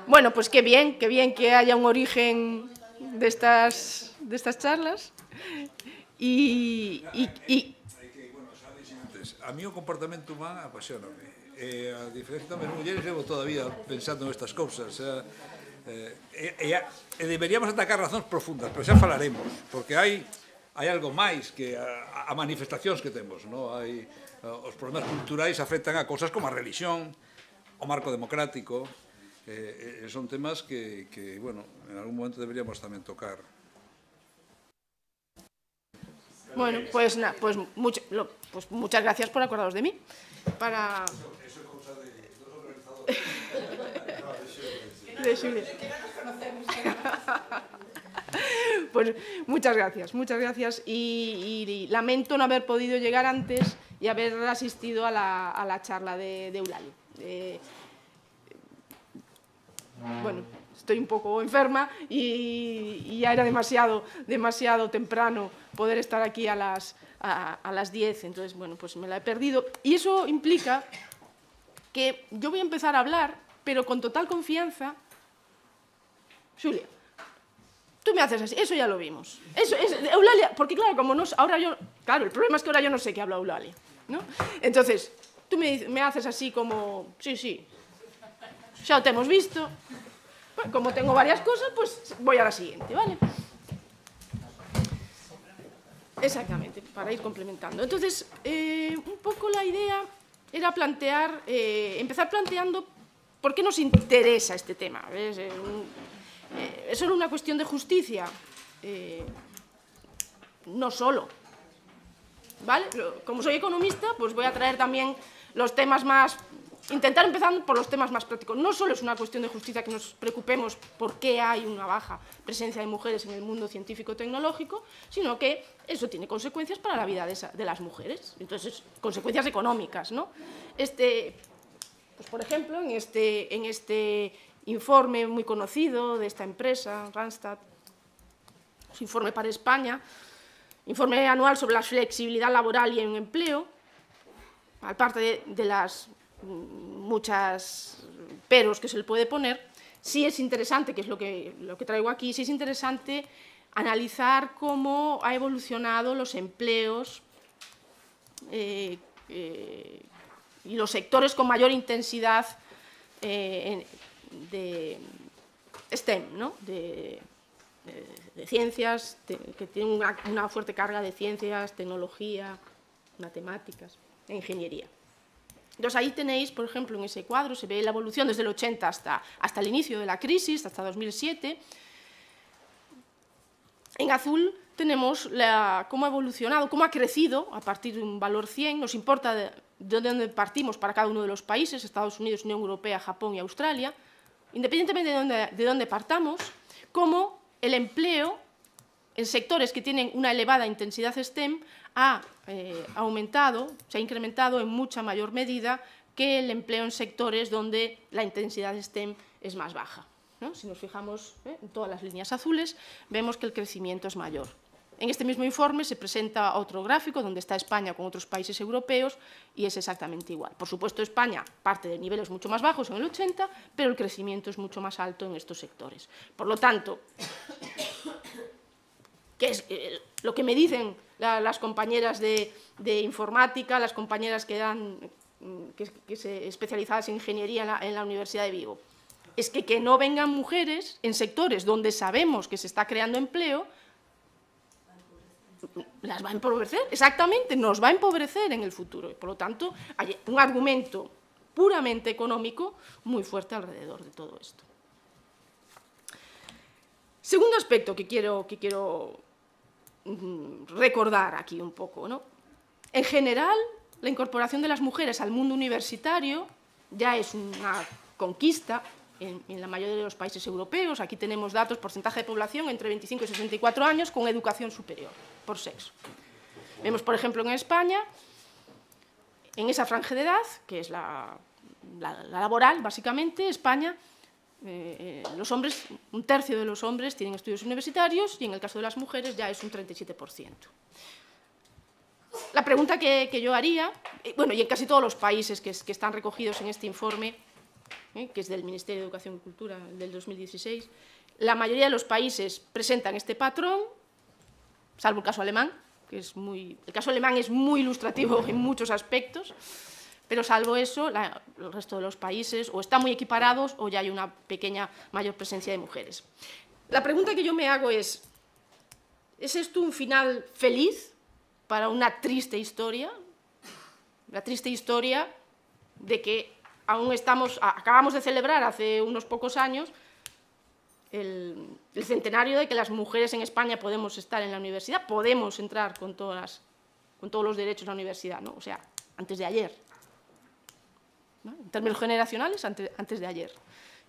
Speaker 10: Bueno, pues qué bien que haya un origen de estas charlas. Y
Speaker 3: a mí o comportamento humano apasioname. A diferencia das mulleres, levo todavía pensando nestas cousas. Deberíamos atacar razóns profundas, pero xa falaremos, porque hai algo máis que a manifestacións que temos. Os problemas culturais afectan a cousas como a religión, o marco democrático. Son temas que, bueno, en algún momento deberíamos tamén tocar.
Speaker 10: Bueno, pues muchas gracias por acordaros de mí.
Speaker 3: Eso é cousa dos organizadores.
Speaker 10: De Xulia. Pues muchas gracias y lamento no haber podido llegar antes y haber asistido a la charla de Eulalia. Bueno, estoy un poco enferma y ya era demasiado temprano poder estar aquí a las 10, entonces, bueno, pues me la he perdido. Y eso implica que yo voy a empezar a hablar, pero con total confianza. Xulia, tú me haces así, eso ya lo vimos. Eso es Eulalia, porque claro, claro, el problema es que ahora yo no sé qué habla Eulalia, ¿no? Entonces, tú me haces así como, sí, xa te hemos visto. Bueno, como tengo varias cosas, pues voy a la siguiente, ¿vale? Exactamente, para ir complementando. Entonces, un poco la idea era empezar planteando por qué nos interesa este tema. ¿Ves? ¿Es solo una cuestión de justicia? No solo. ¿Vale? Como soy economista, pues voy a traer también los temas más... Intentar empezar por los temas más prácticos. No solo es una cuestión de justicia que nos preocupemos por qué hay una baja presencia de mujeres en el mundo científico-tecnológico, sino que eso tiene consecuencias para la vida de las mujeres. Entonces, consecuencias económicas, ¿no? Pues, por ejemplo, en este informe muy conocido de esta empresa, Randstad, su informe para España, informe anual sobre la flexibilidad laboral y en empleo, aparte de las muchas peros que se le puede poner, sí es interesante, que es lo que traigo aquí, sí es interesante analizar cómo ha evolucionado los empleos y los sectores con mayor intensidad de STEM, ¿no? de ciencias, que tienen una fuerte carga de ciencias, tecnología, matemáticas e ingeniería. Entonces, ahí tenéis, por ejemplo, en ese cuadro, se ve la evolución desde el 80 hasta el inicio de la crisis, hasta 2007. En azul tenemos cómo ha evolucionado, cómo ha crecido a partir de un valor 100. Nos importa de dónde partimos para cada uno de los países, Estados Unidos, Unión Europea, Japón y Australia. Independientemente de dónde partamos, cómo el empleo en sectores que tienen una elevada intensidad STEM ha aumentado, se ha incrementado en mucha mayor medida que el empleo en sectores donde la intensidad STEM es más baja, ¿no? Si nos fijamos en todas las líneas azules, vemos que el crecimiento es mayor. En este mismo informe se presenta otro gráfico donde está España con otros países europeos y es exactamente igual. Por supuesto, España parte de niveles mucho más bajos en el 80, pero el crecimiento es mucho más alto en estos sectores. Por lo tanto, ¿qué es lo que me dicen las compañeras de informática, las compañeras que especializadas en ingeniería en la Universidad de Vigo? Es que no vengan mujeres en sectores donde sabemos que se está creando empleo, las va a empobrecer, exactamente, nos va a empobrecer en el futuro. Y por lo tanto, hay un argumento puramente económico muy fuerte alrededor de todo esto. Segundo aspecto que quiero recordar aquí un poco, ¿no? En general, la incorporación de las mujeres al mundo universitario ya es una conquista en la mayoría de los países europeos. Aquí tenemos datos, porcentaje de población entre 25 y 64 años con educación superior, por sexo. Vemos, por ejemplo, en España, en esa franja de edad, que es la laboral, básicamente, España, los hombres, un tercio de los hombres tienen estudios universitarios y en el caso de las mujeres ya es un 37%. la pregunta que yo haría, bueno, y en casi todos los países que están recogidos en este informe, que es del Ministerio de Educación y Cultura, del 2016, la mayoría de los países presentan este patrón, salvo el caso alemán, que es muy... El caso alemán es muy ilustrativo en muchos aspectos, pero salvo eso, el resto de los países o están muy equiparados o ya hay una pequeña mayor presencia de mujeres. La pregunta que yo me hago es esto un final feliz para una triste historia? La triste historia de que aún acabamos de celebrar hace unos pocos años el centenario de que las mujeres en España podemos estar en la universidad, podemos entrar con todos los derechos a la universidad, ¿no? O sea, antes de ayer, ¿no? En términos generacionales, antes de ayer,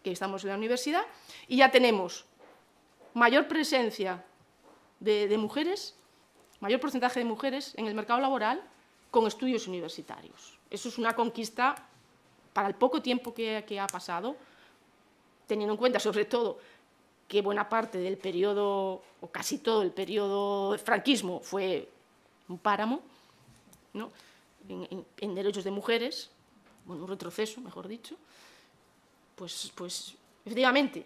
Speaker 10: que estamos en la universidad, y ya tenemos mayor presencia de mujeres, mayor porcentaje de mujeres en el mercado laboral con estudios universitarios. Eso es una conquista para el poco tiempo que ha pasado, teniendo en cuenta sobre todo que buena parte del periodo, o casi todo el periodo del franquismo fue un páramo, ¿no? en derechos de mujeres, bueno, un retroceso, mejor dicho, pues efectivamente,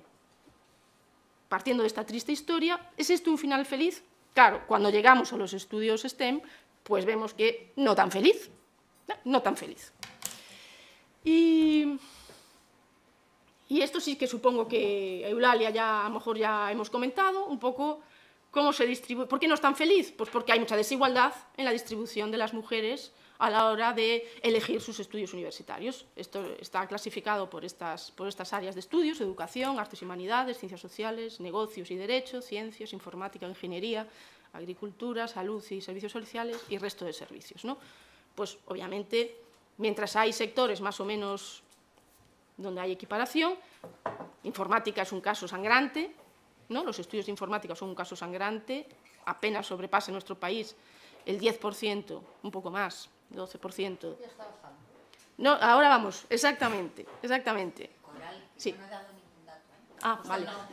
Speaker 10: partiendo de esta triste historia, ¿es esto un final feliz? Claro, cuando llegamos a los estudios STEM, pues vemos que no tan feliz, no tan feliz. Y esto sí que supongo que Eulalia ya a lo mejor ya hemos comentado un poco cómo se distribuye. ¿Por qué no es tan feliz? Pues porque hay mucha desigualdad en la distribución de las mujeres a la hora de elegir sus estudios universitarios. Esto está clasificado por estas áreas de estudios: educación, artes y humanidades, ciencias sociales, negocios y derecho, ciencias, informática, ingeniería, agricultura, salud y servicios sociales y resto de servicios, ¿no? Pues obviamente, mientras hay sectores más o menos donde hay equiparación, informática es un caso sangrante, ¿no? Los estudios de informática son un caso sangrante, apenas sobrepasa en nuestro país el 10%, un poco más, 12%.
Speaker 5: Ya está bajando.
Speaker 10: No, ahora vamos, exactamente.
Speaker 5: Coral,
Speaker 10: Sí.
Speaker 5: no he dado ningún dato.
Speaker 10: Ah,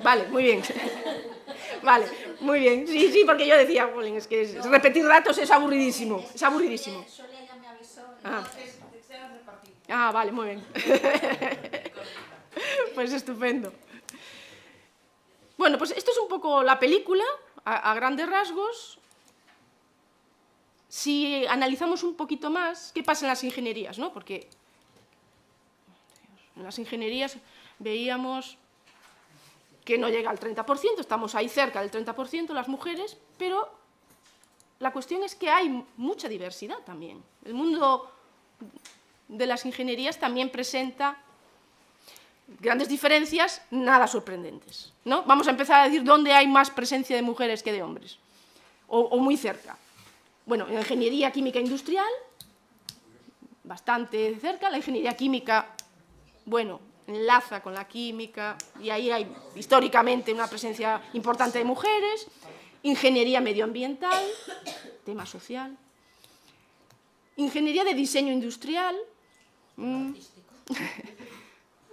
Speaker 10: vale, muy bien. Vale, muy bien. Sí, porque yo decía, es que repetir datos es aburridísimo, es aburridísimo.
Speaker 5: Sonia ya me avisó.
Speaker 10: Vale, muy bien. Pues estupendo. Bueno, pues esto es un poco la película, a grandes rasgos. Si analizamos un poquito más, ¿qué pasa en las ingenierías, ¿no? Porque en las ingenierías veíamos que no llega al 30%, estamos ahí cerca del 30% las mujeres, pero la cuestión es que hay mucha diversidad también. El mundo de las ingenierías también presenta grandes diferencias, nada sorprendentes, ¿no? Vamos a empezar a decir dónde hay más presencia de mujeres que de hombres, o muy cerca. Bueno, en la ingeniería química industrial, bastante cerca. La ingeniería química, bueno, enlaza con la química, y ahí hay históricamente una presencia importante de mujeres. Ingeniería medioambiental, tema social. Ingeniería de diseño industrial.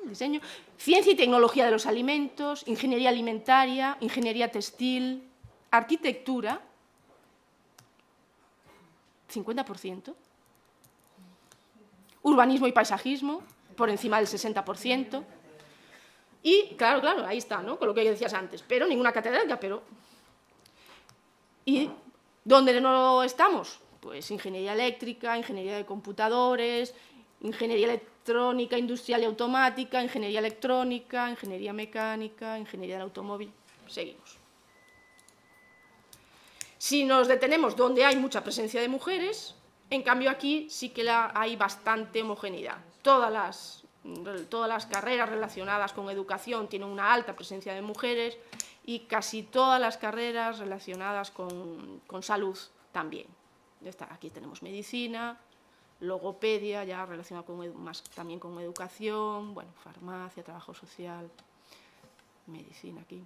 Speaker 10: Diseño. Ciencia y tecnología de los alimentos, ingeniería alimentaria, ingeniería textil, arquitectura, 50%. Urbanismo y paisajismo, por encima del 60%. Y, claro, ahí está, ¿no? Con lo que decías antes, pero ninguna catedrática, pero... ¿Y dónde no estamos? Pues ingeniería eléctrica, ingeniería de computadores, ingeniería electrónica, industrial y automática, ingeniería electrónica, ingeniería mecánica, ingeniería del automóvil. Seguimos. Si nos detenemos donde hay mucha presencia de mujeres, en cambio aquí sí que hay bastante homogeneidad. Todas las carreras relacionadas con educación tienen una alta presencia de mujeres y casi todas las carreras relacionadas con salud también. Aquí tenemos medicina, logopedia, ya relacionada también con educación, bueno, farmacia, trabajo social, medicina aquí.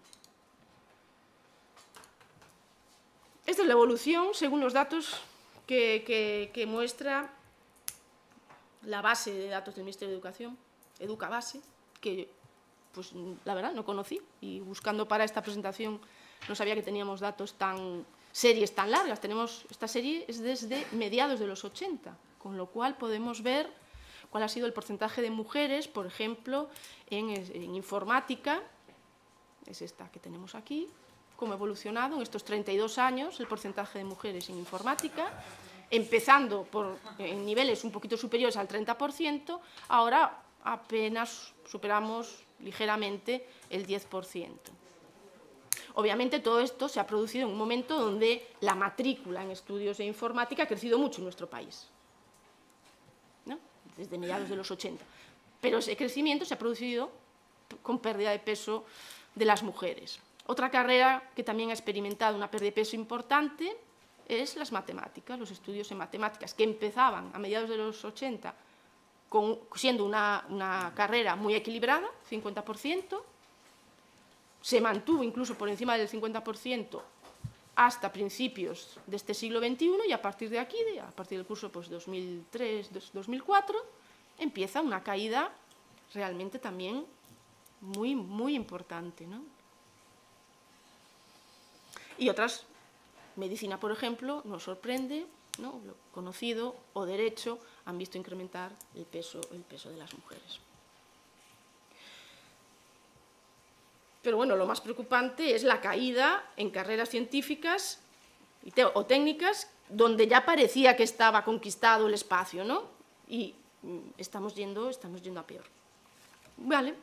Speaker 10: Esta es la evolución según los datos que muestra la base de datos del Ministerio de Educación, Educabase, que pues la verdad no conocí, y buscando para esta presentación no sabía que teníamos datos tan series tan largas. Esta serie es desde mediados de los 80, con lo cual podemos ver cuál ha sido el porcentaje de mujeres, por ejemplo, en informática, es esta que tenemos aquí, cómo ha evolucionado en estos 32 años el porcentaje de mujeres en informática, empezando en niveles un poquito superiores al 30%, ahora apenas superamos ligeramente el 10%. Obviamente todo esto se ha producido en un momento donde la matrícula en estudios de informática ha crecido mucho en nuestro país, ¿no? Desde mediados de los 80. Pero ese crecimiento se ha producido con pérdida de peso de las mujeres. Otra carrera que también ha experimentado una pérdida de peso importante es las matemáticas, los estudios en matemáticas, que empezaban a mediados de los 80 siendo una carrera muy equilibrada, 50%, se mantuvo incluso por encima del 50% hasta principios de este siglo XXI, y a partir de aquí, a partir del curso 2003-2004, empieza una caída realmente también muy, muy importante, ¿no? Y otras, medicina, por ejemplo, nos sorprende, ¿no? Lo conocido, o derecho, han visto incrementar el peso de las mujeres. Pero bueno, lo más preocupante es la caída en carreras científicas o técnicas donde ya parecía que estaba conquistado el espacio, ¿no? Y estamos yendo a peor. Vale.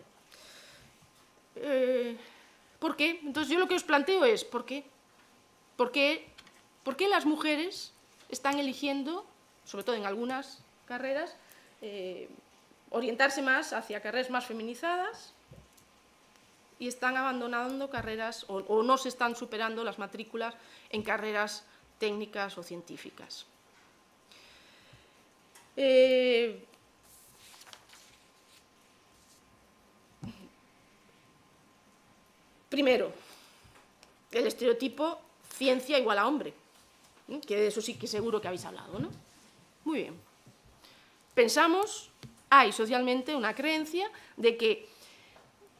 Speaker 10: ¿Por qué? Entonces yo lo que os planteo es, ¿por qué? ¿Por qué las mujeres están eligiendo, sobre todo en algunas carreras, orientarse más hacia carreras más feminizadas y están abandonando carreras o no se están superando las matrículas en carreras técnicas o científicas? Primero, el estereotipo ciencia igual a hombre, que de eso sí que seguro que habéis hablado, ¿no? Muy bien. Pensamos, hay socialmente una creencia de que,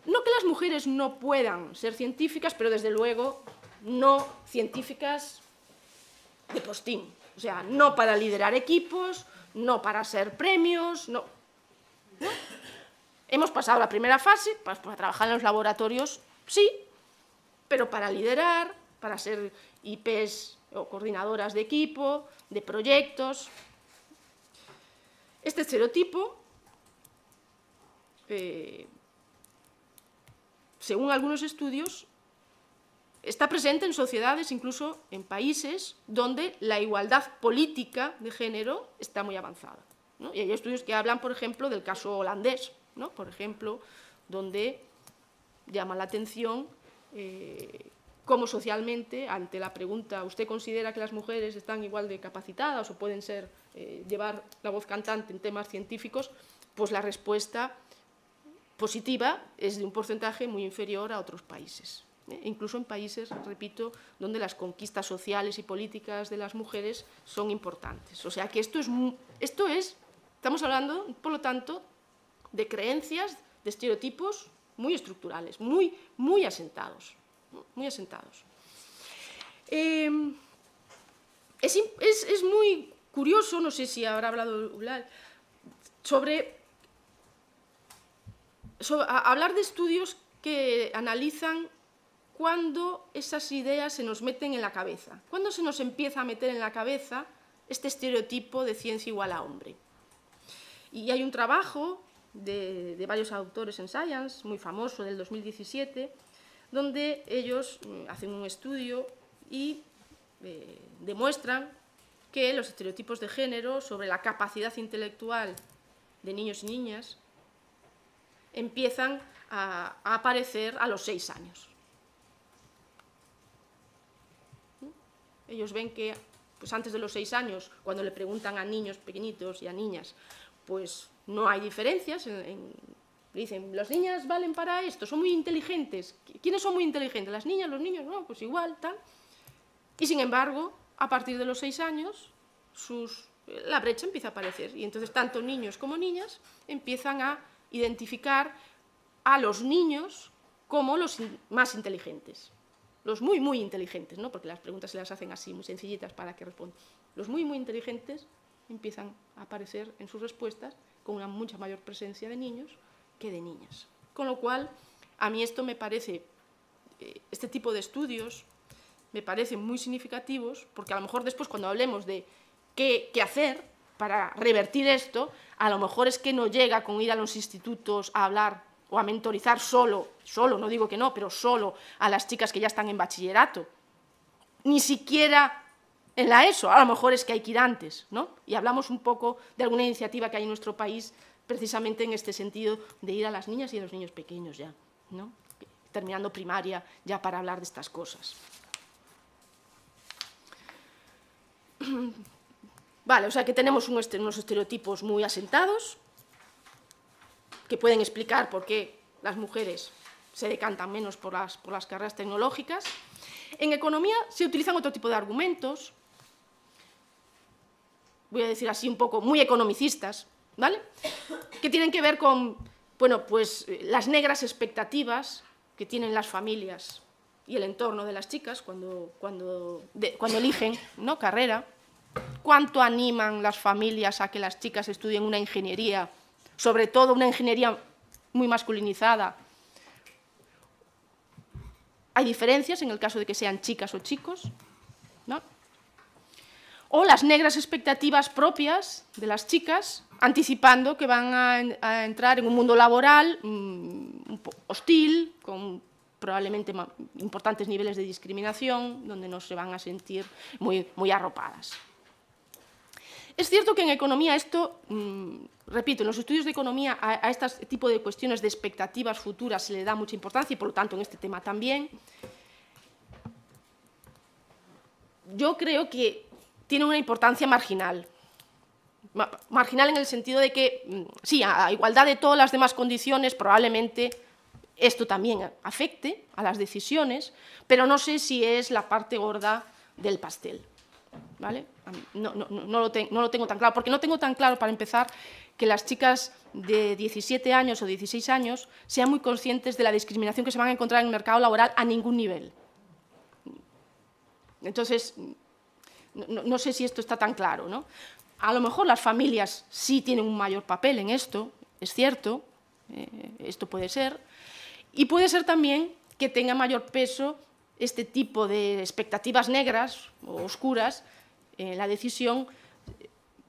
Speaker 10: no que las mujeres no puedan ser científicas, pero desde luego no científicas de postín, o sea, no para liderar equipos, no para ser premios, no. ¿No? Hemos pasado la primera fase, para trabajar en los laboratorios, sí, pero para liderar, para ser IPs o coordinadoras de equipo, de proyectos. Este estereotipo, según algunos estudios, está presente en sociedades, incluso en países, donde la igualdad política de género está muy avanzada, ¿no? Y hay estudios que hablan, por ejemplo, del caso holandés, ¿no? Por ejemplo, donde llama la atención cómo socialmente, ante la pregunta ¿usted considera que las mujeres están igual de capacitadas o pueden llevar la voz cantante en temas científicos? Pues la respuesta positiva es de un porcentaje muy inferior a otros países. Incluso en países, repito, donde las conquistas sociales y políticas de las mujeres son importantes. O sea que estamos hablando, por lo tanto, de creencias, de estereotipos muy estructurales, muy, muy asentados. Muy asentados. Es muy curioso, no sé si habrá hablado Eulal, hablar de estudios que analizan cuándo esas ideas se nos meten en la cabeza, cuándo se nos empieza a meter en la cabeza este estereotipo de ciencia igual a hombre. Y hay un trabajo de varios autores en Science, muy famoso, del 2017, donde ellos hacen un estudio y demuestran que los estereotipos de género sobre la capacidad intelectual de niños y niñas empiezan a aparecer a los 6 años. Ellos ven que pues antes de los 6 años, cuando le preguntan a niños pequeñitos y a niñas, pues no hay diferencias dicen, las niñas valen para esto, son muy inteligentes. ¿Quiénes son muy inteligentes? ¿Las niñas, los niños? No, pues igual, tal. Y sin embargo, a partir de los 6 años, la brecha empieza a aparecer. Y entonces tanto niños como niñas empiezan a identificar a los niños como los más inteligentes. los muy, muy inteligentes, ¿no? Porque las preguntas se las hacen así, muy sencillitas para que respondan. Los muy, muy inteligentes empiezan a aparecer en sus respuestas con una mucha mayor presencia de niños que de niñas. Con lo cual, a mí esto me parece, este tipo de estudios me parecen muy significativos, porque a lo mejor después cuando hablemos de qué hacer para revertir esto, a lo mejor es que no llega con ir a los institutos a hablar o a mentorizar solo, no digo que no, pero solo a las chicas que ya están en bachillerato, ni siquiera en la ESO, a lo mejor es que hay que ir antes, ¿no? Y hablamos un poco de alguna iniciativa que hay en nuestro país precisamente en este sentido de ir a las niñas y a los niños pequeños ya, ¿no? Terminando primaria ya para hablar de estas cosas. Vale, o sea que tenemos unos estereotipos muy asentados que pueden explicar por qué las mujeres se decantan menos por las carreras tecnológicas. En economía se utilizan otro tipo de argumentos, voy a decir así un poco, muy economicistas, ¿vale? Que tienen que ver con, bueno, pues las negras expectativas que tienen las familias y el entorno de las chicas cuando eligen, ¿no?, carrera. Cuánto animan las familias a que las chicas estudien una ingeniería, sobre todo una ingeniería muy masculinizada. Hay diferencias en el caso de que sean chicas o chicos, ¿no? O las negras expectativas propias de las chicas, anticipando que van a entrar en un mundo laboral hostil, con probablemente importantes niveles de discriminación, donde no se van a sentir muy arropadas. Es cierto que en economía esto, repito, en los estudios de economía a este tipo de cuestiones de expectativas futuras se le da mucha importancia y por lo tanto en este tema también. Yo creo que tiene una importancia marginal. Marginal en el sentido de que, sí, a igualdad de todas las demás condiciones, probablemente esto también afecte a las decisiones, pero no sé si es la parte gorda del pastel, ¿vale? No lo tengo tan claro, porque no tengo tan claro, para empezar, que las chicas de 17 años o 16 años sean muy conscientes de la discriminación que se van a encontrar en el mercado laboral a ningún nivel. Entonces, no sé si esto está tan claro, ¿no? A lo mejor las familias sí tienen un mayor papel en esto, es cierto, esto puede ser, y puede ser también que tenga mayor peso este tipo de expectativas negras o oscuras en la decisión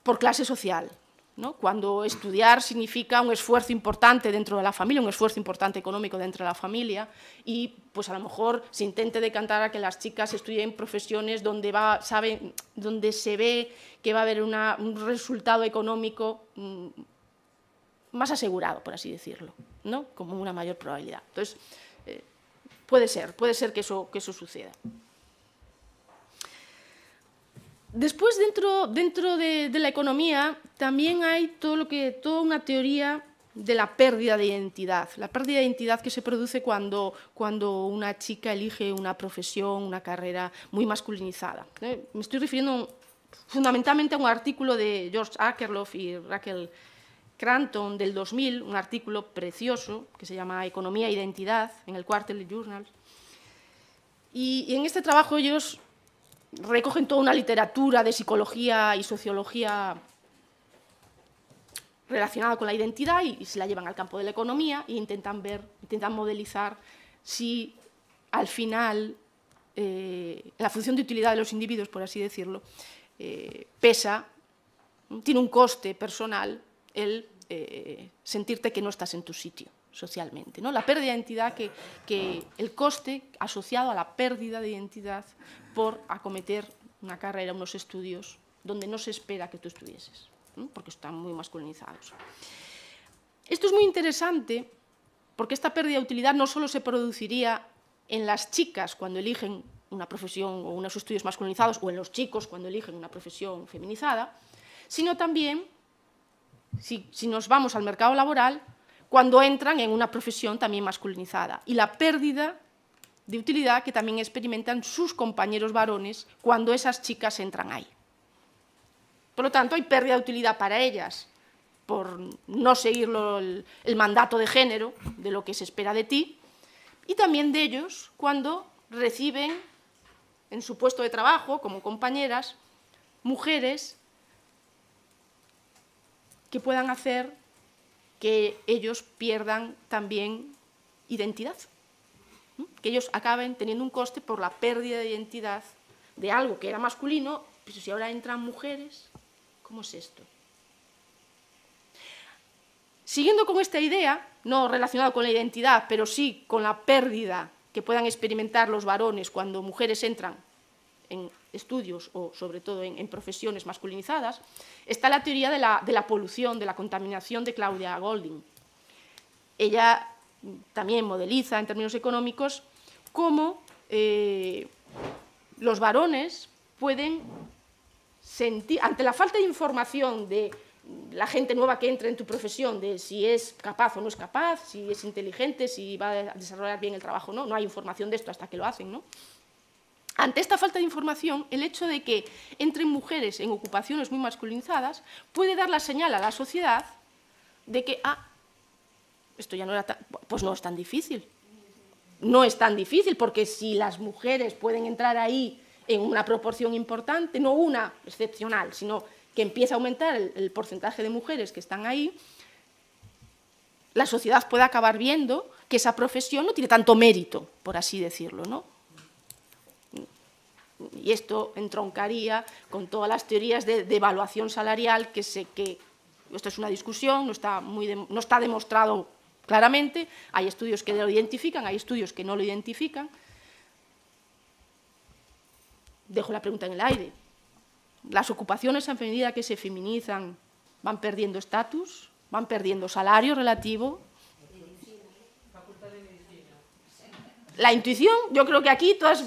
Speaker 10: por clase social, ¿no? Cuando estudiar significa un esfuerzo importante dentro de la familia, un esfuerzo importante económico dentro de la familia, y pues a lo mejor se intente decantar a que las chicas estudien profesiones donde se ve que va a haber un resultado económico más asegurado, por así decirlo, ¿no? Como una mayor probabilidad. Entonces, puede ser que eso suceda. Después, dentro de la economía, también hay toda una teoría de la pérdida de identidad. La pérdida de identidad que se produce cuando una chica elige una profesión, una carrera muy masculinizada. Me estoy refiriendo fundamentalmente a un artículo de George Akerlof y Raquel Cranton del 2000, un artículo precioso que se llama Economía e Identidad, en el Quarterly Journal. Y en este trabajo ellos recogen toda una literatura de psicología y sociología relacionada con la identidad y se la llevan al campo de la economía e intentan modelizar si al final la función de utilidad de los individuos, por así decirlo, tiene un coste personal el sentirte que no estás en tu sitio socialmente, ¿no? La pérdida de identidad, que el coste asociado a la pérdida de identidad por acometer una carrera, unos estudios donde no se espera que tú estuvieses, ¿no? Porque están muy masculinizados. Esto es muy interesante porque esta pérdida de utilidad no solo se produciría en las chicas cuando eligen una profesión o unos estudios masculinizados, o en los chicos cuando eligen una profesión feminizada, sino también, si nos vamos al mercado laboral, cuando entran en una profesión también masculinizada, y la pérdida de utilidad que también experimentan sus compañeros varones cuando esas chicas entran ahí. Por lo tanto, hay pérdida de utilidad para ellas por no seguir el mandato de género de lo que se espera de ti, y también de ellos cuando reciben en su puesto de trabajo, como compañeras, mujeres que puedan hacer que ellos pierdan también identidad, que ellos acaben teniendo un coste por la pérdida de identidad de algo que era masculino, pero si ahora entran mujeres, ¿cómo es esto? Siguiendo con esta idea, no relacionada con la identidad, pero sí con la pérdida que puedan experimentar los varones cuando mujeres entran en estudios o sobre todo en profesiones masculinizadas, está la teoría de la polución, de la contaminación de Claudia Goldin. Ella también modeliza en términos económicos cómo los varones pueden sentir, ante la falta de información de la gente nueva que entra en tu profesión, de si es capaz o no es capaz, si es inteligente, si va a desarrollar bien el trabajo o no, no hay información de esto hasta que lo hacen, ¿no? Ante esta falta de información, el hecho de que entren mujeres en ocupaciones muy masculinizadas puede dar la señal a la sociedad de que, esto ya no era tan, pues no es tan difícil. No es tan difícil, porque si las mujeres pueden entrar ahí en una proporción importante, no una excepcional, sino que empieza a aumentar el porcentaje de mujeres que están ahí, la sociedad puede acabar viendo que esa profesión no tiene tanto mérito, por así decirlo, ¿no? Y esto entroncaría con todas las teorías de evaluación salarial, que esto es una discusión, no está demostrado claramente, hay estudios que lo identifican, hay estudios que no lo identifican. Dejo la pregunta en el aire. ¿Las ocupaciones, en medida que se feminizan, van perdiendo estatus, van perdiendo salario relativo? La intuición, yo creo que aquí todas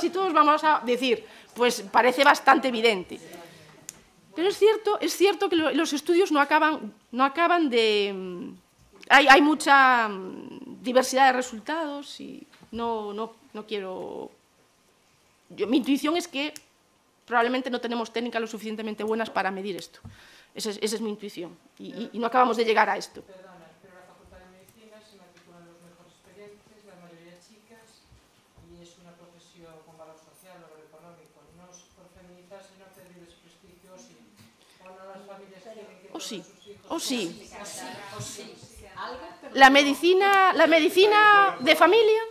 Speaker 10: y todos vamos a decir, pues parece bastante evidente. Pero es cierto que los estudios no acaban de... Hay mucha diversidad de resultados y no quiero... Mi intuición es que probablemente no tenemos técnicas lo suficientemente buenas para medir esto. Esa es mi intuición y no acabamos de llegar a esto. O sí. La medicina de familia.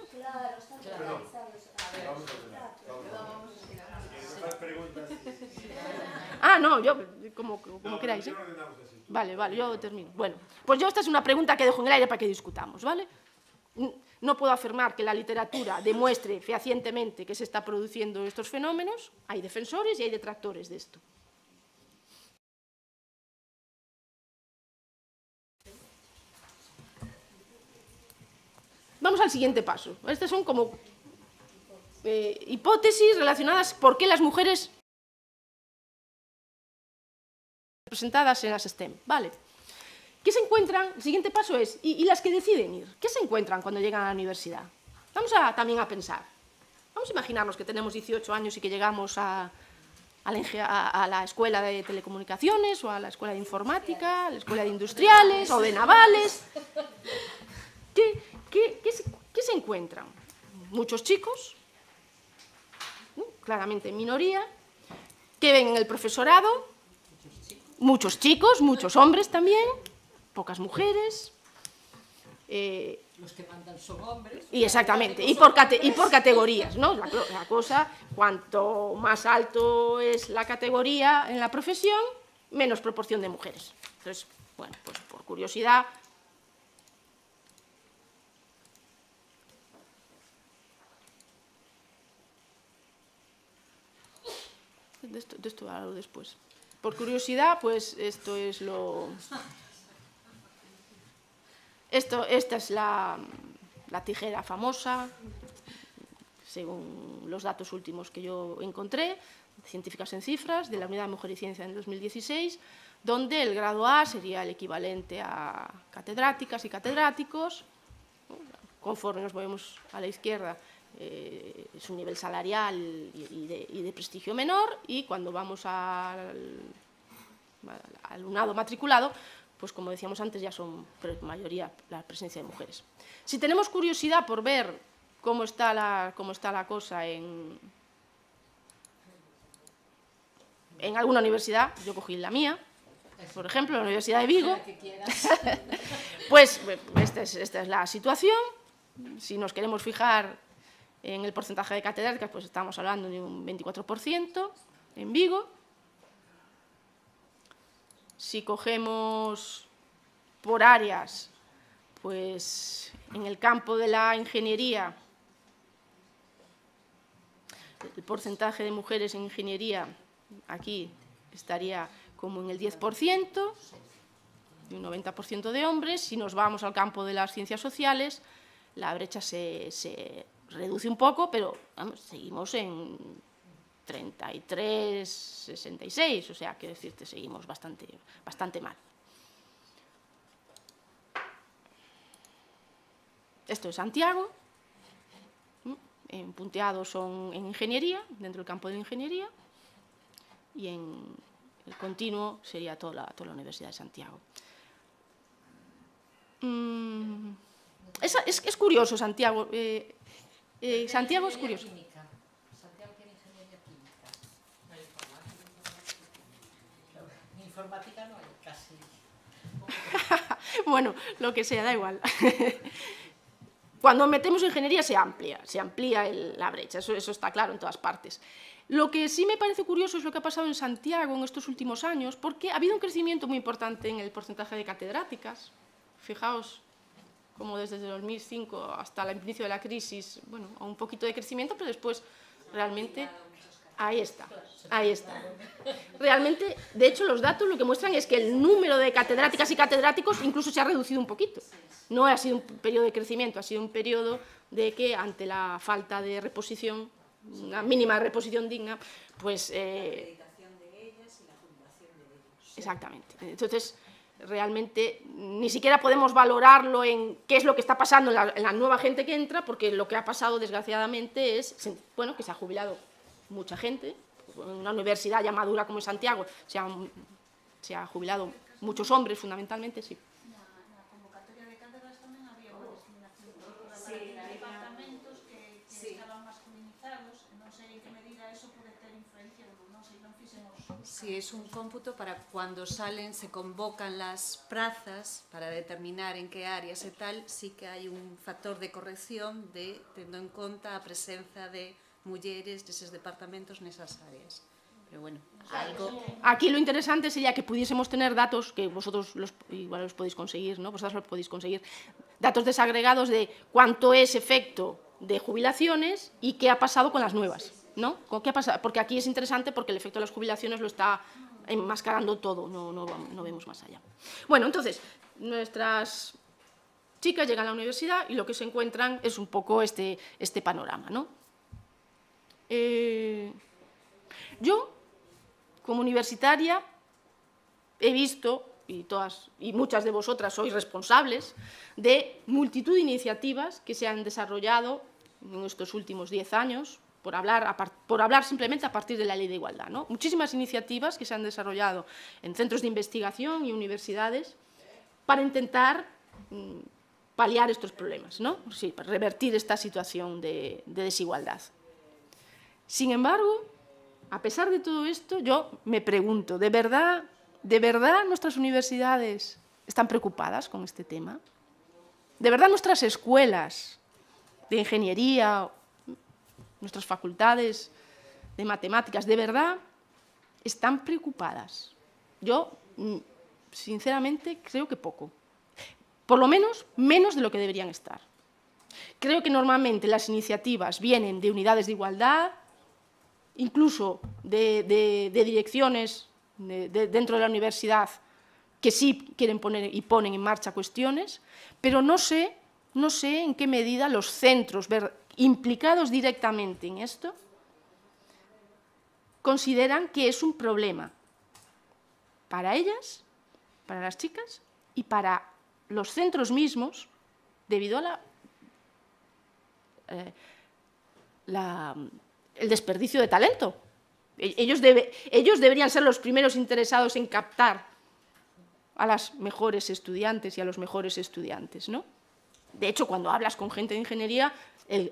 Speaker 10: No, yo, como queráis, ¿eh? Vale, yo termino. Bueno, pues esta es una pregunta que dejo en el aire para que discutamos, ¿vale? No puedo afirmar que la literatura demuestre fehacientemente que se está produciendo estos fenómenos. Hay defensores y hay detractores de esto. Vamos al siguiente paso. Estas son como hipótesis relacionadas por qué las mujeres representadas en las STEM. Vale. ¿Qué se encuentran? El siguiente paso es, ¿y las que deciden ir? ¿Qué se encuentran cuando llegan a la universidad? Vamos también a pensar. Vamos a imaginarnos que tenemos 18 años y que llegamos a la escuela de telecomunicaciones o a la escuela de informática, a la escuela de industriales o de navales. ¿Qué se encuentran? Muchos chicos, claramente en minoría, que ven en el profesorado, muchos chicos, muchos hombres también, pocas mujeres.
Speaker 14: Los que mandan son hombres.
Speaker 10: Y exactamente, y por categorías, ¿no? La cosa, cuanto más alto es la categoría en la profesión, menos proporción de mujeres. Entonces, bueno, pues por curiosidad... De esto hablo después. Por curiosidad, pues esto es lo... Esta es la tijera famosa, según los datos últimos que yo encontré, Científicas en Cifras, de la Unidad de Mujer y Ciencia en 2016, donde el grado A sería el equivalente a catedráticas y catedráticos. Conforme nos movemos a la izquierda, es un nivel salarial y de prestigio menor, y cuando vamos al alumnado matriculado, pues como decíamos antes, ya son mayoría la presencia de mujeres. Si tenemos curiosidad por ver cómo está la cosa en alguna universidad, yo cogí la mía, por ejemplo, la Universidad de Vigo, pues esta es la situación. Si nos queremos fijar en el porcentaje de catedráticas, pues estamos hablando de un 24% en Vigo. Si cogemos por áreas, pues en el campo de la ingeniería, el porcentaje de mujeres en ingeniería aquí estaría como en el 10%, y un 90% de hombres. Si nos vamos al campo de las ciencias sociales, la brecha se reduce un poco, pero vamos, seguimos en 33, 66, o sea, quiero decirte, seguimos bastante mal. Esto es Santiago, en punteados son en ingeniería, dentro del campo de ingeniería, y en el continuo sería toda la Universidad de Santiago. Es curioso Santiago. Santiago es curioso.
Speaker 6: Santiago tiene ingeniería química. No hay informática. Informática no hay casi.
Speaker 10: Bueno, lo que sea, da igual. Cuando metemos ingeniería se amplía la brecha, eso está claro en todas partes. Lo que sí me parece curioso es lo que ha pasado en Santiago en estos últimos años, porque ha habido un crecimiento muy importante en el porcentaje de catedráticas. Fijaos, como desde 2005 hasta el inicio de la crisis, bueno, un poquito de crecimiento, pero después realmente ahí está. Realmente, de hecho, los datos lo que muestran es que el número de catedráticas y catedráticos incluso se ha reducido un poquito. No ha sido un periodo de crecimiento, ha sido un periodo de que ante la falta de reposición, una mínima reposición digna, pues...
Speaker 5: La acreditación de ellas y la jubilación de ellos.
Speaker 10: Exactamente. Entonces, realmente ni siquiera podemos valorarlo en qué es lo que está pasando en la nueva gente que entra, porque lo que ha pasado, desgraciadamente, es bueno, que se ha jubilado mucha gente. En una universidad ya madura como en Santiago se ha jubilado muchos hombres, fundamentalmente, sí.
Speaker 12: Na convocatoria de cátedras tamén había unha discriminación de departamentos que estaban masculinizados, non sei en que medida eso pode ter influencia, non sei, non fixemos...
Speaker 5: Sí, es un cómputo para cuando salen, se convocan las plazas para determinar en qué áreas e tal, sí que hai un factor de corrección tendo en conta a presenza de mulleres deses departamentos nesas áreas. Pero bueno, algo...
Speaker 10: Aquí lo interesante sería que pudiésemos tener datos, que vosotros igual los podéis conseguir, ¿no? Vosotros los podéis conseguir, datos desagregados de cuánto es efecto de jubilaciones y qué ha pasado con las nuevas, ¿no? ¿Qué ha pasado? Porque aquí es interesante porque el efecto de las jubilaciones lo está enmascarando todo, no vemos más allá. Bueno, entonces, nuestras chicas llegan a la universidad y lo que se encuentran es un poco este panorama, ¿no? Yo, como universitaria, he visto, y muchas de vosotras sois responsables, de multitud de iniciativas que se han desarrollado en estos últimos 10 años, por hablar simplemente a partir de la Ley de Igualdad, ¿no? Muchísimas iniciativas que se han desarrollado en centros de investigación y universidades para intentar paliar estos problemas, ¿no? Sí, para revertir esta situación de desigualdad. Sin embargo, a pesar de todo esto, yo me pregunto, ¿de verdad nuestras universidades están preocupadas con este tema? ¿De verdad nuestras escuelas de ingeniería, nuestras facultades de matemáticas, de verdad están preocupadas? Yo, sinceramente, creo que poco. Por lo menos de lo que deberían estar. Creo que normalmente las iniciativas vienen de unidades de igualdad, incluso de direcciones dentro de la universidad que sí quieren poner y ponen en marcha cuestiones, pero no sé en qué medida los centros implicados directamente en esto consideran que es un problema para ellas, para las chicas y para los centros mismos, debido a el desperdicio de talento. Ellos deberían ser los primeros interesados en captar a las mejores estudiantes y a los mejores estudiantes, ¿no? De hecho, cuando hablas con gente de ingeniería,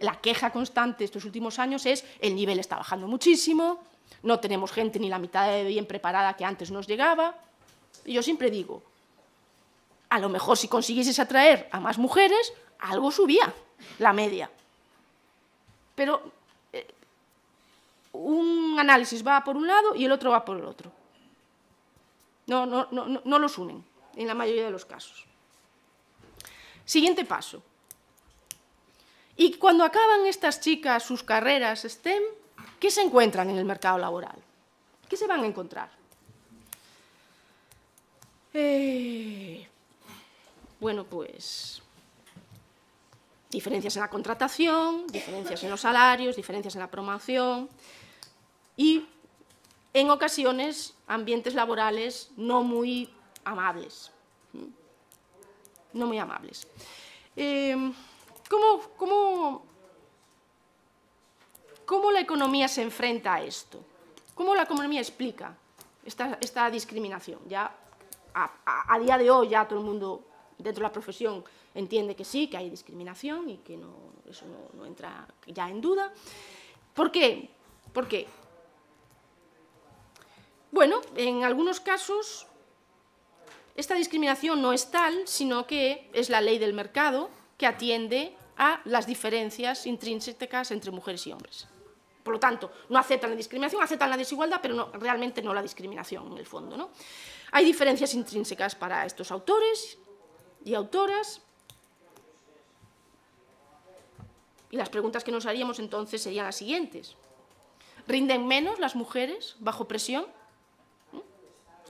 Speaker 10: la queja constante estos últimos años es el nivel está bajando muchísimo, no tenemos gente ni la mitad de bien preparada que antes nos llegaba. Y yo siempre digo, a lo mejor si consiguieses atraer a más mujeres, algo subía la media. Pero un análisis va por un lado y el otro va por el otro. No los unen, en la mayoría de los casos. Siguiente paso. Y cuando acaban estas chicas sus carreras STEM, ¿qué se encuentran en el mercado laboral? ¿Qué se van a encontrar? Bueno, pues diferencias en la contratación, diferencias en los salarios, diferencias en la promoción y, en ocasiones, ambientes laborales no muy amables. No muy amables. ¿Cómo la economía se enfrenta a esto? ¿Cómo la economía explica esta discriminación? Ya, a día de hoy ya todo el mundo dentro de la profesión entiende que sí, que hay discriminación y que eso no entra ya en duda. ¿Por qué? ¿Por qué? Bueno, en algunos casos esta discriminación no es tal, sino que es la ley del mercado que atiende a las diferencias intrínsecas entre mujeres y hombres. Por lo tanto, no aceptan la discriminación, aceptan la desigualdad, pero realmente no la discriminación en el fondo, ¿no? Hay diferencias intrínsecas para estos autores y autoras. Y las preguntas que nos haríamos entonces serían las siguientes. ¿Rinden menos las mujeres bajo presión?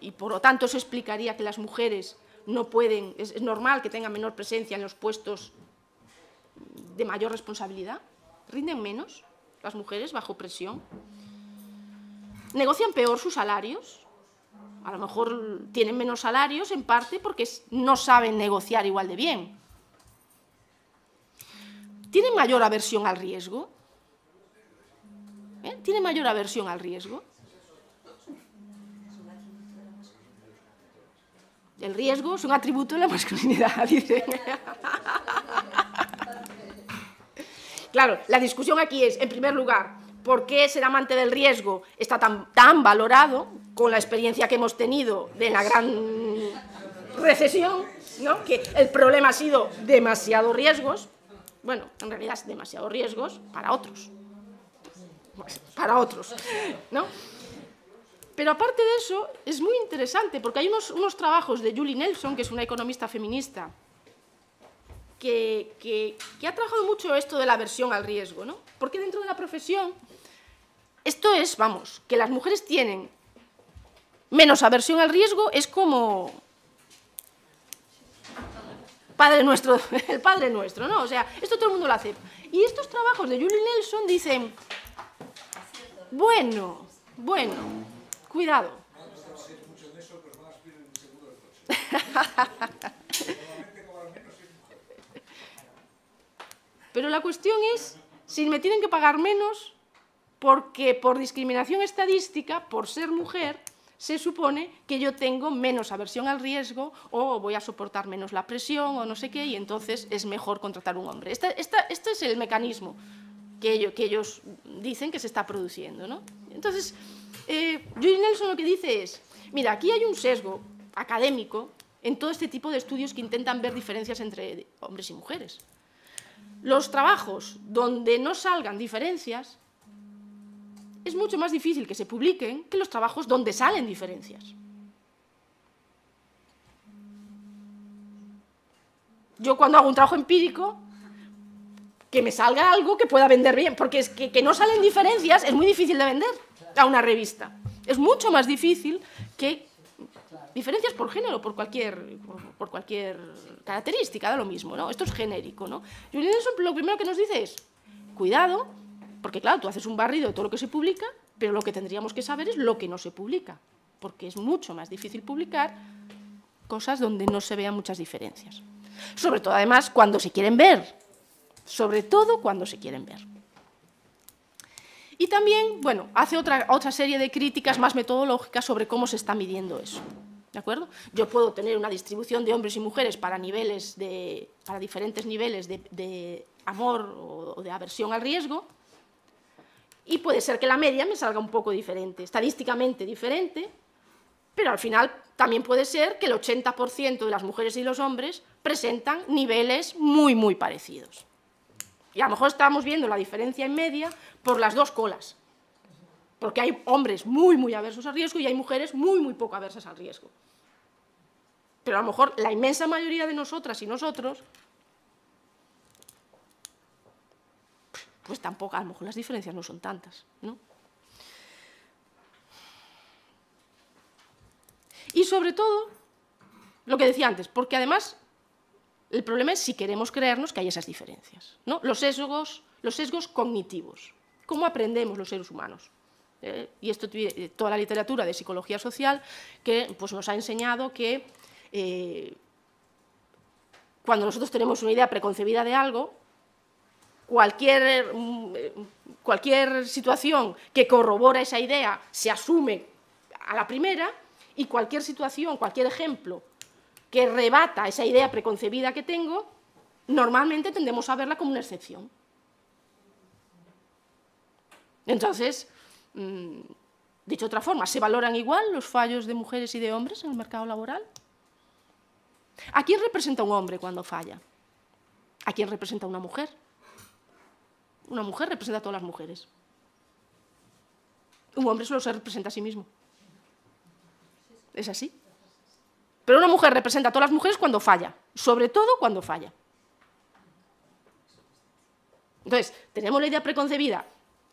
Speaker 10: Y por lo tanto eso explicaría que las mujeres no pueden, es normal que tengan menor presencia en los puestos de mayor responsabilidad. ¿Rinden menos las mujeres bajo presión? ¿Negocian peor sus salarios? A lo mejor tienen menos salarios en parte porque no saben negociar igual de bien. ¿Tienen mayor aversión al riesgo? ¿Tienen mayor aversión al riesgo? El riesgo es un atributo de la masculinidad, dicen. Claro, la discusión aquí es, en primer lugar, ¿por qué ser amante del riesgo está tan valorado con la experiencia que hemos tenido de la gran recesión, ¿no? Que el problema ha sido demasiados riesgos? Bueno, en realidad es demasiados riesgos para otros. Para otros, ¿no? Pero aparte de eso, es muy interesante, porque hay unos trabajos de Julie Nelson, que es una economista feminista, que ha trabajado mucho esto de la aversión al riesgo, ¿no? Porque dentro de la profesión, esto es, vamos, que las mujeres tienen menos aversión al riesgo, es como Padre Nuestro, el Padre Nuestro, ¿no? O sea, esto todo el mundo lo hace. Y estos trabajos de Julie Nelson dicen, bueno, cuidado. Pero la cuestión es si me tienen que pagar menos porque por discriminación estadística, por ser mujer, se supone que yo tengo menos aversión al riesgo o voy a soportar menos la presión o no sé qué y entonces es mejor contratar un hombre. Este es el mecanismo que ellos dicen que se está produciendo, ¿no? Entonces, Julie Nelson lo que dice es, mira, aquí hay un sesgo académico en todo este tipo de estudios que intentan ver diferencias entre hombres y mujeres. Los trabajos donde no salgan diferencias es mucho más difícil que se publiquen que los trabajos donde salen diferencias. Yo cuando hago un trabajo empírico, que me salga algo que pueda vender bien, porque es que no salen diferencias es muy difícil de vender a una revista. Es mucho más difícil que diferencias por género, por cualquier característica, da lo mismo, ¿no? Esto es genérico, ¿no? Julie Nelson lo primero que nos dice es, cuidado, porque claro, tú haces un barrido de todo lo que se publica, pero lo que tendríamos que saber es lo que no se publica, porque es mucho más difícil publicar cosas donde no se vean muchas diferencias. Sobre todo, además, cuando se quieren ver. Sobre todo cuando se quieren ver. Y también, bueno, hace otra serie de críticas más metodológicas sobre cómo se está midiendo eso. ¿de acuerdo? Yo puedo tener una distribución de hombres y mujeres para diferentes niveles de amor o de aversión al riesgo, y puede ser que la media me salga un poco diferente, estadísticamente diferente, pero al final también puede ser que el 80% de las mujeres y los hombres presentan niveles muy, muy parecidos. Y a lo mejor estamos viendo la diferencia en media por las dos colas, porque hay hombres muy, muy aversos al riesgo y hay mujeres muy, muy poco aversas al riesgo. Pero a lo mejor la inmensa mayoría de nosotras y nosotros, pues tampoco, a lo mejor las diferencias no son tantas, ¿no? Y sobre todo, lo que decía antes, porque además el problema es si queremos creernos que hay esas diferencias, ¿no? Los sesgos cognitivos, cómo aprendemos los seres humanos. Y esto toda la literatura de psicología social que pues, nos ha enseñado que cuando nosotros tenemos una idea preconcebida de algo, cualquier situación que corrobora esa idea se asume a la primera, y cualquier situación, cualquier ejemplo que rebata esa idea preconcebida que tengo, normalmente tendemos a verla como una excepción. Entonces, dicho de otra forma, ¿se valoran igual los fallos de mujeres y de hombres en el mercado laboral? ¿A quién representa un hombre cuando falla? ¿A quién representa una mujer? Una mujer representa a todas las mujeres. Un hombre solo se representa a sí mismo. Es así. Pero una mujer representa a todas las mujeres cuando falla, sobre todo cuando falla. Entonces, tenemos la idea preconcebida,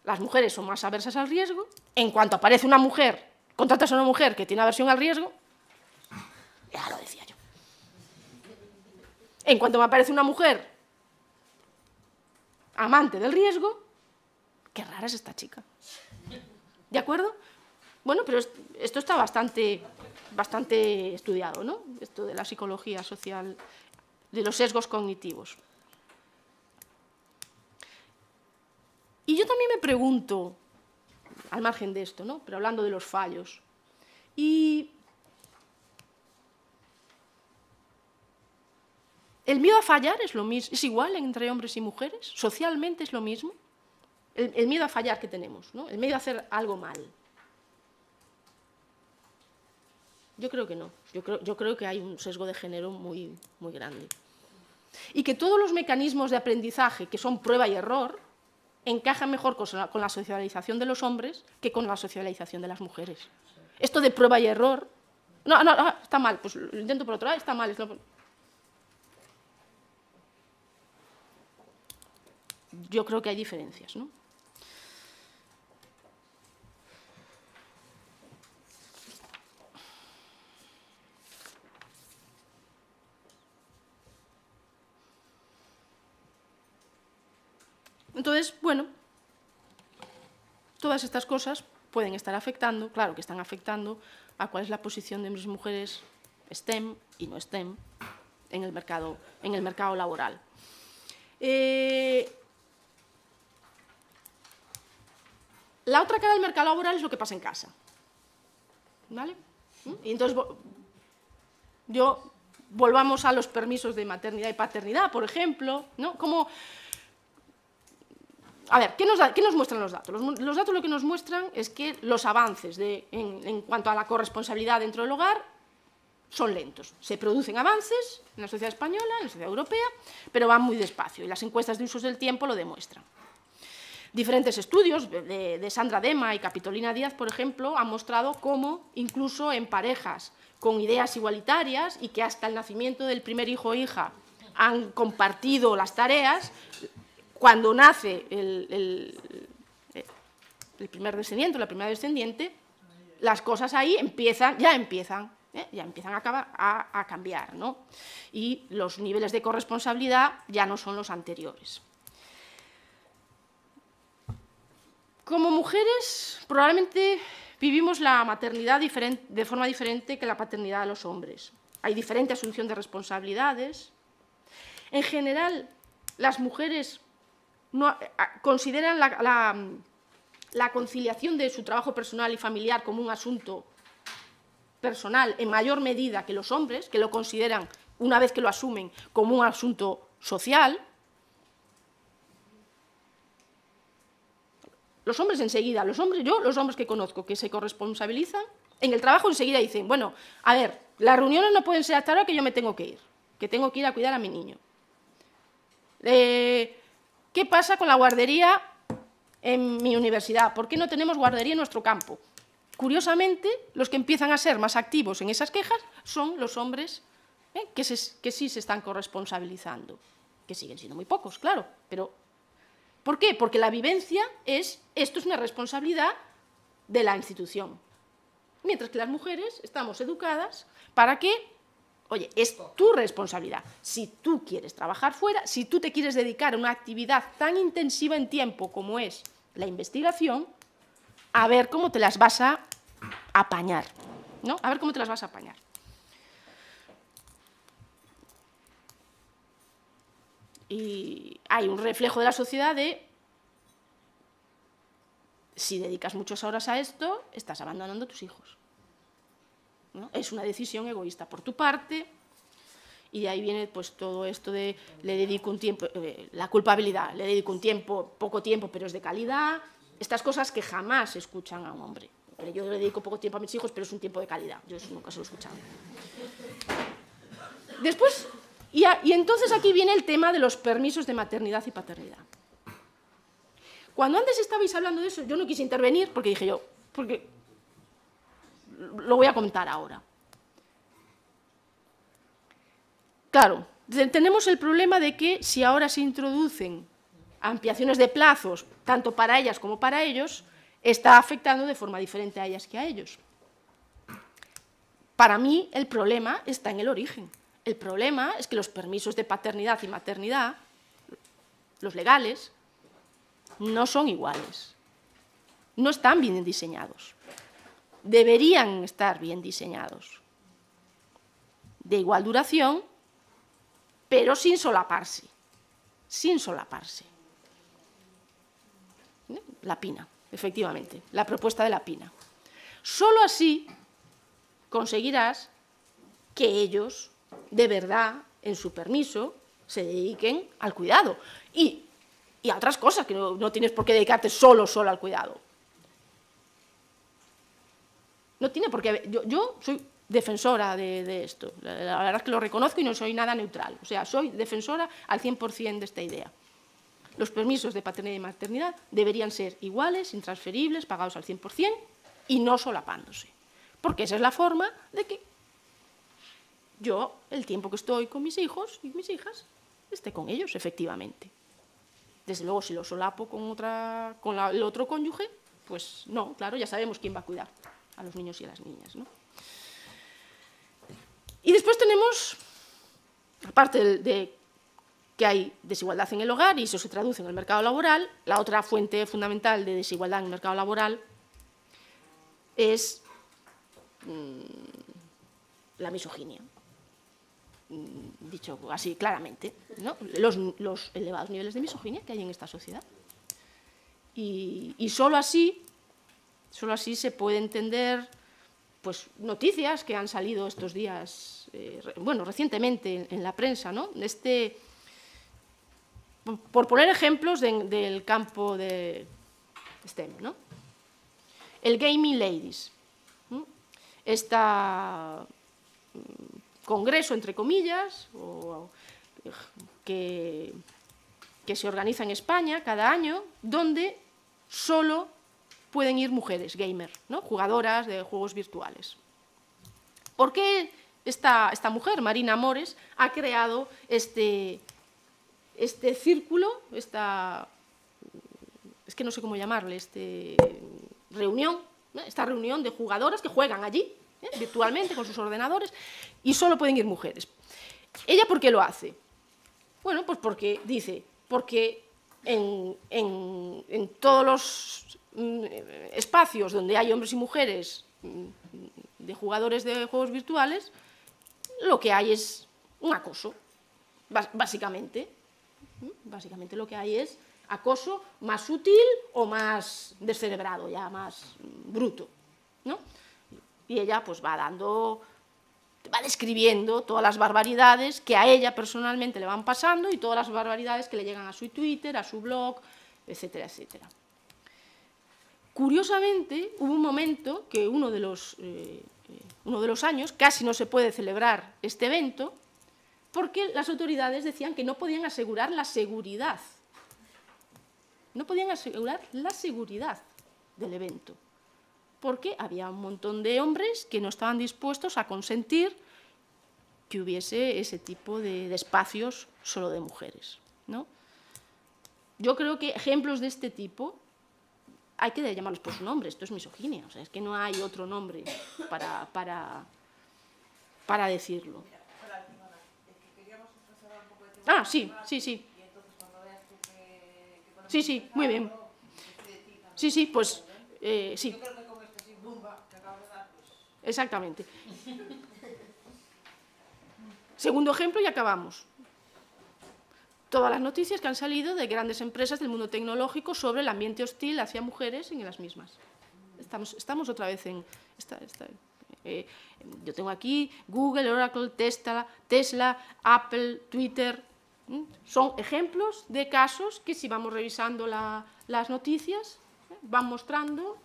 Speaker 10: las mujeres son más aversas al riesgo, en cuanto aparece una mujer, contratas a una mujer que tiene aversión al riesgo, ya lo decía yo. En cuanto me aparece una mujer amante del riesgo, qué rara es esta chica. ¿De acuerdo? Bueno, pero esto está bastante estudiado, ¿no? Esto de la psicología social, de los sesgos cognitivos. Y yo también me pregunto, al margen de esto, ¿no? Pero hablando de los fallos, ¿y el miedo a fallar es lo mismo, es igual entre hombres y mujeres? ¿Socialmente es lo mismo? El miedo a fallar que tenemos, ¿no? El miedo a hacer algo mal. Yo creo que no. Yo creo que hay un sesgo de género muy, muy grande. Y que todos los mecanismos de aprendizaje, que son prueba y error, encajan mejor con la socialización de los hombres que con la socialización de las mujeres. Esto de prueba y error, no, está mal, pues lo intento por otro lado, está mal. Yo creo que hay diferencias, ¿no? Entonces, bueno, todas estas cosas pueden estar afectando, claro que están afectando a cuál es la posición de hombres y mujeres STEM y no STEM en el mercado laboral. La otra cara del mercado laboral es lo que pasa en casa, ¿vale? Y entonces, volvamos a los permisos de maternidad y paternidad, por ejemplo, ¿no? A ver, ¿qué nos muestran los datos? Los datos lo que nos muestran es que los avances en cuanto a la corresponsabilidad dentro del hogar son lentos. Se producen avances en la sociedad española, en la sociedad europea, pero van muy despacio y las encuestas de usos del tiempo lo demuestran. Diferentes estudios de Sandra Dema y Capitolina Díaz, por ejemplo, han mostrado cómo incluso en parejas con ideas igualitarias y que hasta el nacimiento del primer hijo o hija han compartido las tareas, cuando nace el primer descendiente o la primera descendiente, las cosas ahí ya empiezan a cambiar, ¿no? Y los niveles de corresponsabilidad ya no son los anteriores. Como mujeres, probablemente vivimos la maternidad de forma diferente que la paternidad de los hombres. Hay diferente asunción de responsabilidades. En general, las mujeres consideran la conciliación de su trabajo personal y familiar como un asunto personal en mayor medida que los hombres, que lo consideran, una vez que lo asumen, como un asunto social. Los hombres enseguida, los hombres que conozco que se corresponsabilizan, en el trabajo enseguida dicen, bueno, a ver, las reuniones no pueden ser hasta ahora que yo me tengo que ir a cuidar a mi niño. ¿Qué pasa con la guardería en mi universidad? ¿Por qué no tenemos guardería en nuestro campo? Curiosamente, los que empiezan a ser más activos en esas quejas son los hombres que sí se están corresponsabilizando, que siguen siendo muy pocos, claro, pero ¿por qué? Porque la vivencia es, esto es una responsabilidad de la institución, mientras que las mujeres estamos educadas para que, oye, es tu responsabilidad. Si tú quieres trabajar fuera, si tú te quieres dedicar a una actividad tan intensiva en tiempo como es la investigación, a ver cómo te las vas a apañar, ¿no? A ver cómo te las vas a apañar. Y hay un reflejo de la sociedad de si dedicas muchas horas a esto, estás abandonando a tus hijos, ¿no? Es una decisión egoísta por tu parte, y de ahí viene pues todo esto de le dedico un tiempo, la culpabilidad, le dedico un tiempo, poco tiempo, pero es de calidad, estas cosas que jamás se escuchan a un hombre. Yo le dedico poco tiempo a mis hijos, pero es un tiempo de calidad, yo eso nunca se lo he escuchado. Después, y entonces aquí viene el tema de los permisos de maternidad y paternidad. Cuando antes estabais hablando de eso, yo no quise intervenir porque dije yo, porque lo voy a comentar ahora. Claro, tenemos el problema de que si ahora se introducen ampliaciones de plazos, tanto para ellas como para ellos, está afectando de forma diferente a ellas que a ellos. Para mí, el problema está en el origen. El problema es que los permisos de paternidad y maternidad, los legales, no son iguales. No están bien diseñados. Deberían estar bien diseñados. De igual duración, pero sin solaparse. Sin solaparse. La Pina, efectivamente, la propuesta de la Pina. Solo así conseguirás que ellos, de verdad, en su permiso, se dediquen al cuidado. Y a otras cosas, que no tienes por qué dedicarte solo al cuidado. No tiene por qué. Yo soy defensora de esto. La verdad es que lo reconozco y no soy nada neutral. O sea, soy defensora al 100% de esta idea. Los permisos de paternidad y maternidad deberían ser iguales, intransferibles, pagados al 100% y no solapándose. Porque esa es la forma de que yo, el tiempo que estoy con mis hijos y mis hijas, esté con ellos, efectivamente. Desde luego, si lo solapo con el otro cónyuge, pues no, claro, ya sabemos quién va a cuidar a los niños y a las niñas, ¿no? Y después tenemos, aparte de que hay desigualdad en el hogar y eso se traduce en el mercado laboral, la otra fuente fundamental de desigualdad en el mercado laboral es la misoginia. Dicho así claramente, ¿no? Los elevados niveles de misoginia que hay en esta sociedad. Y solo así se puede entender pues, noticias que han salido estos días, bueno, recientemente en la prensa, ¿no? Por poner ejemplos del campo de STEM, ¿no? El Gaming Ladies, ¿no? Esta congreso, entre comillas, que se organiza en España cada año, donde solo pueden ir mujeres gamer, ¿no? Jugadoras de juegos virtuales. ¿Por qué esta mujer, Marina Mores, ha creado este círculo, es que no sé cómo llamarle, reunión, ¿no? Esta reunión de jugadoras que juegan allí, virtualmente, con sus ordenadores, y solo pueden ir mujeres. ¿Ella por qué lo hace? Bueno, pues porque dice, porque en todos los espacios donde hay hombres y mujeres de jugadores de juegos virtuales, lo que hay es un acoso, básicamente. Básicamente lo que hay es acoso más sutil o más descerebrado, ya más bruto, ¿no? Y ella pues va describiendo todas las barbaridades que a ella personalmente le van pasando y todas las barbaridades que le llegan a su Twitter, a su blog, etcétera, etcétera. Curiosamente, hubo un momento que uno de los años casi no se puede celebrar este evento porque las autoridades decían que no podían asegurar la seguridad. No podían asegurar la seguridad del evento, porque había un montón de hombres que no estaban dispuestos a consentir que hubiese ese tipo de espacios solo de mujeres, ¿no? Yo creo que ejemplos de este tipo hay que llamarlos por su nombre, esto es misoginia, o sea, es que no hay otro nombre para decirlo. Ah, sí, sí, sí. Sí, sí, muy bien. Sí, sí, pues sí.
Speaker 13: Yo creo que con este bomba que acabo de dar, pues...
Speaker 10: Exactamente. Segundo ejemplo y acabamos. Todas las noticias que han salido de grandes empresas del mundo tecnológico sobre el ambiente hostil hacia mujeres en las mismas. Estamos otra vez en... yo tengo aquí Google, Oracle, Tesla, Apple, Twitter... Son ejemplos de casos que si vamos revisando las noticias van mostrando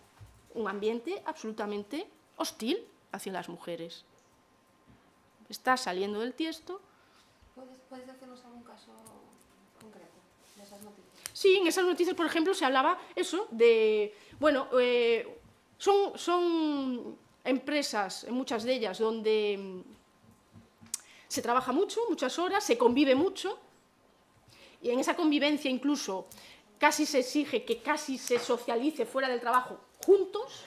Speaker 10: un ambiente absolutamente hostil hacia las mujeres. Está saliendo del tiesto.
Speaker 15: ¿Puedes decirnos algún caso concreto de esas noticias?
Speaker 10: Sí, en esas noticias, por ejemplo, se hablaba eso de... Bueno, son empresas, muchas de ellas, donde se trabaja mucho, muchas horas, se convive mucho, y en esa convivencia incluso casi se exige que casi se socialice fuera del trabajo juntos,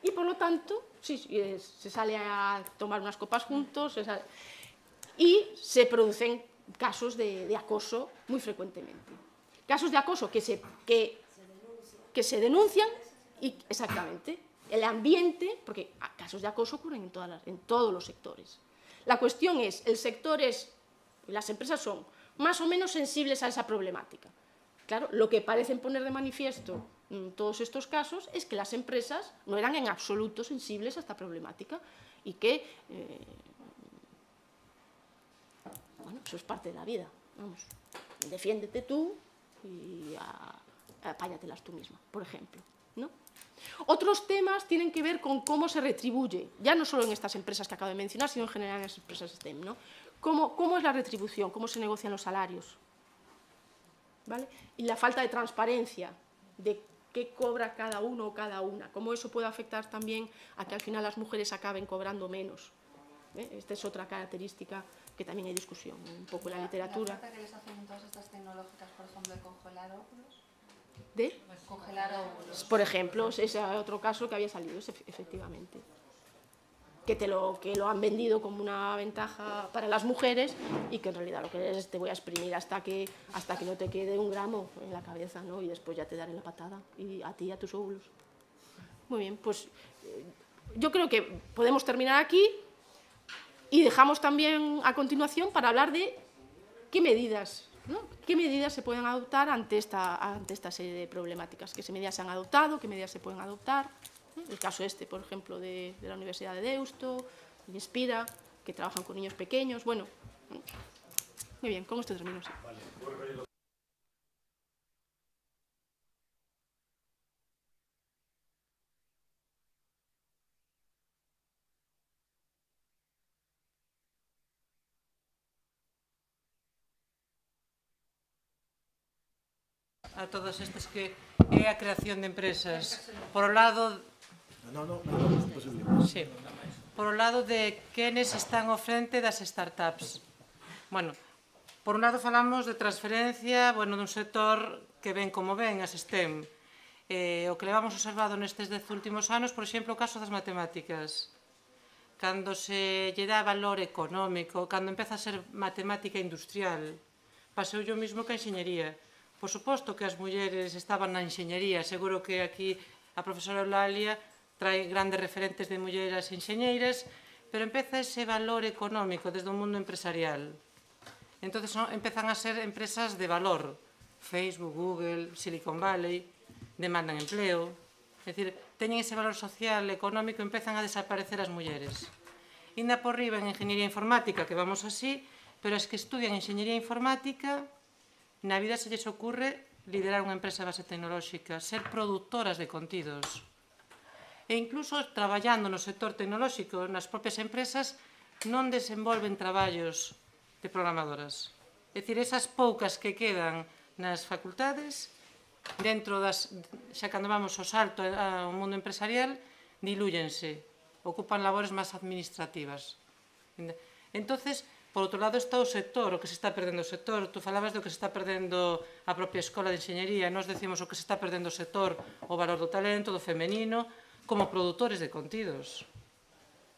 Speaker 10: y por lo tanto se sale a tomar unas copas juntos, y se producen casos de acoso muy frecuentemente. Casos de acoso que se denuncian, y exactamente, el ambiente, porque casos de acoso ocurren en todos los sectores. La cuestión es, las empresas son más o menos sensibles a esa problemática. Claro, lo que parecen poner de manifiesto en todos estos casos es que las empresas no eran en absoluto sensibles a esta problemática y que, bueno, eso es parte de la vida. Vamos, defiéndete tú y apáñatelas tú misma, por ejemplo, ¿no? Otros temas tienen que ver con cómo se retribuye, ya no solo en estas empresas que acabo de mencionar, sino en general en las empresas STEM, ¿no? ¿Cómo es la retribución? ¿Cómo se negocian los salarios? ¿Vale? Y la falta de transparencia de qué cobra cada uno o cada una, cómo eso puede afectar también a que al final las mujeres acaben cobrando menos. Esta es otra característica que también hay discusión un poco en la literatura.
Speaker 15: ¿La oferta que les hacen en todas estas tecnológicas, por ejemplo, de congelar óvulos?
Speaker 10: ¿De?
Speaker 15: Congelar óvulos.
Speaker 10: Por ejemplo, ese es otro caso que había salido, efectivamente. Que lo han vendido como una ventaja para las mujeres y que en realidad lo que es te voy a exprimir hasta que no te quede un gramo en la cabeza, ¿no? Y después ya te daré la patada, y a ti y a tus óvulos. Muy bien, pues yo creo que podemos terminar aquí y dejamos también a continuación para hablar de qué medidas, ¿no? ¿Qué medidas se pueden adoptar ante esta serie de problemáticas? ¿Qué medidas se han adoptado? ¿Qué medidas se pueden adoptar? El caso por ejemplo, de la Universidad de Deusto, de Inspira, que trabajan con niños pequeños. Bueno, muy bien, con esto termino. Sí.
Speaker 9: A todas estas que é a creación de empresas. Por o lado... Sí. Por o lado de quenes están ao frente das startups. Bueno, por un lado falamos de transferencia, bueno, dun sector que ven como ven as STEM. O que levamos observado nestes 10 últimos anos, por exemplo, o caso das matemáticas. Cando se lle dá valor económico, cando empeza a ser matemática industrial, paseu yo mismo que a enxeñería. Por suposto que as mulleres estaban na enxeñería, seguro que aquí a profesora Eulalia trae grandes referentes de mulleres enxeñeiras, pero empeza ese valor económico desde o mundo empresarial. Entón, empezan a ser empresas de valor. Facebook, Google, Silicon Valley, demandan empleo, É dicir, teñen ese valor social, económico, empezan a desaparecer as mulleres. Inda por riba en Enxeñería Informática, que vamos así, pero as que estudian Enxeñería Informática, na vida se lles ocurre liderar unha empresa de base tecnolóxica, ser produtoras de contidos. E incluso traballando no sector tecnolóxico, nas propias empresas, non desenvolven traballos de programadoras. É dicir, esas poucas que quedan nas facultades, dentro das, xa cando vamos ao salto ao mundo empresarial, dilúyense, ocupan labores máis administrativas. Entonces, por outro lado está o sector, o que se está perdendo o sector. Tú falabas do que se está perdendo a propia escola de enxeñería, nós decimos o que se está perdendo o sector, o valor do talento, do femenino, como produtores de contidos.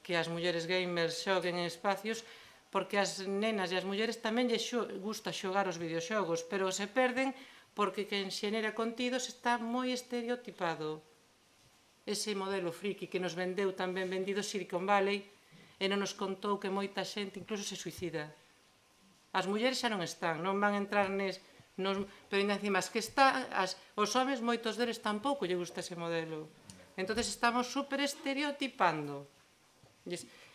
Speaker 9: Que as mulleres gamers xoguen en espacios, porque as nenas e as mulleres tamén lles gusta xogar os videoxogos, pero se perden porque quen xenera contidos está moi estereotipado. Ese modelo friki que nos vendeu tamén vendido Silicon Valley e non nos contou que moita xente incluso se suicida. As mulleres xa non están, non van a entrar pero ainda encima as que están, os homes, moitos deles tampouco lle gusta ese modelo. Entón estamos super estereotipando.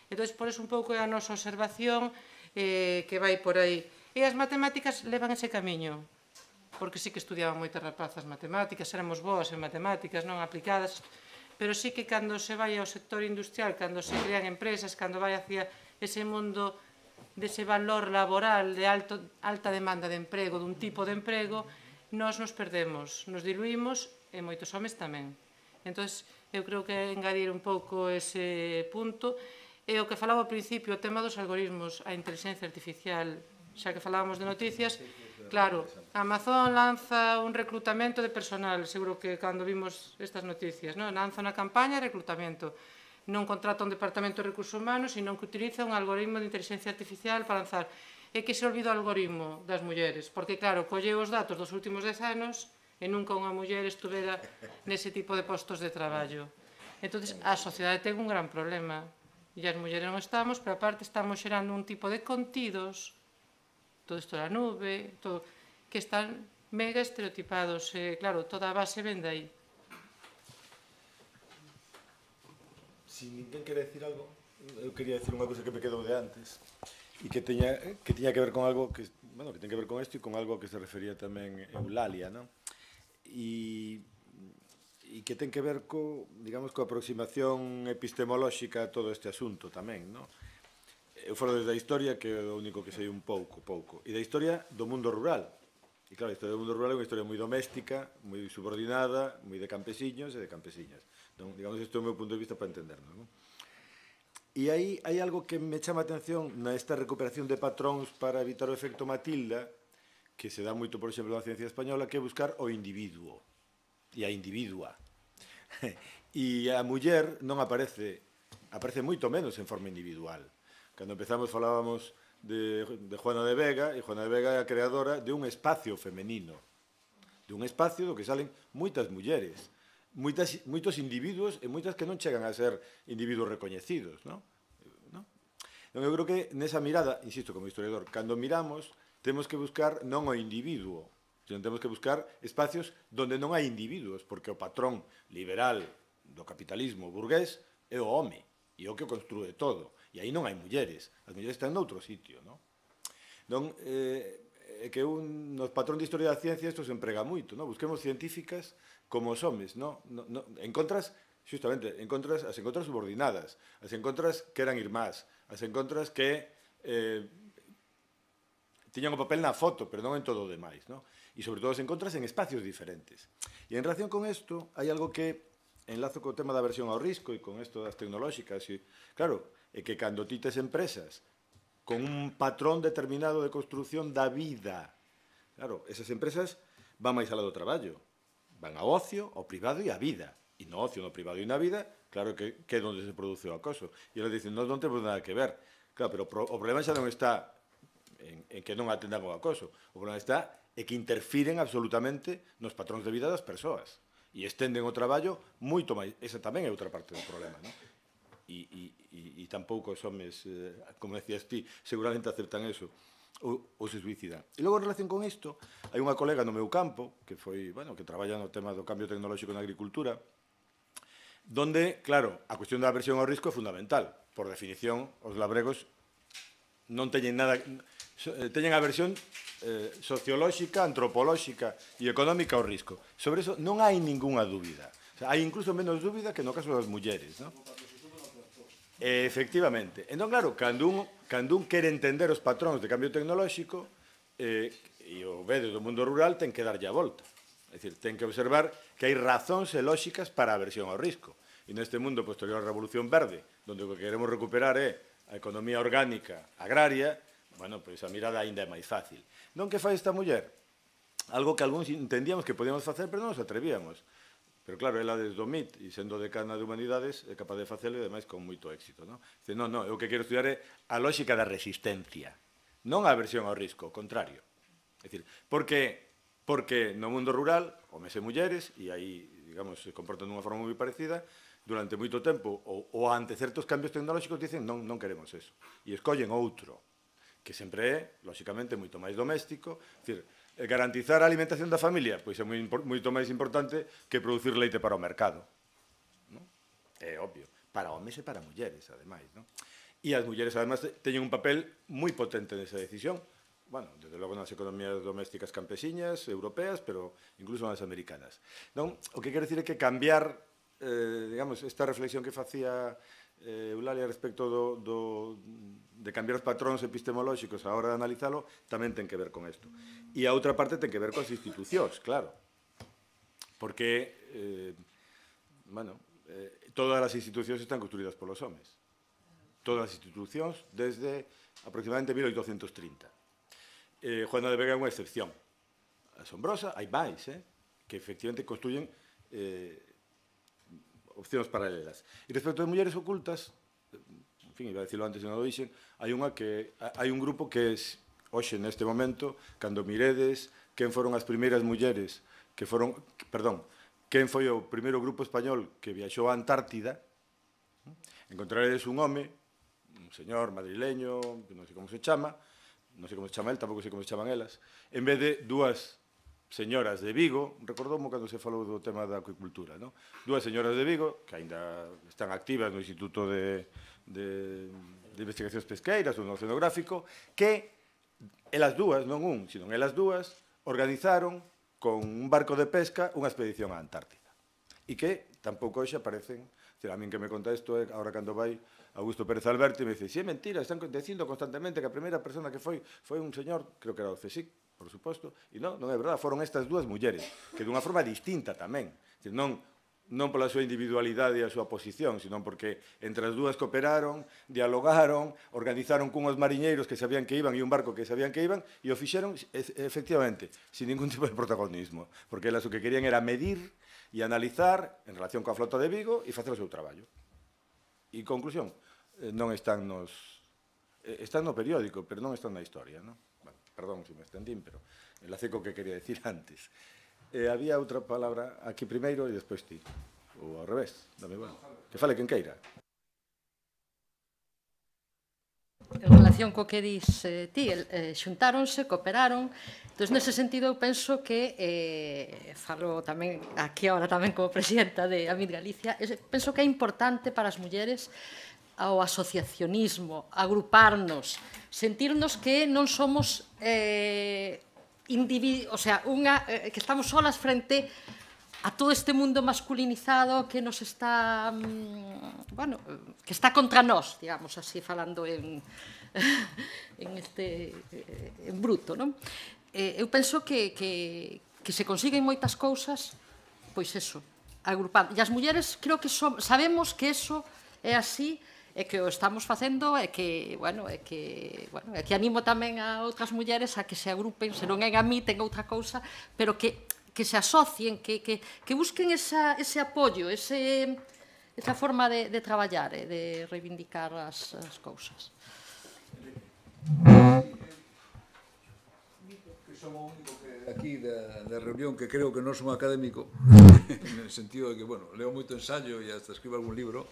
Speaker 9: Entón, por eso un pouco é a nosa observación que vai por aí. E as matemáticas levan ese camiño, porque sí que estudiaban moitas rapazas matemáticas, éramos boas en matemáticas, non aplicadas, pero sí que cando se vai ao sector industrial, cando se crean empresas, cando vai hacia ese mundo dese valor laboral, de alta demanda de emprego, dun tipo de emprego, nós nos perdemos, nos diluímos e moitos homes tamén. Entón, eu creo que engadir un pouco ese punto. E o que falaba ao principio, o tema dos algoritmos, a inteligencia artificial, xa que falábamos de noticias, claro, Amazon lanza un reclutamento de personal, seguro que cando vimos estas noticias, lanza unha campaña de reclutamento, non contrata un departamento de recursos humanos, sino que utiliza un algoritmo de inteligencia artificial para lanzar. É que se olvida o algoritmo das mulleres, porque claro, colleu os datos dos últimos 10 anos e nunca unha muller estuvera nese tipo de postos de traballo. Entón, a sociedade ten un gran problema. E as mulleres non estamos, pero aparte estamos xerando un tipo de contidos, todo isto da nube, que están mega estereotipados. Claro, toda a base ven de aí.
Speaker 1: Si ninguén quere decir algo, eu quería decir unha cousa que me quedou de antes e que tiña que ver con algo que, bueno, que ten que ver con isto e con algo que se refería tamén Eulalia, non? E que ten que ver digamos, coa aproximación epistemolóxica a todo este asunto tamén, non? Eu falo desde a historia, que é o único que sei un pouco, e da historia do mundo rural. E claro, a historia do mundo rural é unha historia moi doméstica, moi subordinada, moi de campesiños e de campesiñas. Entón, digamos, isto é o meu punto de vista para entendernos, non? E aí hai algo que me chama a atención nesta recuperación de patróns para evitar o efecto Matilda, que se dá moito, por exemplo, na ciencia española, que é buscar o individuo e a individua. E a muller non aparece moito menos en forma individual. Cando empezamos falábamos de Juana de Vega, e Juana de Vega é a creadora de un espacio femenino, de un espacio do que salen moitas mulleres, moitos individuos e moitas que non chegan a ser individuos recoñecidos, non? Eu creo que nesa mirada, insisto, como historiador, cando miramos, temos que buscar non o individuo, sino temos que buscar espacios onde non hai individuos, porque o patrón liberal do capitalismo burgués é o home, e o que o construe todo, e aí non hai mulleres, as mulleres están noutro sitio, non? Non, é que nos patrón de historia da ciencia isto se emprega moito, non? Busquemos científicas como os homes, non? Encontras, xustamente, as encontras subordinadas, as encontras que eran irmás, as encontras que tiñan o papel na foto, pero non en todo o demais, non? E sobre todo as encontras en espacios diferentes. E en relación con isto, hai algo que enlazo co tema da aversión ao risco e con isto das tecnolóxicas. Claro, é que cando ti tes empresas con un patrón determinado de construción da vida, claro, esas empresas van máis alá do traballo, van ao ocio, ao privado e á vida. E no ocio, no privado e na vida, claro que é onde se produce o acoso. E eles dicen, non temos nada que ver. Claro, pero o problema xa non está en que non atendan o acoso. O problema está en que interfiren absolutamente nos patróns de vida das persoas. E estenden o traballo moito máis. Esa tamén é outra parte do problema, non? E tampouco os homes, como decías ti, seguramente aceptan eso ou se suicidan. E logo, en relación con isto, hai unha colega no meu campo que foi, bueno, que traballa no tema do cambio tecnolóxico na agricultura Donde, claro, a cuestión da aversión ao risco é fundamental. Por definición, os labregos non teñen nada... Teñen aversión sociolóxica, antropolóxica e económica ao risco. Sobre eso non hai ningunha dúbida. O sea, hai incluso menos dúbida que no caso das mulleres, non? Efectivamente. Entón, claro, cando un quere entender os patróns de cambio tecnolóxico e o ve do mundo rural, ten que darlle a volta. É dicir, ten que observar que hai razóns e lóxicas para a aversión ao risco. E neste mundo posterior á Revolución Verde, onde o que queremos recuperar é a economía orgánica agraria, bueno, pois a mirada aínda é máis fácil. Non que fai esta muller? Algo que algúns entendíamos que podíamos facer, pero non nos atrevíamos. Pero claro, ela desde o MIT, e sendo decana de Humanidades, é capaz de facelo e, ademais, con moito éxito. Dice, non, eu o que quero estudiar é a lógica da resistencia, non a aversión ao risco, ao contrario. É dicir, porque no mundo rural, homes e mulleres, e aí, digamos, se comportan dunha forma moi parecida, durante moito tempo, ou ante certos cambios tecnolóxicos, dicen, non queremos eso. E escollen outro, que sempre é, lóxicamente, moito máis doméstico. É dicir, garantizar a alimentación da familia, pois é moito máis importante que producir leite para o mercado. É obvio. Para homes e para mulleres, ademais. E as mulleres, ademais, teñen un papel moi potente nesa decisión. Bueno, desde logo nas economías domésticas campesiñas, europeas, pero incluso nas americanas. Non, o que quero dicir é que cambiar, digamos, esta reflexión que facía Eulalia respecto de cambiar os patróns epistemolóxicos a hora de analizalo, tamén ten que ver con isto. E a outra parte ten que ver coas institucións, claro. Porque, bueno, todas as institucións están construídas polos homes. Todas as institucións desde aproximadamente 1830. Juana de Vega é unha excepción asombrosa, hai máis, que efectivamente construyen opcións paralelas. E respecto de mulleres ocultas, en fin, iba a decirlo antes e non o dixen, hai un grupo que é, hoxe, neste momento, cando miredes quen foron as primeiras mulleres que foron, perdón, quen foi o primeiro grupo español que viaxou a Antártida, encontraredes un home, un señor madrileño, que non sei como se chama, non sei como se chama el, tampouco sei como se chaman elas, en vez de dúas señoras de Vigo, recordoumo cando se falou do tema da acuicultura, non? Dúas señoras de Vigo, que aínda están activas no Instituto de Investigacións Pesqueiras, no Oceanográfico, que elas dúas, non un, sino elas dúas, organizaron con un barco de pesca unha expedición á Antártida. E que tampouco hoxe aparecen, a min que me conta isto, agora cando vai Augusto Pérez Alberto, e me dice, si é mentira, están dicindo constantemente que a primeira persona que foi un señor, creo que era o CSIC, por suposto, e non é verdade, foron estas dúas mulleres, que dunha forma distinta tamén, non pola súa individualidade e a súa posición, sino porque entre as dúas cooperaron, dialogaron, organizaron cunhos mariñeiros que sabían que iban e un barco que sabían que iban, e o fixeron, efectivamente, sin ningún tipo de protagonismo, porque elas o que querían era medir e analizar en relación coa flota de Vigo e facer o seu traballo. E conclusión, non están están no periódico, pero non están na historia, non? Bueno, perdón se me estendín, pero enlacé co que quería decir antes. Había outra palabra aquí primeiro e despois ti, ou ao revés, dame igual. Que fale quen queira.
Speaker 16: En relación co que dis ti, xuntáronse, cooperaron. Entón, nese sentido, eu penso que, falo tamén aquí agora tamén como presidenta de Amid Galicia, penso que é importante para as mulleres o asociacionismo, agruparnos, sentirnos que non somos o sea, que estamos solas frente a todo este mundo masculinizado que nos está, bueno, que está contra nós, digamos así, falando en bruto, non? Eu penso que se consiguen moitas cousas, pois eso, agrupando. E as mulleres creo que sabemos que eso é así, e que o estamos facendo, e que animo tamén a outras mulleres a que se agrupen, se non é a mí, ten outra cousa, pero que se asocien, que busquen ese apoio, esa forma de traballar e de reivindicar as cousas.
Speaker 3: Son o único aquí da reunión que creo que non son académico, en el sentido de que, bueno, leo moito ensayo e hasta escribo algún libro,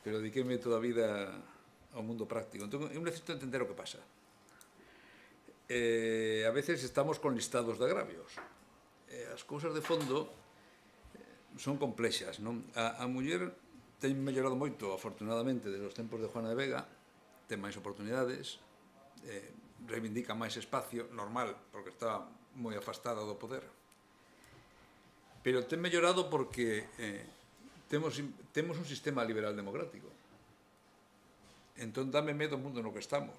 Speaker 3: pero dediqueme toda a vida ao mundo práctico. Entón, eu necesito entender o que pasa. A veces estamos con listados de agravios. As cousas de fondo son complexas, non? A muller ten mellorado moito, afortunadamente, desde os tempos de Juana de Vega, ten máis oportunidades, reivindica máis espacio, normal, porque está moi afastada do poder. Pero ten mellorado porque temos un sistema liberal democrático. Entón, dame medo o mundo no que estamos.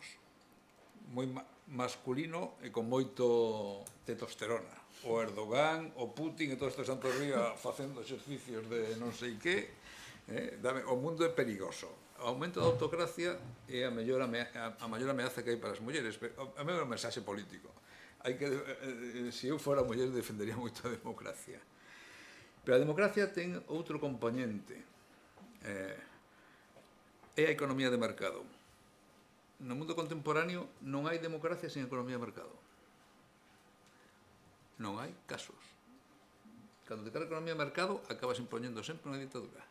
Speaker 3: Moi masculino e con moito testosterona. O Erdogan, o Putin e todo este santo río facendo exercicios de non sei que. O mundo é perigoso. O aumento da autocracia é a maior ameaza que hai para as mulleres. A maior mensaxe político. Se eu fora muller defendería moito a democracia. Pero a democracia ten outro componente. É a economía de mercado. No mundo contemporáneo non hai democracia sen economía de mercado. Non hai casos. Cando te cae a economía de mercado, acabas impoñendo sempre unha ditadura.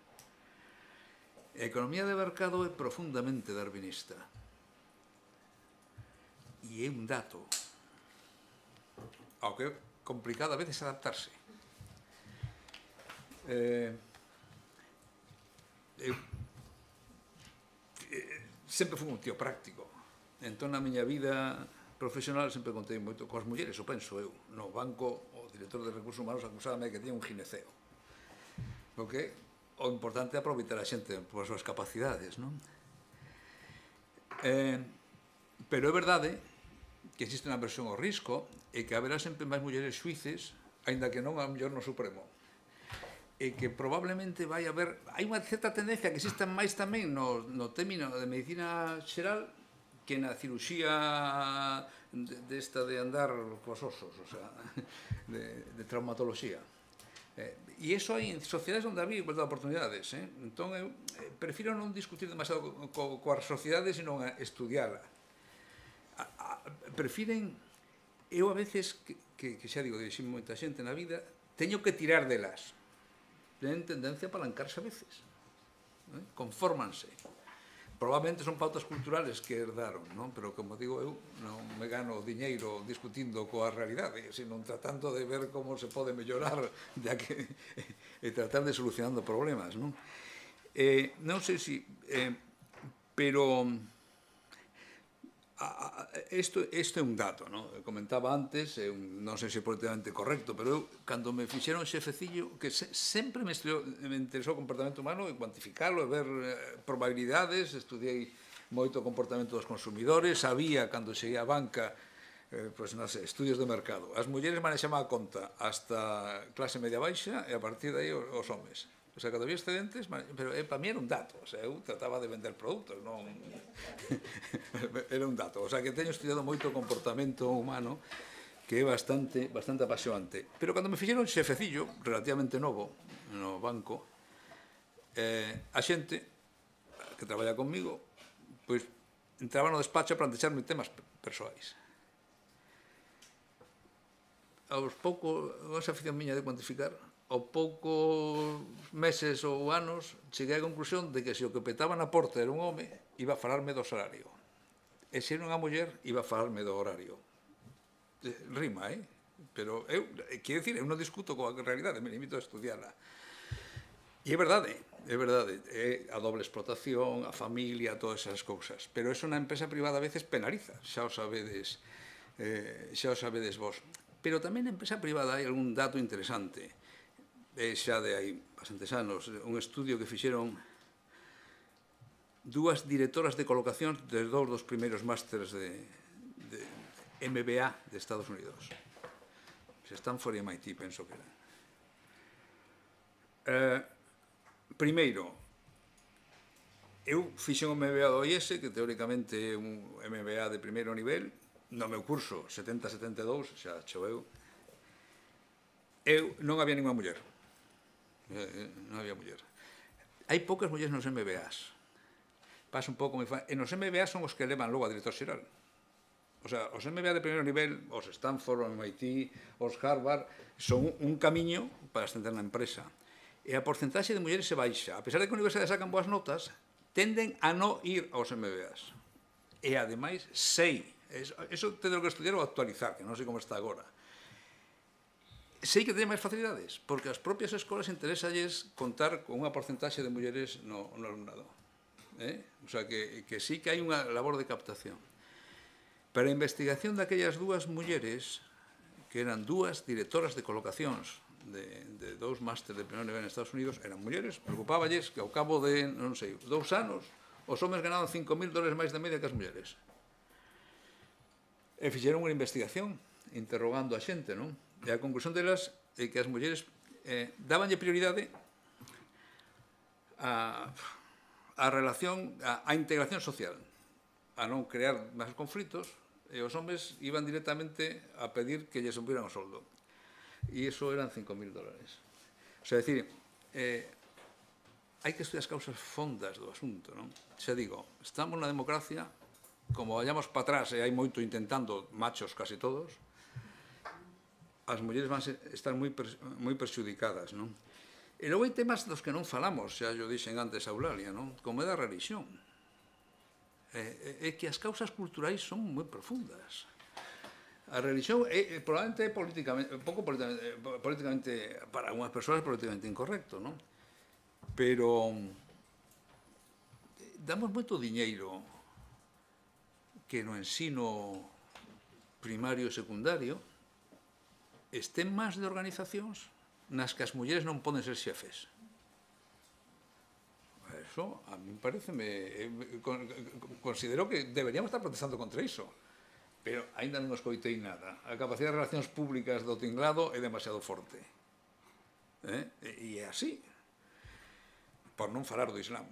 Speaker 3: A economía de mercado é profundamente darwinista. E é un dato ao que é complicado a veces adaptarse. Sempre fui un tío práctico. Entón, na miña vida profesional sempre contei moito coas mulleres, o penso eu. No banco, o director de recursos humanos acusábame que tiña un gineceo. Porque o importante é aproveitar a xente por as súas capacidades, non? Pero é verdade que existe unha versión ao risco e que haberá sempre máis mulleres xuíces, aínda que non a mellor no Supremo. E que probablemente vai haber... Hai unha certa tendencia que exista máis tamén no término de medicina xeral que na cirurxía desta de andar cos osos, o sea, de traumatoloxía. E iso hai en sociedades onde había igualdade de oportunidades. Entón, eu prefiro non discutir demasiado coas sociedades, sino estudiala. Prefiren... Eu a veces, que xa digo, dirixime moita xente na vida, teño que tirar delas. Ten tendencia a apalancarse a veces. Confórmanse. Probablemente son pautas culturales que herdaron, non? Pero, como digo eu, non me gano o diñeiro discutindo coa realidade, sino tratando de ver como se pode mellorar e tratar de solucionando problemas, non? Non sei se... Pero... Isto é un dato, non? Comentaba antes, non sei se é politicamente correcto, pero eu, cando me fixeron xefecillo, que sempre me interesou o comportamento humano e cuantificalo, e ver probabilidades, estudiei moito o comportamento dos consumidores, sabía, cando cheguei á banca, estudios de mercado. As mulleres manexaban a conta hasta clase media baixa e a partir de aí os homes. O sea, cando había excedentes, pero para mí era un dato, o sea, eu trataba de vender produtos, non... Era un dato, o sea, que teño estudiado moito o comportamento humano, que é bastante apasionante. Pero cando me fixeron xefecillo, relativamente novo, no banco, a xente que traballa comigo, pois, entraba no despacho a plantexarme temas persoais. Aos poucos, esa afición miña de cuantificar, ao poucos meses ou anos, cheguei á conclusión de que se o que petaba na porta era un home, iba a falarme do salario. E se era unha muller, iba a falarme do horario. Rima, Pero eu, quero dicir, eu non discuto coa realidade, me limito a estudiarla. E é verdade, é a doble explotación, a familia, todas esas cousas. Pero eso na empresa privada a veces penaliza, xa o sabedes vos. Pero tamén na empresa privada hai algún dato interesante. Xa de hai bastantes anos, un estudio que fixeron dúas directoras de colocación de dous dos primeiros másteres de MBA de Estados Unidos. Stanford e MIT, penso que era. Primeiro, eu fixen un MBA do IES, que teóricamente é un MBA de primeiro nivel, no meu curso 70-72, xa choveu, non había ninguna muller. Non había muller. Hai poucas mulleres nos MBAs. Pasa un pouco... E nos MBAs son os que levan logo a director xeral. O sea, os MBA de primeiro nivel, os Stanford, os MIT, os Harvard, son un camiño para ascender na empresa. E a porcentaxe de mulleres se baixa. A pesar de que a universidade sacan boas notas, tenden a non ir aos MBAs. E, ademais, sei. Eso teño que estudiar ou actualizar, que non sei como está agora. sei que teñen máis facilidades, porque as propias escolas interesalles contar con unha porcentaxe de mulleres no alumnado. O sea, que sí que hai unha labor de captación. Pero a investigación daquellas dúas mulleres, que eran dúas directoras de colocacións de dous máster de primeiro nivel en Estados Unidos, eran mulleres, preocupáballes que ao cabo de, non sei, 2 anos, os homens ganaban $5.000 máis de media que as mulleres. E fixeron unha investigación interrogando a xente, non? E a conclusión delas é que as mulleres dabanlle prioridade a relación, a integración social, a non crear máis conflitos, e os homens iban directamente a pedir que lle subieran o soldo. E iso eran $5.000. O sea, decir, hai que estudiar as causas fondas do asunto, non? Xa digo, estamos na democracia, como vayamos para atrás, e hai moito intentando, machos casi todos, as mulleres van estar moi perxudicadas, non? E logo hai temas dos que non falamos, xa yo dixen antes a Eulalia, non? Como é da religión. É que as causas culturais son moi profundas. A religión é probablemente políticamente, para algunhas persoas, políticamente incorrecto, non? Pero damos moito diñeiro que no ensino primario e secundario estén máis de organizacións nas que as mulleres non poden ser xefes. Eso, a mí considero que deberíamos estar protestando contra iso, pero ainda non escoitei nada. A capacidade de relacións públicas do tinglado é demasiado forte. E é así. Por non falar do Islam.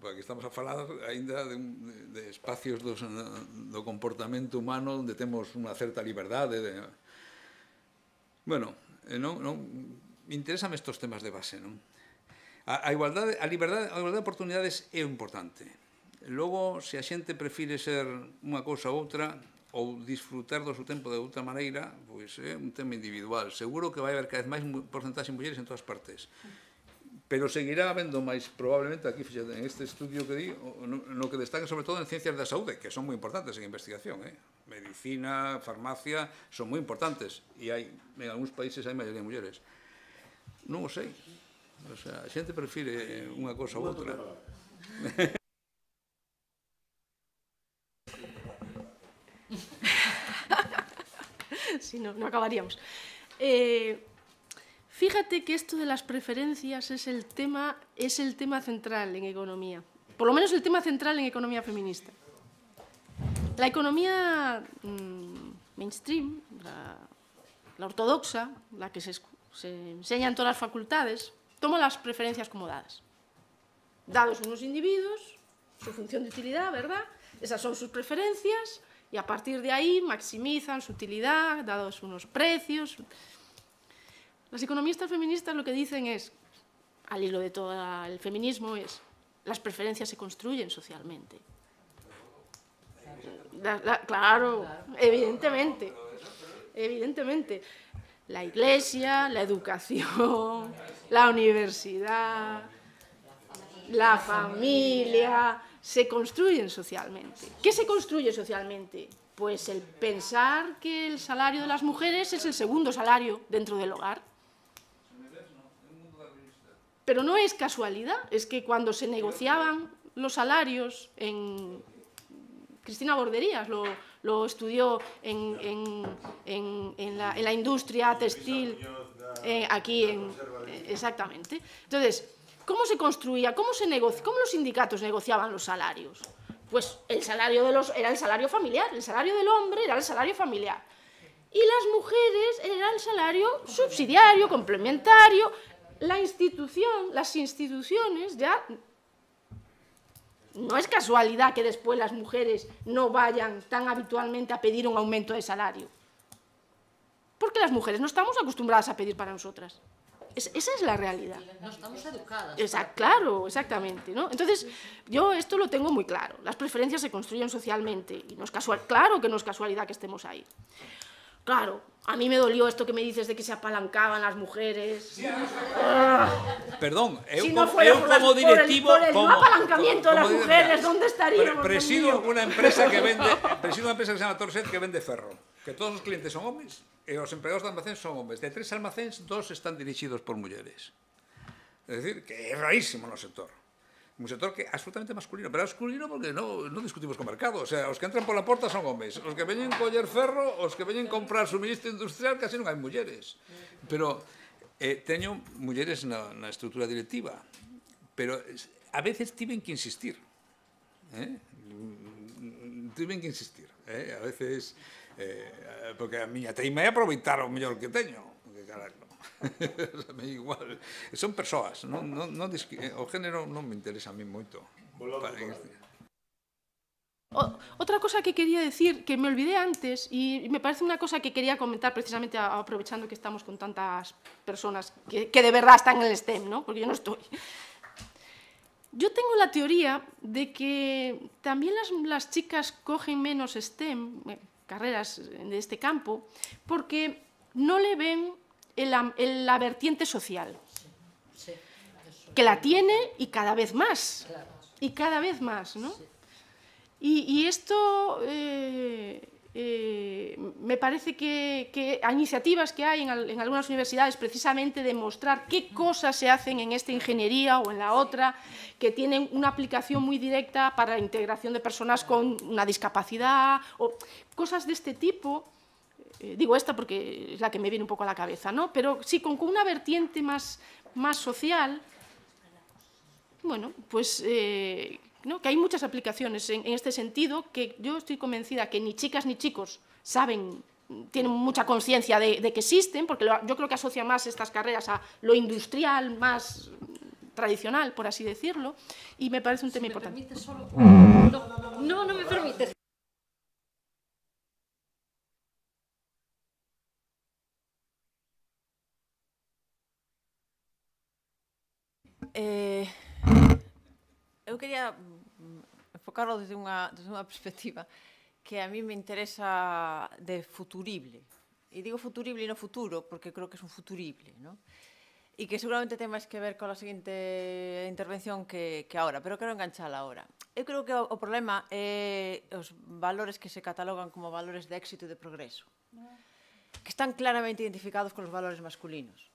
Speaker 3: Porque estamos a falar ainda de espacios do comportamento humano onde temos unha certa liberdade. Bueno, interésame estes temas de base, non? A igualdade de oportunidades é importante. Logo, se a xente prefire ser unha cousa ou outra, ou disfrutar do seu tempo de outra maneira, pois é un tema individual. Seguro que vai haber cada vez máis porcentaxe de mulleres en todas partes. Pero seguirá habendo máis, probablemente, aquí, fíxate, en este estudio que di, no que destacan sobre todo en ciencias da saúde, que son moi importantes en investigación, medicina, farmacia, son moi importantes, e en algúns países hai maioría de mulleres. Non o sei. O sea, a xente prefire unha cosa ou outra.
Speaker 10: Si, no acabaríamos. Fíjate que esto de las preferencias es el tema central en economía. Por lo menos el tema central en economía feminista. La economía mainstream, la ortodoxa, la que se enseña en todas las facultades, toma las preferencias como dadas. Dados unos individuos, su función de utilidad, ¿verdad? Esas son sus preferencias y a partir de ahí maximizan su utilidad, dados unos precios. Las economistas feministas lo que dicen es, al hilo de todo el feminismo, es las preferencias se construyen socialmente. Claro, evidentemente. La iglesia, la educación, la universidad, la familia, se construyen socialmente. ¿Qué se construye socialmente? Pues el pensar que el salario de las mujeres es el segundo salario dentro del hogar. Pero no es casualidad, es que cuando se negociaban los salarios en... Cristina Borderías lo estudió en la industria textil, aquí exactamente. Entonces, ¿cómo se construía? ¿Cómo los sindicatos negociaban los salarios? Pues el salario era el salario familiar, el salario del hombre era el salario familiar. Y las mujeres era el salario subsidiario, complementario. Las instituciones ya... No es casualidad que después las mujeres no vayan tan habitualmente a pedir un aumento de salario. Porque las mujeres no estamos acostumbradas a pedir para nosotras. Esa es la realidad.
Speaker 16: No estamos educadas.
Speaker 10: Claro, exactamente, ¿no? Entonces, yo esto lo tengo muy claro. Las preferencias se construyen socialmente. Y no es claro que no es casualidad que estemos ahí. Claro, a mí me dolió esto que me dices de que se apalancaban las mujeres.
Speaker 3: Perdón,
Speaker 10: si no fuera como directivo, por el no apalancamiento de las mujeres, ¿dónde estaríamos?
Speaker 3: Presido una empresa que se llama Torset, que vende ferro. Que todos os clientes son homes. e os empregados de almacén son homes. De 3 almacéns, 2 están dirixidos por mulleres. É dicir, que é rarísimo no sector. Un sector que é absolutamente masculino, pero é masculino porque non discutimos co mercado. O sea, os que entran pola porta son homes. Os que veñen coller ferro, os que veñen comprar suministro industrial, casi non hai mulleres. Pero teño mulleres na estrutura directiva, pero a veces tiven que insistir. Tiven que insistir. A veces, porque a miña teima é aproveitar o mellor que teño. Que caralho. Me igual. Son persoas, o género non me interesa a mí moito.
Speaker 10: Otra cosa que quería decir, que me olvidé antes, y me parece una cosa que quería comentar precisamente aprovechando que estamos con tantas personas que de verdad están en el STEM, ¿no? Porque yo no estoy. Yo tengo la teoría de que también las chicas cogen menos STEM, carreras de este campo, porque no le ven la vertiente social, que la tiene y cada vez más, ¿no? Y esto me parece que hay iniciativas que hay en algunas universidades precisamente de mostrar qué cosas se hacen en esta ingeniería o en la otra, que tienen una aplicación muy directa para la integración de personas con una discapacidad o cosas de este tipo. Digo esta porque es la que me viene un poco a la cabeza, ¿no? Pero sí, con una vertiente más social, bueno, pues ¿no? Que hay muchas aplicaciones en este sentido, que yo estoy convencida que ni chicas ni chicos tienen mucha conciencia de que existen, porque yo creo que asocia más estas carreras a lo industrial, más tradicional, por así decirlo, y me parece un tema importante.
Speaker 16: ¿Me permites solo? No me permites.
Speaker 2: Eu quería enfocarlo desde unha perspectiva que a mí me interesa de futurible. E digo futurible e non futuro, porque creo que é un futurible, ¿no? E que seguramente ten máis que ver con a seguinte intervención que ahora, pero quero enganchala ahora. Eu creo que o problema é os valores que se catalogan como valores de éxito e de progreso, que están claramente identificados con os valores masculinos.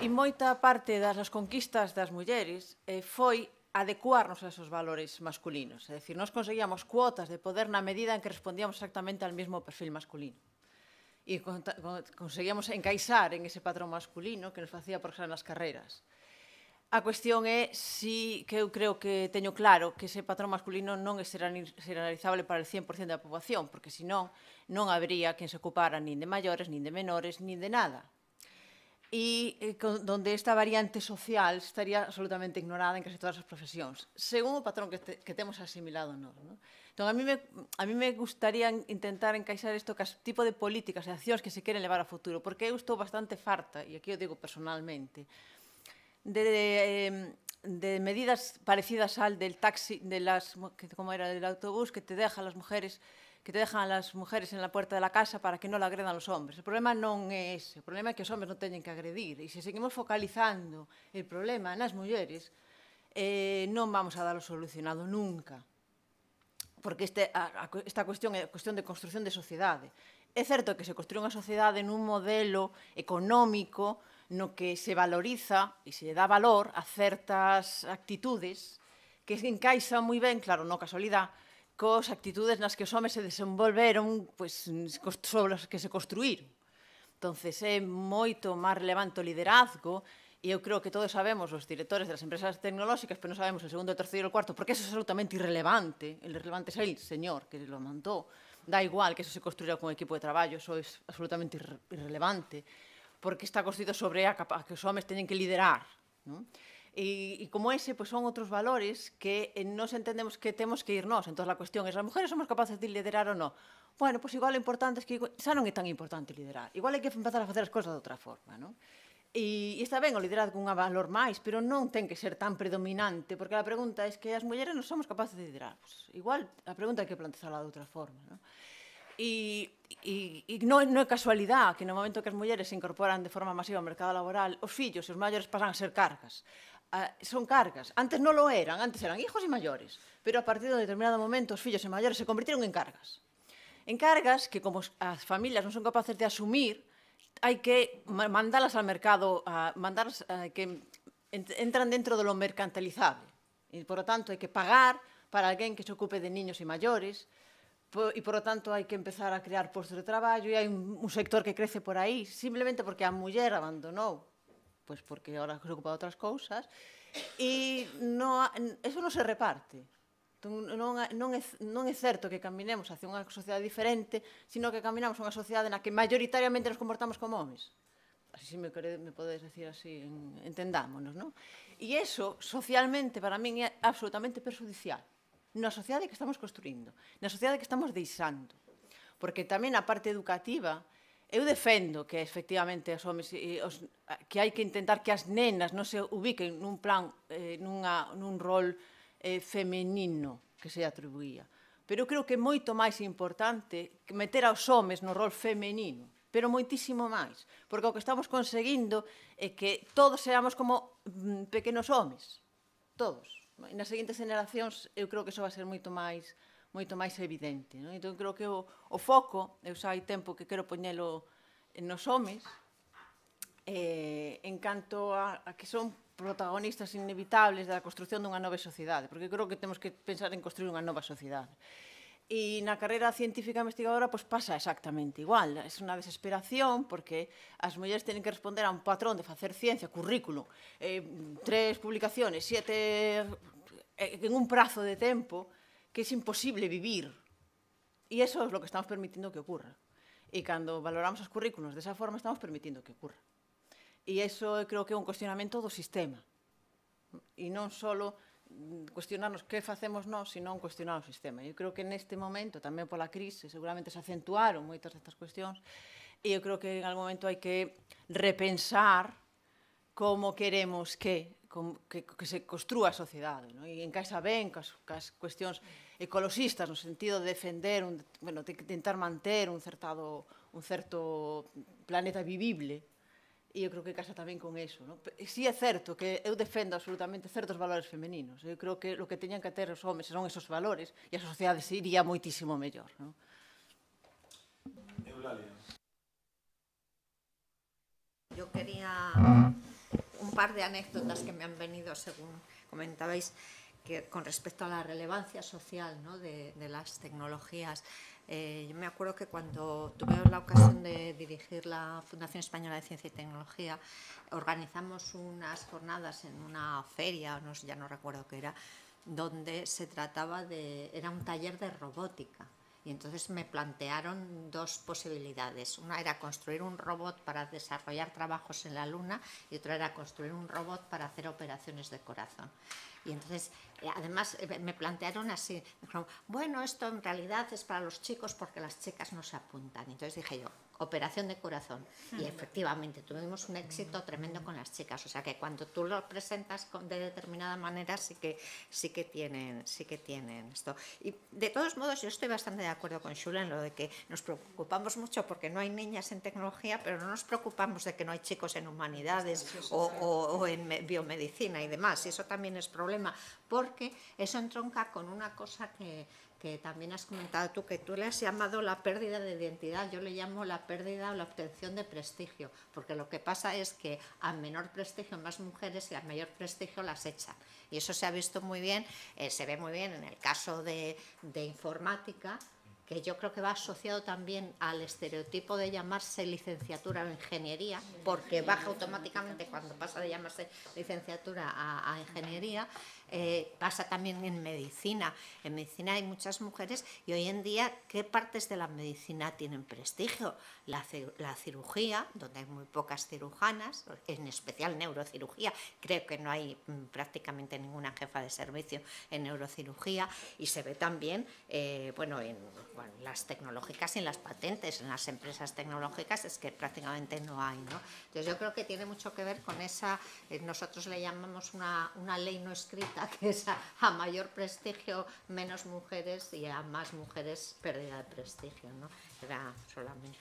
Speaker 2: E moita parte das conquistas das mulleres foi adecuarnos a esos valores masculinos. É dicir, nos conseguíamos cuotas de poder na medida en que respondíamos exactamente al mismo perfil masculino. E conseguíamos encaixar en ese patrón masculino que nos facía progresar nas carreras. A cuestión é que eu creo que teño claro que ese patrón masculino non é generalizable para el 100% da poboación, porque senón non habería quen se ocupara nin de maiores, nin de menores, nin de nada. E donde esta variante social estaría absolutamente ignorada en casi todas as profesións, según o patrón que temos asimilado nós. Entón, a mí me gustaría intentar encaixar isto co tipo de políticas e accións que se queren levar ao futuro, porque eu estou bastante farta, e aquí o digo personalmente, de medidas parecidas al del taxi, como era, del autobús, que te dejan las mujeres en la puerta de la casa para que non la agredan los hombres. El problema non é ese, o problema é que os hombres non teñen que agredir. E se seguimos focalizando el problema nas mulleres, non vamos a darlo solucionado nunca. Porque esta cuestión é cuestión de construción de sociedade. É certo que se construye unha sociedade nun modelo económico no que se valoriza e se dá valor a certas actitudes que se encaixan moi ben, claro, non casualidade, cos actitudes nas que os homes se desenvolveron sobre as que se construíron. Entón, é moito máis relevante o liderazgo, e eu creo que todos sabemos, os directores das empresas tecnolóxicas, pero non sabemos o segundo, o terceiro e o cuarto, porque eso é absolutamente irrelevante. El relevante é el señor que lo mandou. Da igual que eso se construya con equipo de traballo, eso é absolutamente irrelevante, porque está construído sobre a que os homes teñen que liderar, non? E como ese, son outros valores que nos entendemos que temos que ir nós. Entón, a cuestión é, as mujeres somos capaces de liderar ou non? Bueno, igual o importante é que xa non é tan importante liderar. Igual hai que empezar a facer as cousas de outra forma, non? E está ben o liderazgo un valor máis, pero non ten que ser tan predominante, porque a pregunta é que as mulleres non somos capaces de liderar. Igual a pregunta hai que plantearla de outra forma, non? E non é casualidade que no momento que as mulleres se incorporan de forma masiva ao mercado laboral, os fillos e os maiores pasan a ser cargas. Son cargas. Antes non lo eran, antes eran hijos e maiores, pero a partir de un determinado momento os fillos e maiores se convirtieron en cargas. encargas que, como as familias non son capaces de asumir, hai que mandalas al mercado, mandalas que entran dentro de lo mercantilizable. E, por lo tanto, hai que pagar para alguén que se ocupe de niños e maiores, e, por lo tanto, hai que empezar a crear postos de traballo, e hai un sector que crece por aí, simplemente porque a muller abandonou, pois porque ahora se ocupa de outras cousas, e eso non se reparte. Non é certo que caminemos hacia unha sociedade diferente, sino que caminamos unha sociedade na que maioritariamente nos comportamos como homes. Así me podedes decir así, entendámonos, non? E iso, socialmente, para min, é absolutamente perjudicial na sociedade que estamos construindo, na sociedade que estamos deixando. Porque tamén a parte educativa, eu defendo que, efectivamente, os homes, que hai que intentar que as nenas non se ubiquen nun plan, nun rol femenino que se atribuía. Pero eu creo que é moito máis importante meter aos homes no rol femenino, pero moitísimo máis, porque o que estamos conseguindo é que todos seamos como pequenos homes, todos. E nas seguintes generacións eu creo que iso vai ser moito máis evidente. Entón, creo que o foco, eu xa hai tempo que quero poñelo nos homes, en canto a que son protagonistas inevitables da construción dunha nova sociedade, porque creo que temos que pensar en construir unha nova sociedade. E na carreira científica investigadora pasa exactamente igual. É unha desesperación porque as mulleres teñen que responder a un patrón de facer ciencia, currículum, 3 publicaciones, 7 en un prazo de tempo que é imposible vivir. E iso é o que estamos permitindo que ocurra. E cando valoramos os currículos desa forma estamos permitindo que ocurra. E iso creo que é un cuestionamento do sistema. E non só cuestionarnos que facemos nós, sino cuestionar o sistema. Eu creo que neste momento, tamén pola crise, seguramente se acentuaron moitas destas cuestións, e eu creo que en algún momento hai que repensar como queremos que se construa a sociedade. E encaixa ben cas cuestións ecologistas, no sentido de defender, de intentar manter un certo planeta vivible. E eu creo que casa tamén con eso. Si é certo que eu defendo absolutamente certos valores femeninos. Eu creo que o que teñan que ter os homes son esos valores e a sociedade se iría moitísimo mellor.
Speaker 1: Eulalia.
Speaker 5: Yo quería un par de anécdotas que me han venido según comentabais con respecto a la relevancia social de las tecnologías. Yo me acuerdo que cuando tuve la ocasión de dirigir la Fundación Española de Ciencia y Tecnología, organizamos unas jornadas en una feria, ya no recuerdo qué era, donde se trataba era un taller de robótica. Y entonces me plantearon dos posibilidades. Una era construir un robot para desarrollar trabajos en la Luna y otra era construir un robot para hacer operaciones de corazón. Y entonces, además, me plantearon así, me dijeron, bueno, esto en realidad es para los chicos porque las chicas no se apuntan. Y entonces dije yo, operación de corazón. Y efectivamente, tuvimos un éxito tremendo con las chicas. O sea que cuando tú lo presentas de determinada manera, sí que tienen esto. Y de todos modos, yo estoy bastante de acuerdo con Xula en lo de que nos preocupamos mucho porque no hay niñas en tecnología, pero no nos preocupamos de que no hay chicos en humanidades o en biomedicina y demás. Y eso también es problema, porque eso entronca con una cosa que también has comentado tú, que tú le has llamado la pérdida de identidad. Yo le llamo la pérdida o la obtención de prestigio, porque lo que pasa es que a menor prestigio más mujeres y a mayor prestigio las echan. Y eso se ha visto muy bien, se ve muy bien en el caso de informática, que yo creo que va asociado también al estereotipo de llamarse licenciatura o ingeniería, porque baja automáticamente cuando pasa de llamarse licenciatura a ingeniería. Pasa también en medicina. En medicina hay muchas mujeres y hoy en día, ¿qué partes de la medicina tienen prestigio? La cirugía, donde hay muy pocas cirujanas, en especial neurocirugía. Creo que no hay prácticamente ninguna jefa de servicio en neurocirugía, y se ve también en las tecnológicas y en las patentes. En las empresas tecnológicas es que prácticamente no hay, ¿no? Entonces yo creo que tiene mucho que ver con esa, nosotros le llamamos una ley no escrita, que es a mayor prestigio menos mujeres y a más mujeres pérdida de prestigio, ¿no? Era solamente.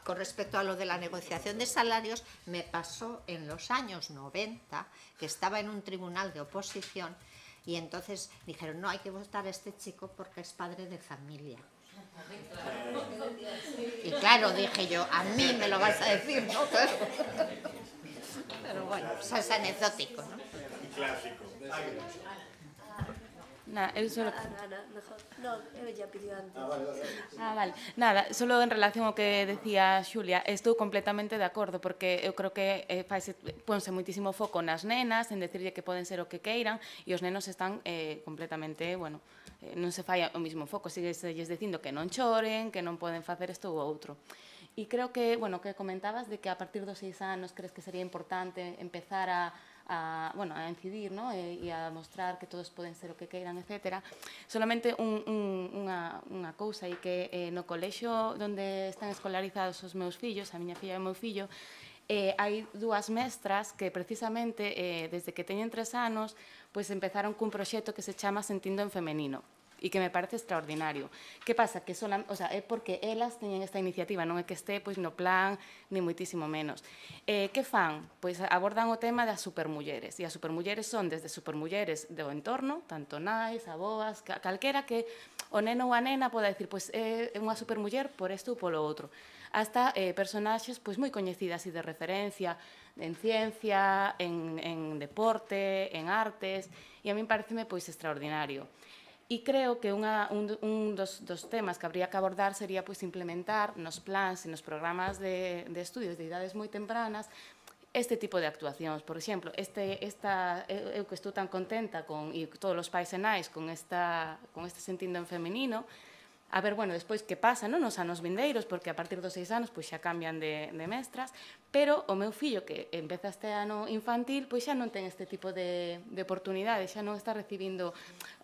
Speaker 5: Con respecto a lo de la negociación de salarios, me pasó en los años 90 que estaba en un tribunal de oposición y entonces dijeron, no, hay que votar a este chico porque es padre de familia. Y claro, dije yo, a mí me lo vas a decir, ¿no? Pero bueno, es anecdótico, ¿no?
Speaker 1: Clásico.
Speaker 17: Nada, eu solo...
Speaker 4: mejor. No, eu ya pidió antes.
Speaker 17: Vale. Nada, solo en relación ao que decía Xulia, estou completamente de acordo, porque eu creo que ponse moitísimo foco nas nenas, en decirlle que poden ser o que queiran, e os nenos están completamente, bueno, non se fai o mismo foco, sigues dicindo que non choren, que non poden facer isto ou outro. E creo que, bueno, que comentabas de que a partir dos 6 anos crees que sería importante empezar a incidir, ¿no? E a mostrar que todos poden ser o que queiran, etc. Solamente unha cousa, e que no colexio onde están escolarizados os meus fillos, a miña filla e o meu fillo, hai dúas mestras que precisamente desde que teñen 3 anos empezaron cun proxecto que se chama Sentindo en Femenino, e que me parece extraordinario. Que pasa? Que é porque elas teñen esta iniciativa, non é que este no plan, ni moitísimo menos. Que fan? Pois abordan o tema das supermulleres, e as supermulleres son desde supermulleres do entorno, tanto nais, aboas, calquera que o neno ou a nena poda dicir, pois é unha supermuller por isto ou polo outro, hasta personaxes moi coñecidas e de referencia en ciencia, en deporte, en artes, e a min pareceme extraordinario. E creo que un dos temas que habría que abordar sería implementar nos plans e nos programas de estudios de idades moi tempranas este tipo de actuacións. Por exemplo, eu que estou tan contenta e todos os pais e nais con este Sentindo en Femenino, a ver, bueno, despois que pasa nos anos vindeiros, porque a partir dos 6 anos xa cambian de mestras, pero o meu fillo que empeza este ano infantil xa non ten este tipo de oportunidades, xa non está recibindo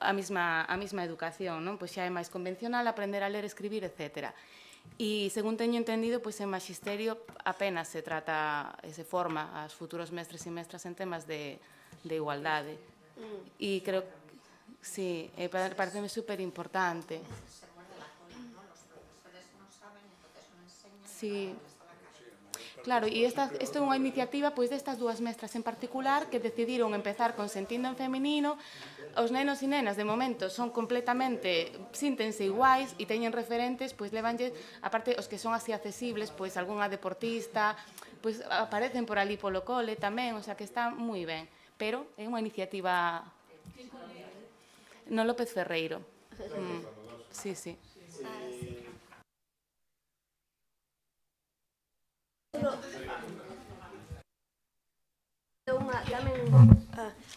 Speaker 17: a mesma educación, xa é máis convencional aprender a ler, escribir, etc. E, según teño entendido, en magisterio apenas se forma aos futuros mestres e mestras en temas de igualdade. E creo que, sí, pareceme superimportante. Sí. Claro, e isto é unha iniciativa destas dúas mestras en particular que decidiron empezar con Sentindo en Femenino. Os nenos e nenas de momento son completamente, síntense iguais e teñen referentes, levanlle, aparte os que son así accesibles, algunha deportista, aparecen por ali polo cole tamén, o sea que está moi ben, pero é unha iniciativa no López Ferreiro. Sí, sí.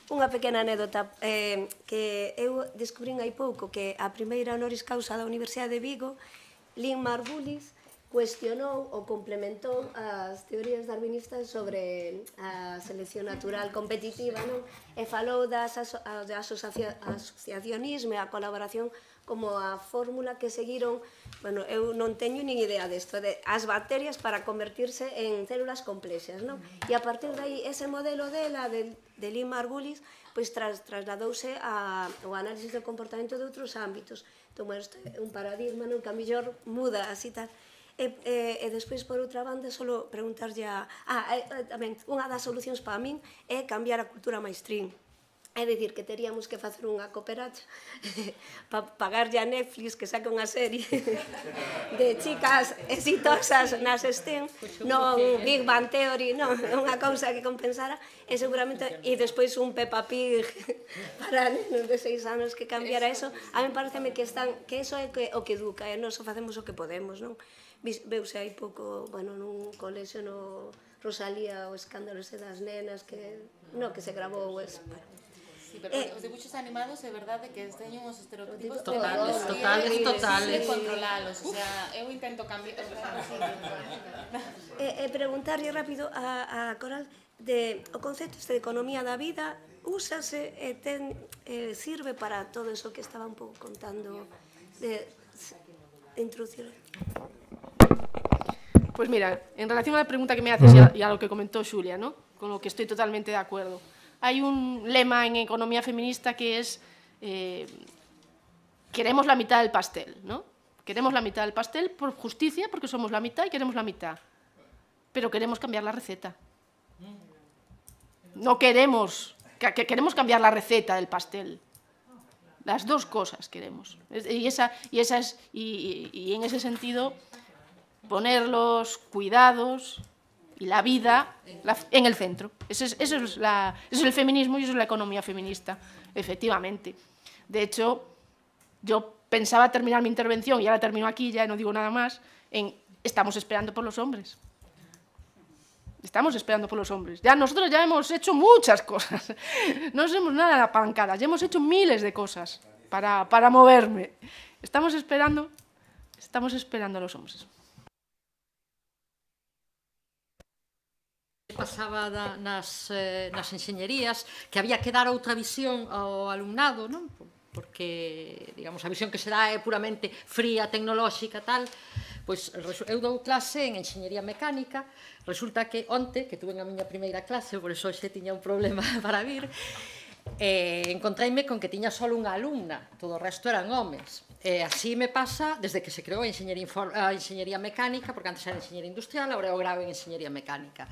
Speaker 4: Unha pequena anécdota que eu descubrín hai pouco, que a primeira honoris causa da Universidade de Vigo, Lynn Margulis, cuestionou ou complementou as teorías darwinistas sobre a selección natural competitiva, e falou do asociacionismo e a colaboración como a fórmula que seguiron, bueno, eu non teño nin idea desto, as bacterias para convertirse en células complexas, non? E a partir de aí, ese modelo dela, de Lynn Margulis, trasladouse ao análisis do comportamento de outros ámbitos. Entón, isto é un paradigma, non? Que a mellor muda, así tal. E despois, por outra banda, só preguntarlle tamén, unha das solucións para min é cambiar a cultura mainstream. É dicir, que teríamos que facer unha cooperacha para pagarlle a Netflix que saque unha serie de chicas exitosas nas STEM, non Big Bang Theory, non, unha cousa que compensara, e seguramente, e despois un Peppa Pig para nenos de 6 anos que cambiara eso. A mí pareceme que eso é o que educa, e nós facemos o que podemos, non? Veuse hai pouco, bueno, nun colexio no Rosalía, o escándalo ese das nenas que se grabou eso.
Speaker 17: Sí, pero os dibuxos animados é verdade que teñen uns estereotipos
Speaker 13: totales.
Speaker 17: Difícil controlalos, o sea, eu intento cambiar.
Speaker 4: Preguntarlle rápido a Coral o concepto de economía da vida, úsase e sirve para todo eso que estaba un pouco contando de introducir.
Speaker 10: Pues mira, en relación a la pregunta que me haces y a lo que comentó Xulia, ¿no? Con lo que estoy totalmente de acuerdo. Hay un lema en economía feminista que es queremos la mitad del pastel, ¿no? Queremos la mitad del pastel por justicia, porque somos la mitad y queremos la mitad. Pero queremos cambiar la receta. No queremos, queremos cambiar la receta del pastel. Las dos cosas queremos. Y en ese sentido, poner los cuidados y la vida en el centro. Eso es el feminismo y eso es la economía feminista, efectivamente. De hecho, yo pensaba terminar mi intervención, y ahora termino aquí, ya no digo nada más, en estamos esperando por los hombres. Estamos esperando por los hombres. Nosotros ya hemos hecho muchas cosas. No somos nada apalancadas, ya hemos hecho miles de cosas para moverme. Estamos esperando a los hombres.
Speaker 16: Pasaba nas enxeñerías que había que dar outra visión ao alumnado, non? Porque, digamos, a visión que se dá é puramente fría, tecnolóxica, tal. Pois eu dou clase en enxeñería mecánica. Resulta que onte, que tuve a miña primeira clase, por eso xe tiña un problema para vir, encontreime con que tiña só unha alumna, todo o resto eran homes. Así me pasa desde que se creou a enxeñería mecánica, porque antes era enxeñería industrial, agora é o grau en enxeñería mecánica.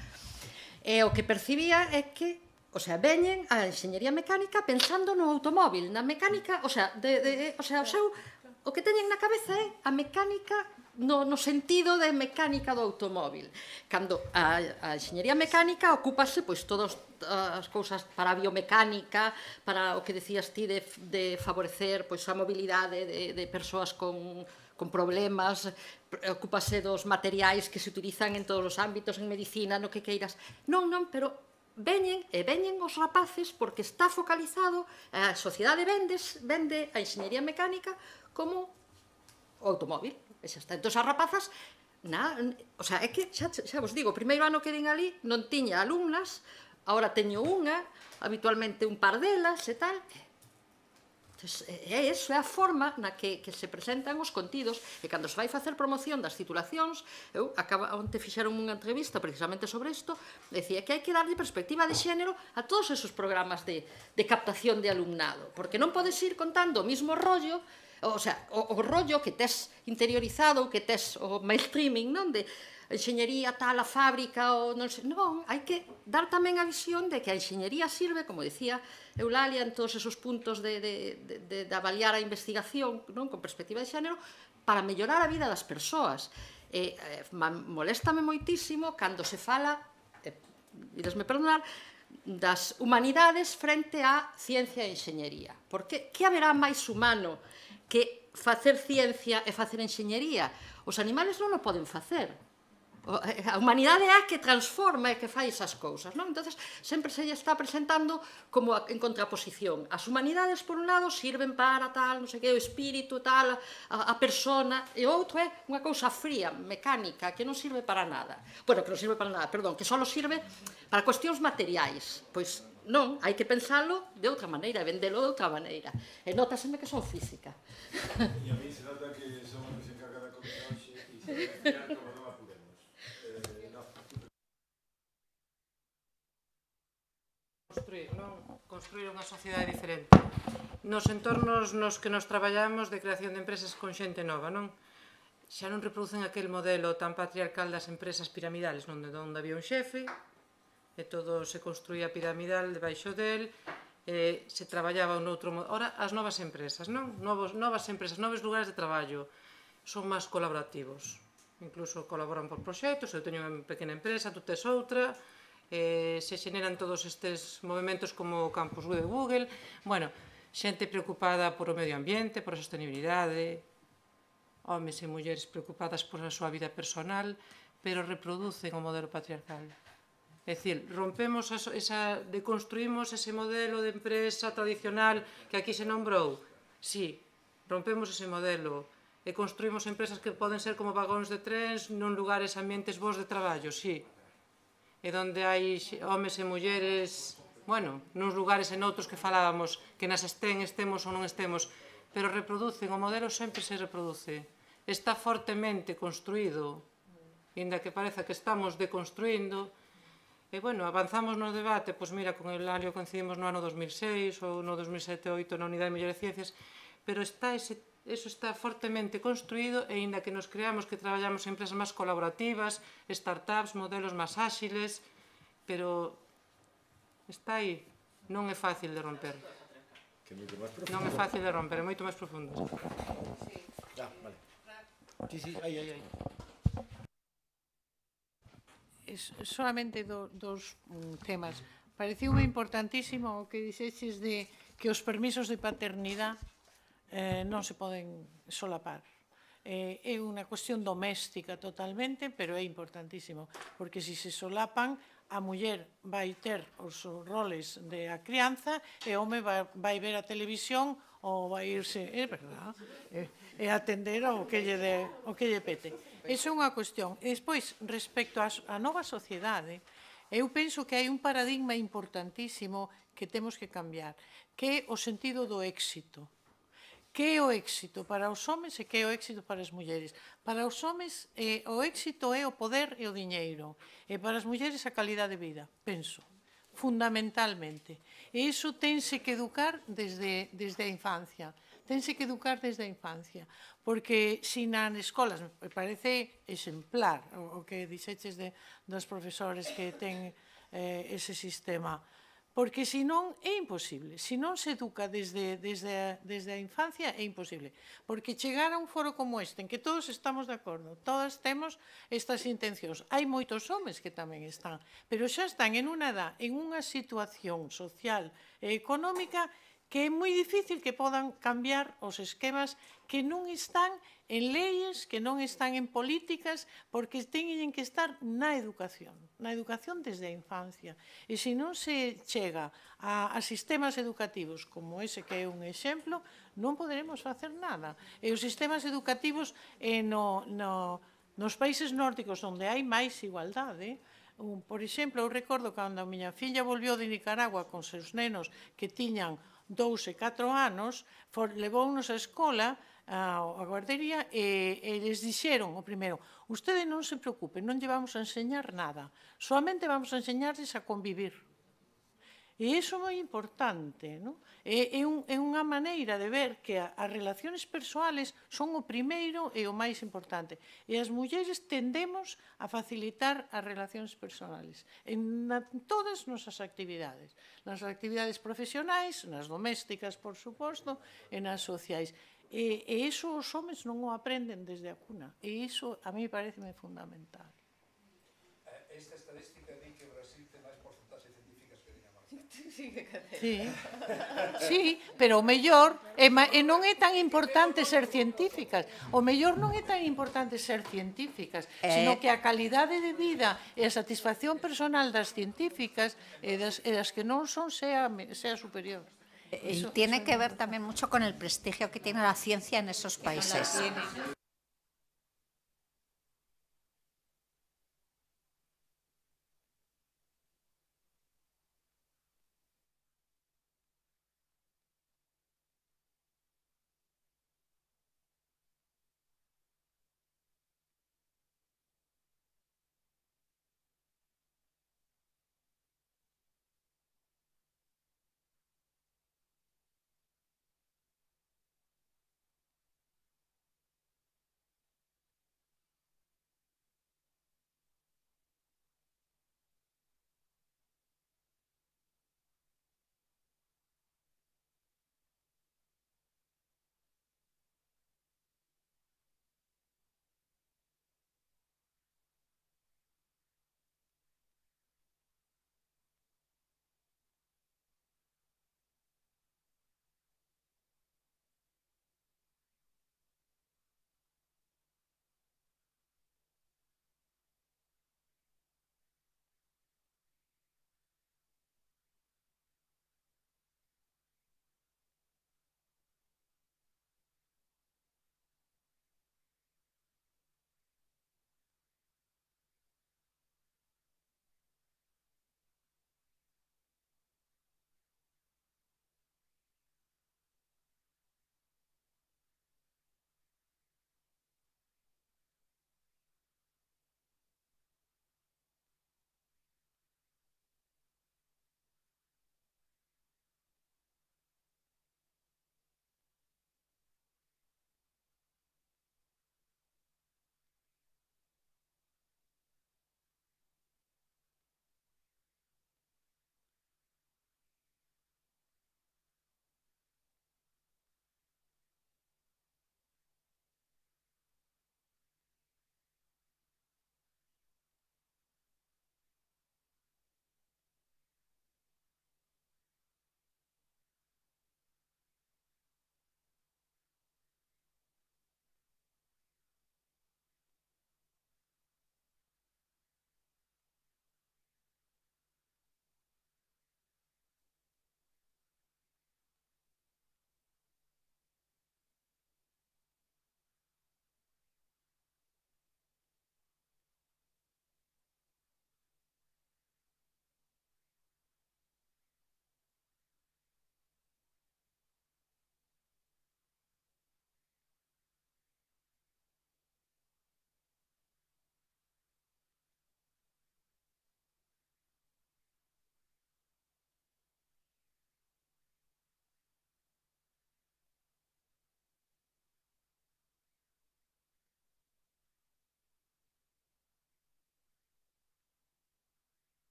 Speaker 16: E o que percibía é que, o sea, veñen a enxeñería mecánica pensando no automóvil, na mecánica, o sea, o que teñen na cabeza é a mecánica no sentido de mecánica do automóvil. Cando a enxeñería mecánica ocúpase pois todas as cousas para a biomecánica, para o que decías ti de favorecer pois a mobilidade de persoas con problemas, ocúpase dos materiais que se utilizan en todos os ámbitos, en medicina, no que queiras. Non, pero veñen os rapaces porque está focalizado, a sociedade vende a enxeñería mecánica como o automóvil. Entón, as rapazas, o sea, é que, xa vos digo, o primeiro ano que vin ali non tiña alumnas, agora teño unha, habitualmente un par delas e tal. É iso, é a forma na que se presentan os contidos, e cando se vai facer promoción das titulacións, eu onte fixeron unha entrevista precisamente sobre isto, decía que hai que darlle perspectiva de xénero a todos esos programas de captación de alumnado, porque non podes ir contando o mismo rollo, o sea, o rollo que tes interiorizado, que tes o mainstreaming, non? De enxeñería tal, a fábrica, non, hai que dar tamén a visión de que a enxeñería sirve, como decía Eulalia, en todos esos puntos de avaliar a investigación con perspectiva de xénero, para mellorar a vida das persoas. Moléstame moitísimo cando se fala, idesme perdonar, das humanidades frente á ciencia e enxeñería. Porque que haberá máis humano que facer ciencia e facer enxeñería? Os animales non o poden facer. A humanidade é a que transforma e que fai esas cousas, non? Entón, sempre se está presentando como en contraposición. As humanidades, por un lado, sirven para tal, non sei que, o espírito, tal, a persona, e o outro é unha cousa fría, mecánica, que non sirve para nada. Bueno, que non sirve para nada, perdón, que só sirve para cuestións materiais. Pois non, hai que pensalo de outra maneira, vendelo de outra maneira. E nótaseme que son física.
Speaker 1: E a mí se nota que son a que se encarga da comida hoxe e se vai como non apuremos.
Speaker 9: Construir unha sociedade diferente. Nos entornos nos que nos traballamos de creación de empresas con xente nova, non? Xa non reproducen aquel modelo tan patriarcal das empresas piramidales, onde había un xefe, e todo se construía piramidal debaixo del, se traballaba un outro modelo. Ora, as novas empresas, non? Novas empresas, novos lugares de traballo, son máis colaborativos. Incluso colaboran por proxectos, eu teño unha pequena empresa, tú tes outra, se xeneran todos estes movimentos como o campus de Google, bueno, xente preocupada por o medio ambiente, por a sostenibilidade, homes e mulleres preocupadas por a súa vida personal, pero reproducen o modelo patriarcal. É dicir, rompemos, deconstruímos ese modelo de empresa tradicional que aquí se nombrou. Sí, rompemos ese modelo e construímos empresas que poden ser como vagóns de trens nun lugares, ambientes bons de traballo, sí. E onde hai homes e mulleres, bueno, nuns lugares e noutros que falábamos, que nas estemos ou non estemos, pero reproducen, o modelo sempre se reproduce. Está fortemente construído, ainda que pareza que estamos deconstruindo, e, bueno, avanzamos no debate, pois mira, con Eulalio coincidimos no ano 2006 ou no 2007-2008 na Unidade de Mellora de Ciencias, pero eso está fortemente construído e ainda que nos creamos que traballamos en empresas máis colaborativas, startups, modelos máis áxiles, pero está aí, non é fácil de romper.
Speaker 1: Que é moito máis profundo.
Speaker 9: Non é fácil de romper, é moito máis profundo.
Speaker 1: Vale. Sí, aí.
Speaker 13: Solamente dos temas. Pareciume importantísimo o que dixeches de que os permisos de paternidade non se poden solapar. É unha cuestión doméstica totalmente, pero é importantísimo, porque se solapan, a muller vai ter os roles de a crianza e o home vai ver a televisión ou vai irse, é verdad, e atender ao que lle pete. Esa é unha cuestión. E despois, respecto á nova sociedade, eu penso que hai un paradigma importantísimo que temos que cambiar, que é o sentido do éxito. Que é o éxito para os homes e que é o éxito para as mulleres? Para os homes, o éxito é o poder e o diñeiro. E para as mulleres, a calidade de vida, penso, fundamentalmente. E iso tense que educar desde a infancia. Tense que educar desde a infancia. Porque se nas escolas, me parece exemplar o que dixeches dos profesores que ten ese sistema, porque senón é imposible. Se non se educa desde a infancia é imposible. Porque chegar a un foro como este, en que todos estamos de acordo, todas temos estas intencións, hai moitos homes que tamén están, pero xa están en unha edad, en unha situación social e económica que é moi difícil que podan cambiar os esquemas que non están en leyes, que non están en políticas, porque teñen que estar na educación desde a infancia. E se non se chega a sistemas educativos como ese que é un exemplo, non poderemos facer nada. E os sistemas educativos nos países nórdicos onde hai máis igualdade, por exemplo, eu recordo cando a miña filla volvió de Nicaragua con seus nenos que tiñan 2 e 4 anos, levounos á escola, a guardería, e les dixeron, o primeiro, ustedes non se preocupen, non lle vamos a enseñar nada, solamente vamos a enseñarles a convivir. E iso é moi importante, non? É unha maneira de ver que as relacións persoales son o primeiro e o máis importante. E as mulleres tendemos a facilitar as relacións personales en todas as nosas actividades. Nas actividades profesionais, nas domésticas, por suposto, e nas sociais. E iso os homes non o aprenden desde a cuna. E iso a mí pareceme fundamental.
Speaker 3: Esta estadística di que Brasil ten máis porcentaxe científicas que Dinamarca.
Speaker 13: Sí, pero o mellor, e non é tan importante ser científicas, o mellor non é tan importante ser científicas, sino que a calidade de vida e a satisfacción personal das científicas e das que non son sea superior.
Speaker 5: Y tiene que ver también mucho con el prestigio que tiene la ciencia en esos países.